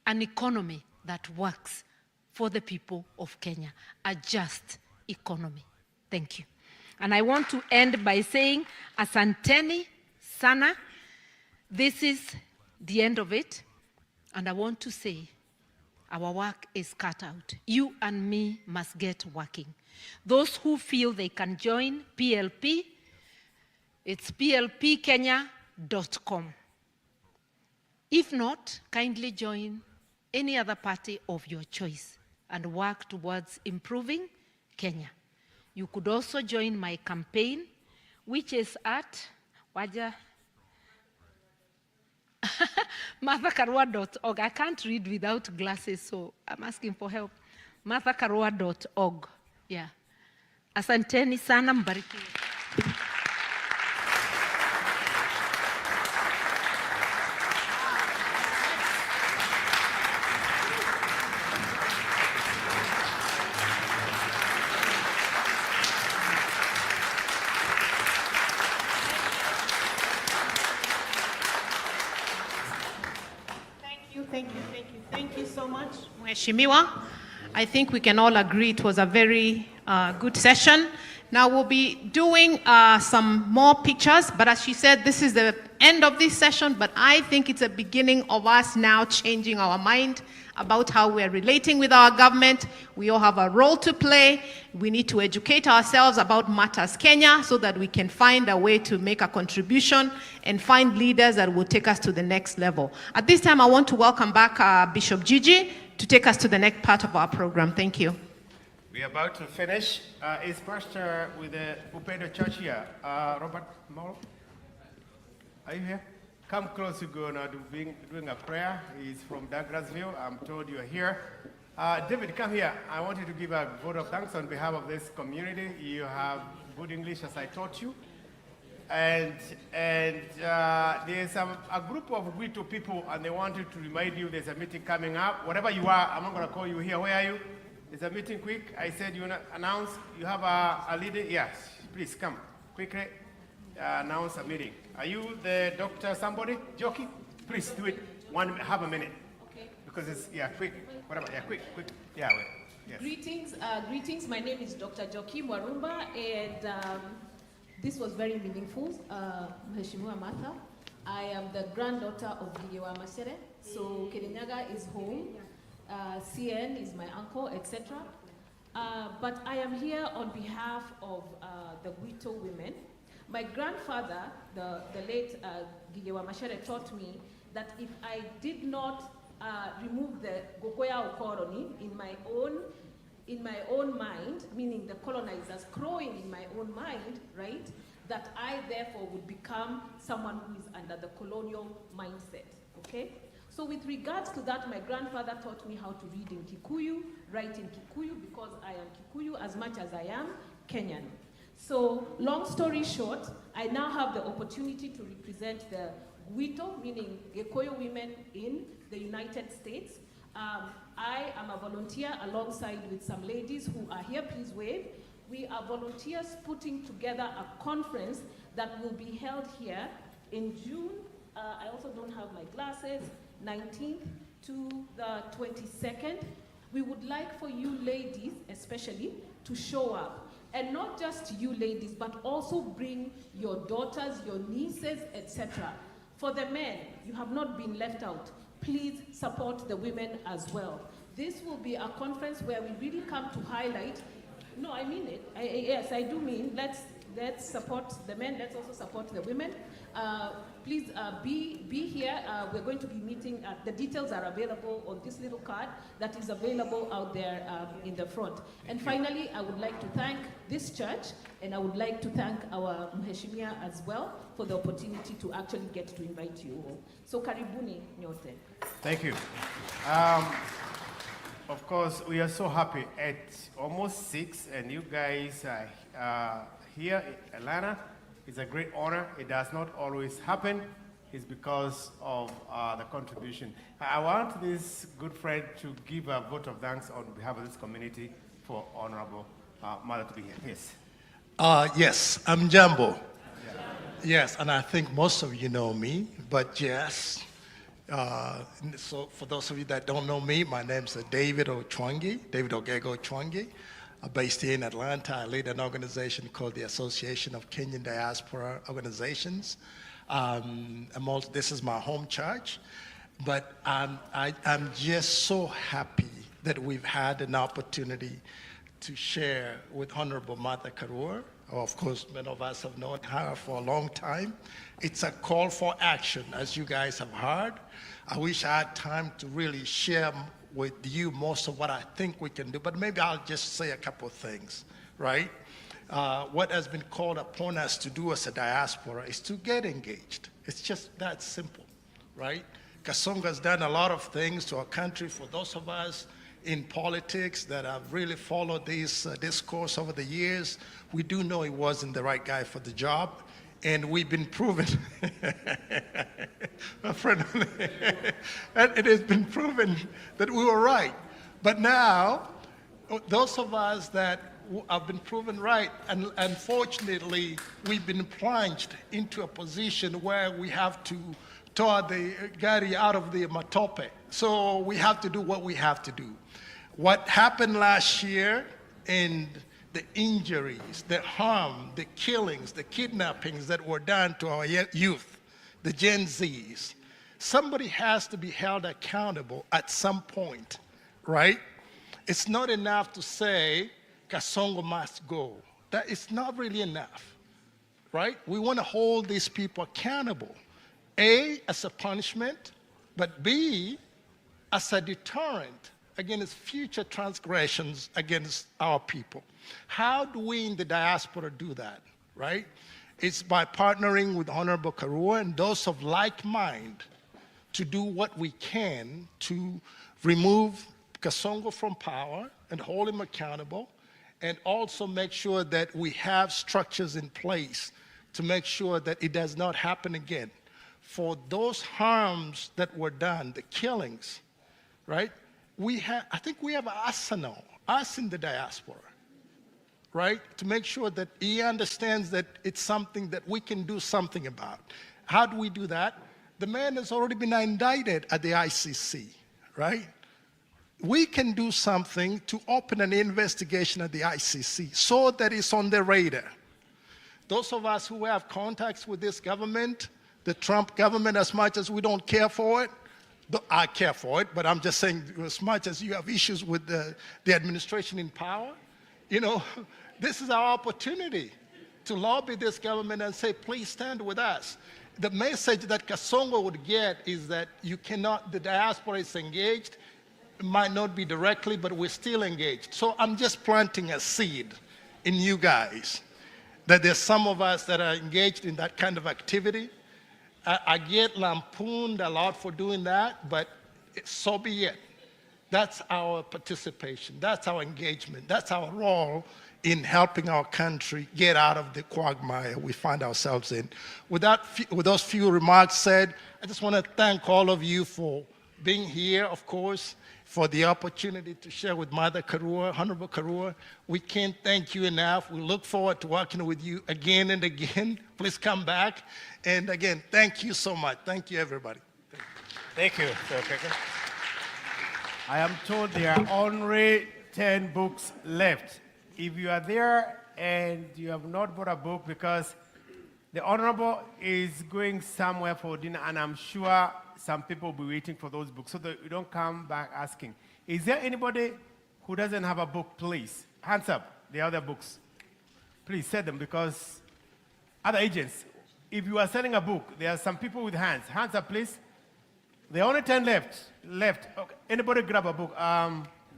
An economy that works for the people of Kenya. A just economy. Thank you. And I want to end by saying, asanteni sana. This is the end of it. And I want to say, our work is cut out. You and me must get working. Those who feel they can join PLP, it's plpkenya.com. If not, kindly join any other party of your choice and work towards improving Kenya. You could also join my campaign, which is at marthakarua.org. I can't read without glasses, so I'm asking for help. marthakarua.org. Yeah. Asanteni sana, mbarikiwe. Thank you so much, Mheshimiwa. I think we can all agree it was a very good session. Now we'll be doing some more pictures, but as she said, this is the end of this session, but I think it's a beginning of us now changing our mind about how we're relating with our government. We all have a role to play. We need to educate ourselves about matters Kenya so that we can find a way to make a contribution and find leaders that will take us to the next level. At this time, I want to welcome back Bishop Gigi to take us to the next part of our program. Thank you. We're about to finish. Is Pastor with the Upendo Church here? Robert Molo? Are you here? Come close to go now, doing a prayer. He's from Douglasville. I'm told you're here. David, come here. I want you to give a vote of thanks on behalf of this community. You have good English as I taught you. And there's a group of Ruto people, and they wanted to remind you there's a meeting coming up. Whatever you are, I'm not going to call you here. Where are you? There's a meeting quick. I said you announce you have a leader. Yes, please come quickly. Announce a meeting. Are you the doctor somebody? Jockey? Please do it. Have a minute. Okay. Because it's, quick. Whatever. Yeah, quick. Yeah, wait. Greetings. My name is Dr. Joaquim Warumba, and this was very meaningful, Mheshimiwa Martha. I am the granddaughter of Gidewa Mashere, so Kirinyaga is home, CN is my uncle, etc. But I am here on behalf of the Ruto women. My grandfather, the late Gidewa Mashere, taught me that if I did not remove the Gokoya Okoroni in my own mind, meaning the colonizers crowing in my own mind, right, that I therefore would become someone who is under the colonial mindset, okay? So with regards to that, my grandfather taught me how to read in Kikuyu, write in Kikuyu, because I am Kikuyu as much as I am Kenyan. So long story short, I now have the opportunity to represent the Guito, meaning Gikuyu women in the United States. I am a volunteer alongside with some ladies who are here, please wave. We are volunteers putting together a conference that will be held here in June. I also don't have my glasses, 19th to the 22nd. We would like for you ladies, especially, to show up. And not just you ladies, but also bring your daughters, your nieces, etc. For the men, you have not been left out. Please support the women as well. This will be a conference where we really come to highlight. No, I mean it. Yes, I do mean let's support the men. Let's also support the women. Please be here. We're going to be meeting. The details are available on this little card that is available out there in the front. And finally, I would like to thank this church, and I would like to thank our Mheshimiwa as well for the opportunity to actually get to invite you all. So karibuni nyote. Thank you. Of course, we are so happy at almost 6, and you guys are here in Atlanta. It's a great honor. It does not always happen. It's because of the contribution. I want this good friend to give a vote of thanks on behalf of this community for Honorable Mother to be here. Yes. Yes, I'm Jambo. Yes, and I think most of you know me, but yes. So for those of you that don't know me, my name's David Ochwangi, David Ogego Ochwangi. I'm based here in Atlanta. I lead an organization called the Association of Kenyan Diaspora Organizations. This is my home church, but I'm just so happy that we've had an opportunity to share with Honorable Martha Karua. Of course, many of us have known her for a long time. It's a call for action, as you guys have heard. I wish I had time to really share with you most of what I think we can do, but maybe I'll just say a couple of things, right? What has been called upon us to do as a diaspora is to get engaged. It's just that simple, right? Kasongo has done a lot of things to our country. For those of us in politics that have really followed this discourse over the years, we do know he wasn't the right guy for the job. And we've been proven, my friend, and it has been proven that we were right. But now, those of us that have been proven right, and unfortunately, we've been plunged into a position where we have to tow the gari out of the matope. So we have to do what we have to do. What happened last year and the injuries, the harm, the killings, the kidnappings that were done to our youth, the Gen Zs. Somebody has to be held accountable at some point, right? It's not enough to say, Kasongo must go. That is not really enough, right? We want to hold these people accountable. A, as a punishment, but B, as a deterrent against future transgressions against our people. How do we in the diaspora do that, right? It's by partnering with Honorable Karua and those of like mind to do what we can to remove Kasongo from power and hold him accountable, and also make sure that we have structures in place to make sure that it does not happen again. For those harms that were done, the killings, right? I think we have an arsenal, us in the diaspora, right? To make sure that he understands that it's something that we can do something about. How do we do that? The man has already been indicted at the ICC, right? we can do something to open an investigation at the ICC so that it's on the radar. Those of us who have contacts with this government, the Trump government, as much as we don't care for it, I care for it, but I'm just saying as much as you have issues with the administration in power, this is our opportunity to lobby this government and say, please stand with us. The message that Kasongo would get is that the diaspora is engaged. It might not be directly, but we're still engaged. So I'm just planting a seed in you guys, that there's some of us that are engaged in that kind of activity. I get lampooned a lot for doing that, but so be it. That's our participation. That's our engagement. That's our role in helping our country get out of the quagmire we find ourselves in. With those few remarks said, I just want to thank all of you for being here, of course, for the opportunity to share with Mother Karua, Honorable Karua. We can't thank you enough. We look forward to working with you again and again. Please come back. And again, thank you so much. Thank you, everybody. Thank you, Sir Keke. I am told there are only 10 books left. If you are there and you have not bought a book, because the Honorable is going somewhere for dinner, and I'm sure some people will be waiting for those books, so that you don't come back asking. Is there anybody who doesn't have a book, please? Hands up, the other books. Please set them, because other agents, if you are selling a book, there are some people with hands. Hands up, please. There are only 10 left. Okay. Anybody grab a book?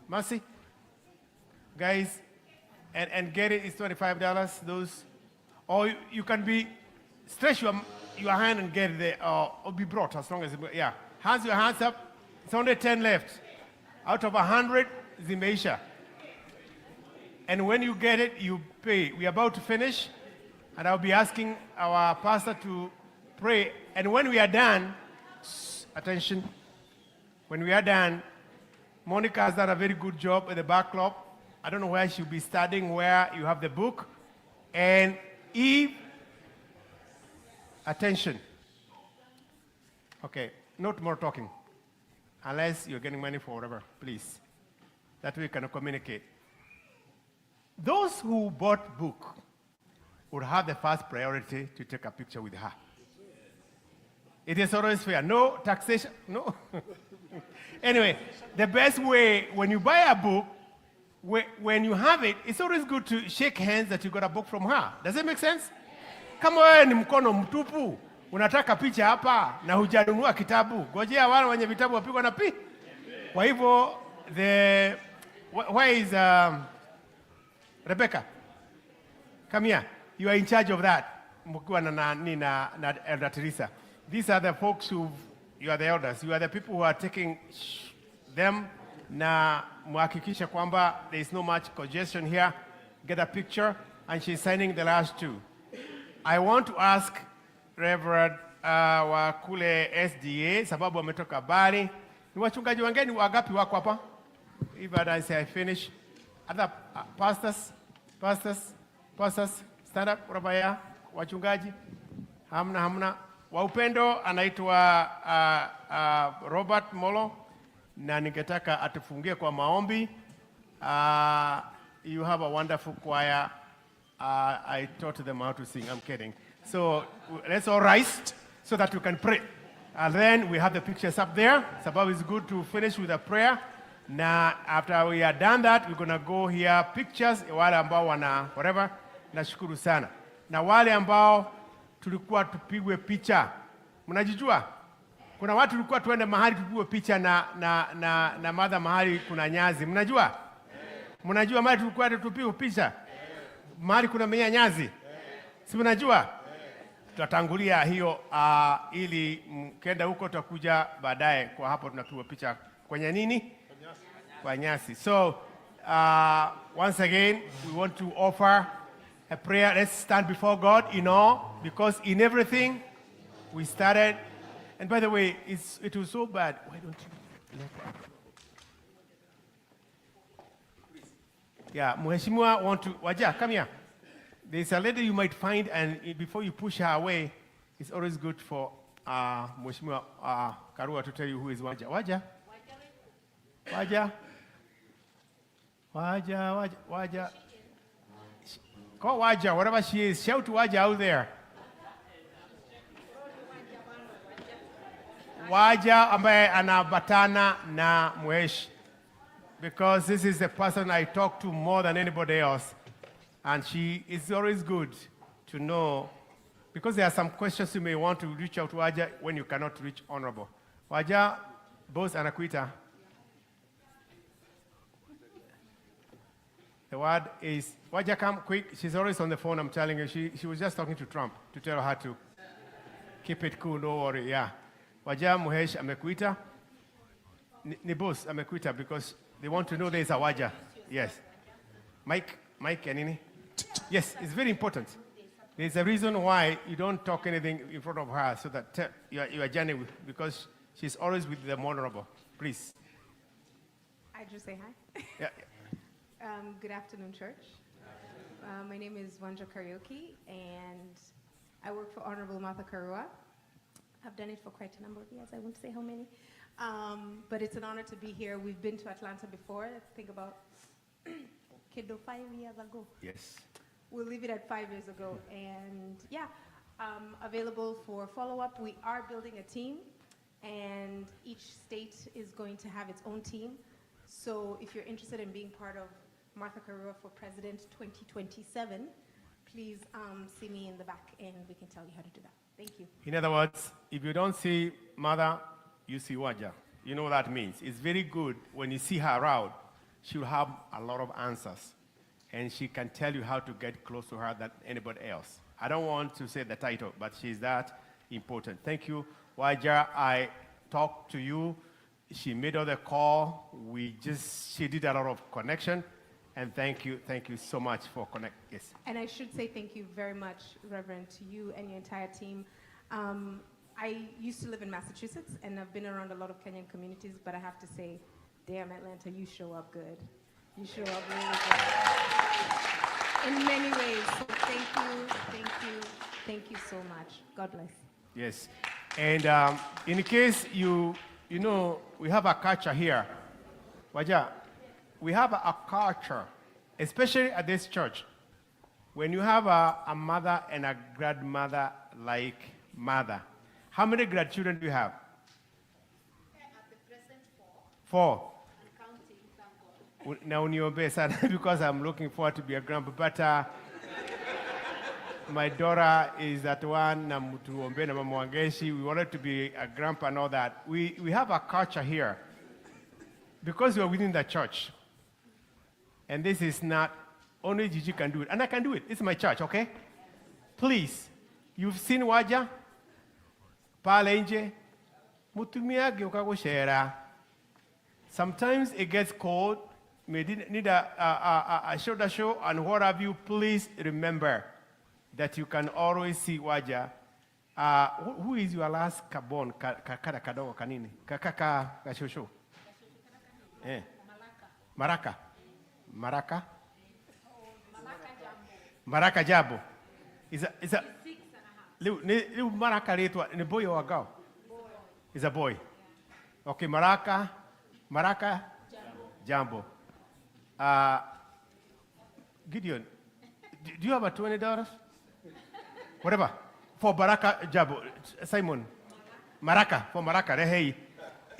Mercy? Guys, and get it, it's $25, those. Or you can stretch your hand and get it there, or be brought as long as, yeah. Your hands up. It's only 10 left. Out of 100, Zimeisha. And when you get it, you pay. We're about to finish, and I'll be asking our pastor to pray. And when we are done, attention, when we are done, Monica has done a very good job at the backlog. I don't know where she'll be studying, where you have the book. And if, attention, okay, not more talking, unless you're getting money for whatever, please. That way we can communicate. Those who bought book would have the first priority to take a picture with her. It is always fair. No taxation, no. Anyway, the best way, when you buy a book, when you have it, it's always good to shake hands that you got a book from her. Does it make sense? Kama wewe ni mkono mtupu, unataka picha hapa na hujanunua kitabu, ngojea wale wenye vitabu wapigwa na pi. Kwa hivyo, where is Rebecca? Come here. You are in charge of that. Mkiwa na Elder Teresa. These are the folks you are the elders. You are the people who are taking them. Na muhakikisha kwamba there is no much congestion here. Get a picture, and she's signing the last two. I want to ask Reverend wa kule SDA, sababu wametoka bali. Ni wachungaji wengine wagapi wako hapa? If I say I finish. Other pastors, stand up, Rabaya, wachungaji. Hamna. Wa upendo anaitwa Robert Molo, na ningetaka atufungie kwa maombi. You have a wonderful choir. I taught them how to sing. I'm kidding. So let's all rise so that we can pray. And then we have the pictures up there. Sababu it's good to finish with a prayer. Now, after we are done that, we're going to go here pictures. Wale ambao wana whatever. Nashukuru sana. Na wale ambao tulikuwa tupigwe picha. Mnajijua? Kuna watu tulikuwa tuende mahali tupigwe picha na madha mahali kuna nyazi. Mnajua? Mnajua mahali tulikuwa tupigwe picha? Mahali kuna menya nyazi. Si mnajua? Tutatangulia hiyo ili mkenda huko tutakuja baadaye. Kwa hapo tunapigwa picha kwenye nini? Kwa nyasi. So once again, we want to offer a prayer. Let's stand before God in awe, because in everything we started. And by the way, it was so bad. Why don't you let that? Yeah, Mheshimiwa want to, Waja, come here. There's a lady you might find, and before you push her away, it's always good for Mheshimiwa Karua to tell you who is Waja. Waja? Waja. Call Waja, whatever she is. Shout to Waja out there. Waja ambaye anabatana na Mwesh. Because this is the person I talk to more than anybody else. And it's always good to know, because there are some questions you may want to reach out to Waja when you cannot reach Honorable. Waja, boss anakuita. The word is, Waja, come quick. She's always on the phone, I'm telling you. She was just talking to Trump to tell her to keep it cool, don't worry, yeah. Waja Muhesh amekuita. Ni boss amekuita because they want to know there's a Waja. Yes. Mike Kenini. Yes, it's very important. There's a reason why you don't talk anything in front of her so that you are genuine, because she's always with the honorable. Please. I just say hi. Yeah. Good afternoon, church. My name is Wanja Karaoke, and I work for Honorable Martha Karua. I've done it for quite a number of years. I won't say how many. But it's an honor to be here. We've been to Atlanta before. I think about 5 years ago. Yes. We'll leave it at 5 years ago. And yeah, available for follow-up. We are building a team, and each state is going to have its own team. So if you're interested in being part of Martha Karua for President 2027, please see me in the back, and we can tell you how to do that. Thank you. In other words, if you don't see Mother, you see Waja. You know what that means. It's very good when you see her around. She'll have a lot of answers, and she can tell you how to get close to her than anybody else. I don't want to say the title, but she's that important. Thank you, Waja. I talked to you. She made all the call. She did a lot of connection. And thank you so much for connect. Yes. And I should say thank you very much, Reverend, to you and your entire team. I used to live in Massachusetts, and I've been around a lot of Kenyan communities, but I have to say, damn, Atlanta, you show up good. You show up really good. In many ways. So thank you so much. God bless. Yes. And in case you know, we have a culture here. Waja, we have a culture, especially at this church. When you have a mother and a grandmother like Mother, how many grandchildren do you have? At the present, 4. 4. And counting, thank God. Now, niombe sana because I'm looking forward to be a grandpa. But my daughter is that one. Na mtuombe na mama wangeshi. We wanted to be a grandpa and all that. We have a culture here because we are within the church. And this is not, only Gigi can do it. And I can do it. It's my church, okay? Please, you've seen Waja? Pale nje? Mutumiage ukagoshera. Sometimes it gets cold. May need a shoulder show and what have you. Please remember that you can always see Waja. Who is your last kabon? Kakada kadogo kanini? Kakaka kashosho? Maraka. Maraka Jabo. Is a little Maraka little in a boy or a girl? Is a boy. Okay, Maraka Jambo. Gideon, do you have a $20? Whatever. For Baraka Jabo. Simon. Maraka. For Maraka. Hey.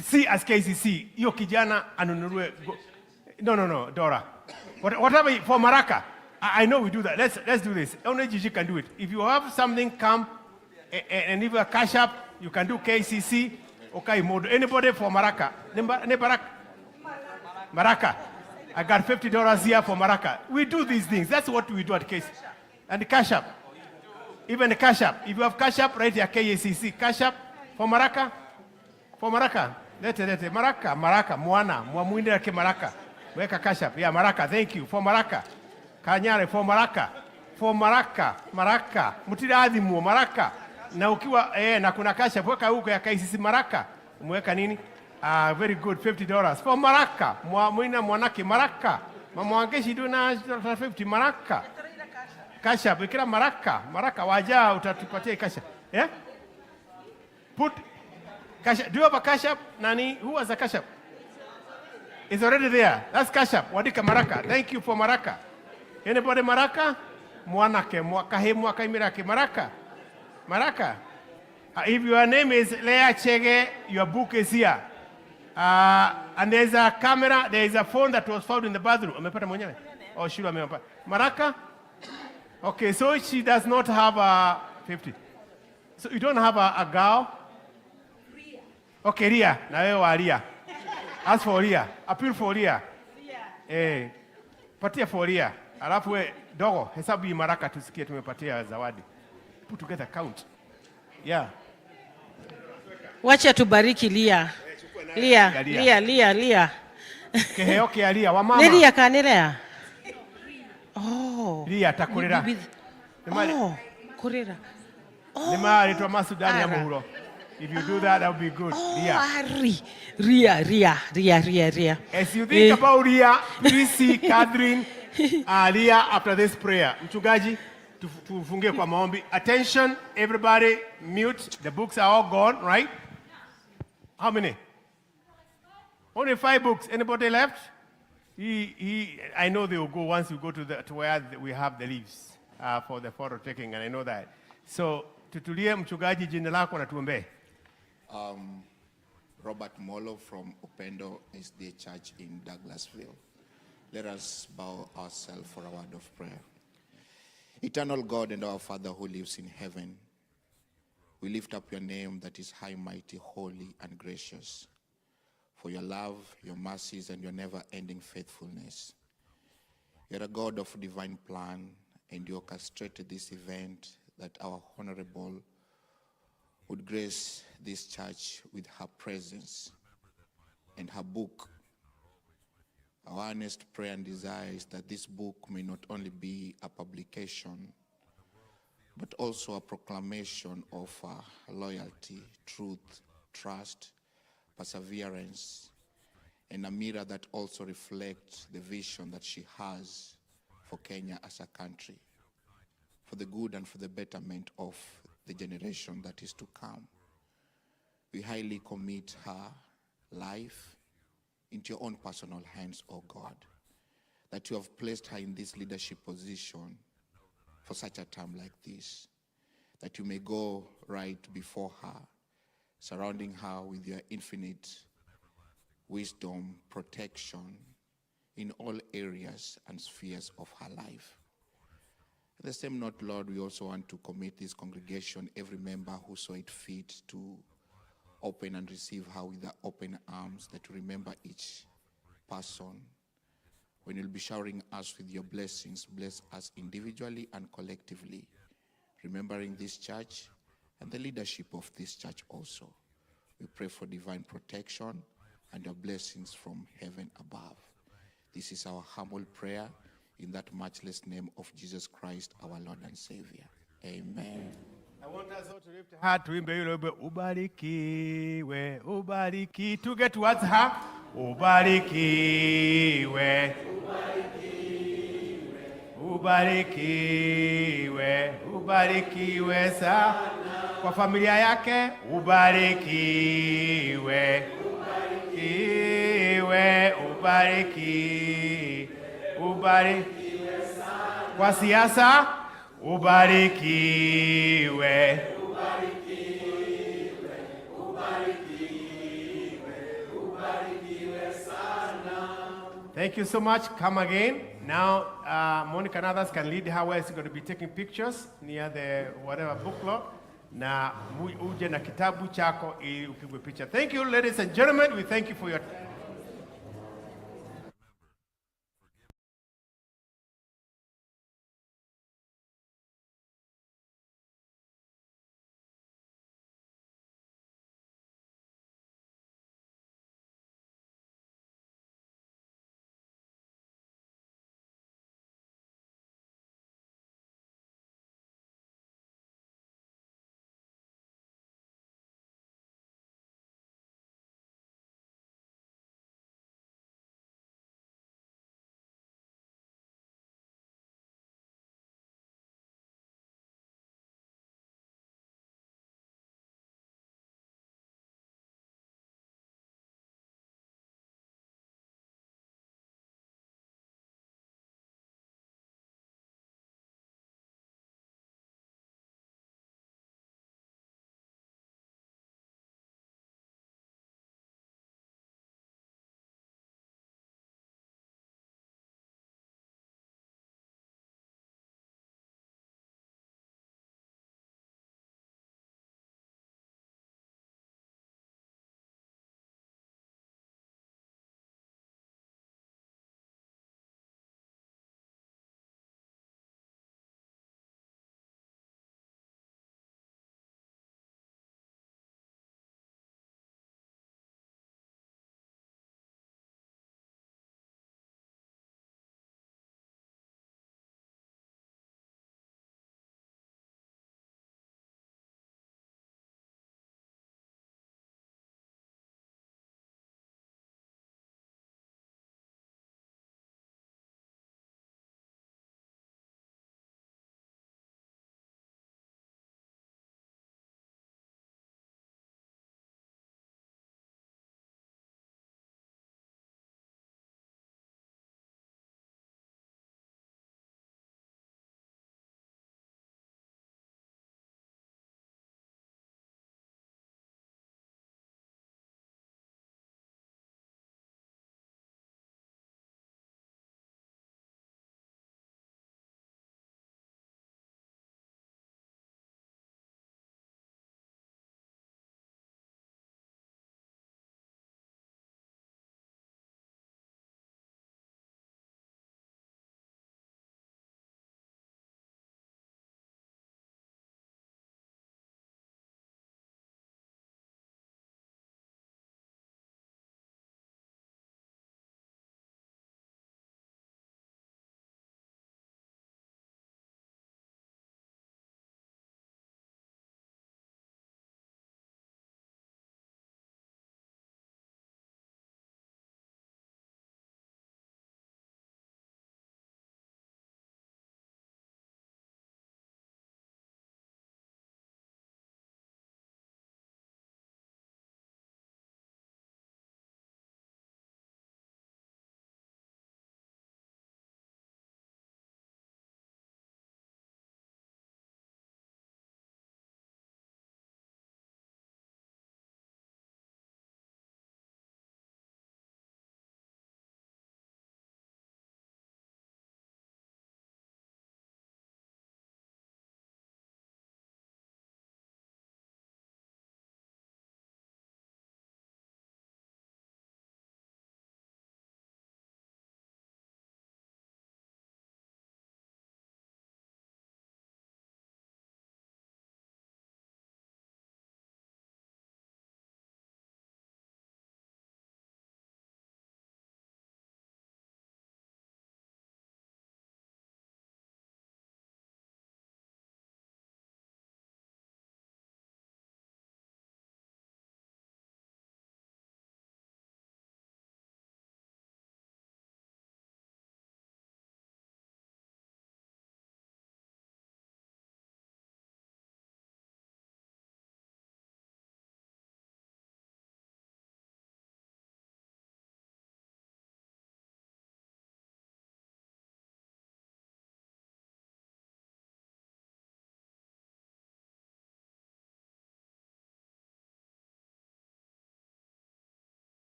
See as KCC. Yo kijana anunurue. No, Dora. Whatever for Maraka. I know we do that. Let's do this. Only Gigi can do it. If you have something, come and if you are cash up, you can do KCC. Okay, anybody for Maraka? Maraka. I got $50 here for Maraka. We do these things. That's what we do at KCC. And the cash up. Even the cash up. If you have cash up, write here KCC. Cash up for Maraka. For Maraka. Lete. Maraka. Mwana. Mwamuinde ke Maraka. Weka cash up. Yeah, Maraka. Thank you. For Maraka. Kanyare. For Maraka. For Maraka. Maraka. Mutira adhimu. Maraka. Na ukiwa, na kuna cash up. Weka huko ya KCC Maraka. Mweka nini? Very good. $50. For Maraka. Mwina mwanake Maraka. Mamwangeshi duna $50. Maraka. Cash up. Ikira Maraka. Maraka. Waja utatupatia cash up. Yeah? Put cash up. Do you have a cash up? Nani? Who has a cash up? It's already there. That's cash up. Wadika Maraka. Thank you for Maraka. Anybody Maraka? Mwanake, mwakahe, mwakaimirake. Maraka. Maraka. If your name is Lea Chege, your book is here. And there's a camera, there is a phone that was found in the bathroom. Amepata mwenyewe? Oh, shule amepata. Maraka? Okay, so she does not have a 50. So you don't have a girl? Ria. Okay, Ria. Na wewe wa Ria. Ask for Ria. Appeal for Ria. Ria. Patia for Ria. Alafu we, dogo, hesabu hii Maraka tusikie tumepatia zawadi. Put together count. Yeah. Wacha tubariki Lia. Lia. Keheoke ya Lia, wa mama. Lia kanelea. Oh. Lia takurera. Oh, kurera. Nema litwa masudani ya muhuro. If you do that, that would be good. Ria. As you think about Ria, please see Catherine Ria after this prayer. Mchungaji, tufungie kwa maombi. Attention, everybody, mute. The books are all gone, right? How many? Only 5 books. Anybody left? I know they will go once we go to where we have the leaves for the photo taking, and I know that. So, tutulie mchungaji, jina lako na tuombe. Robert Molo from Upendo SDA Church in Douglasville. Let us bow ourselves for a word of prayer. Eternal God and our Father who lives in heaven, we lift up your name that is high, mighty, holy, and gracious, for your love, your mercies, and your never-ending faithfulness. You're a God of divine plan, and you orchestrated this event that our Honorable would grace this church with her presence and her book. Our earnest prayer and desire is that this book may not only be a publication, but also a proclamation of loyalty, truth, trust, perseverance, and a mirror that also reflects the vision that she has for Kenya as a country, for the good and for the betterment of the generation that is to come. We highly commit her life into your own personal hands, O God, that you have placed her in this leadership position for such a time like this, that you may go right before her, surrounding her with your infinite wisdom, protection in all areas and spheres of her life. At the same note, Lord, we also want to commit this congregation, every member who saw it fit to open and receive her with the open arms, that you remember each person. When you'll be showering us with your blessings, bless us individually and collectively, remembering this church and the leadership of this church also. We pray for divine protection and your blessings from heaven above. This is our humble prayer in that matchless name of Jesus Christ, our Lord and Savior. Amen. I want us all to lift a heart to him. Ubarikiwe, ubariki. To get towards her. Ubarikiwe. Ubarikiwe. Ubarikiwe sana. Kwa familia yake. Ubarikiwe. Ubarikiwe. Ubariki. Ubarikiwe sana. Kwa siasa. Ubarikiwe. Thank you so much. Come again. Now, Monica and others can lead her where she's going to be taking pictures near the whatever book club. Na uje na kitabu chako ili upigwe picha. Thank you, ladies and gentlemen. We thank you for your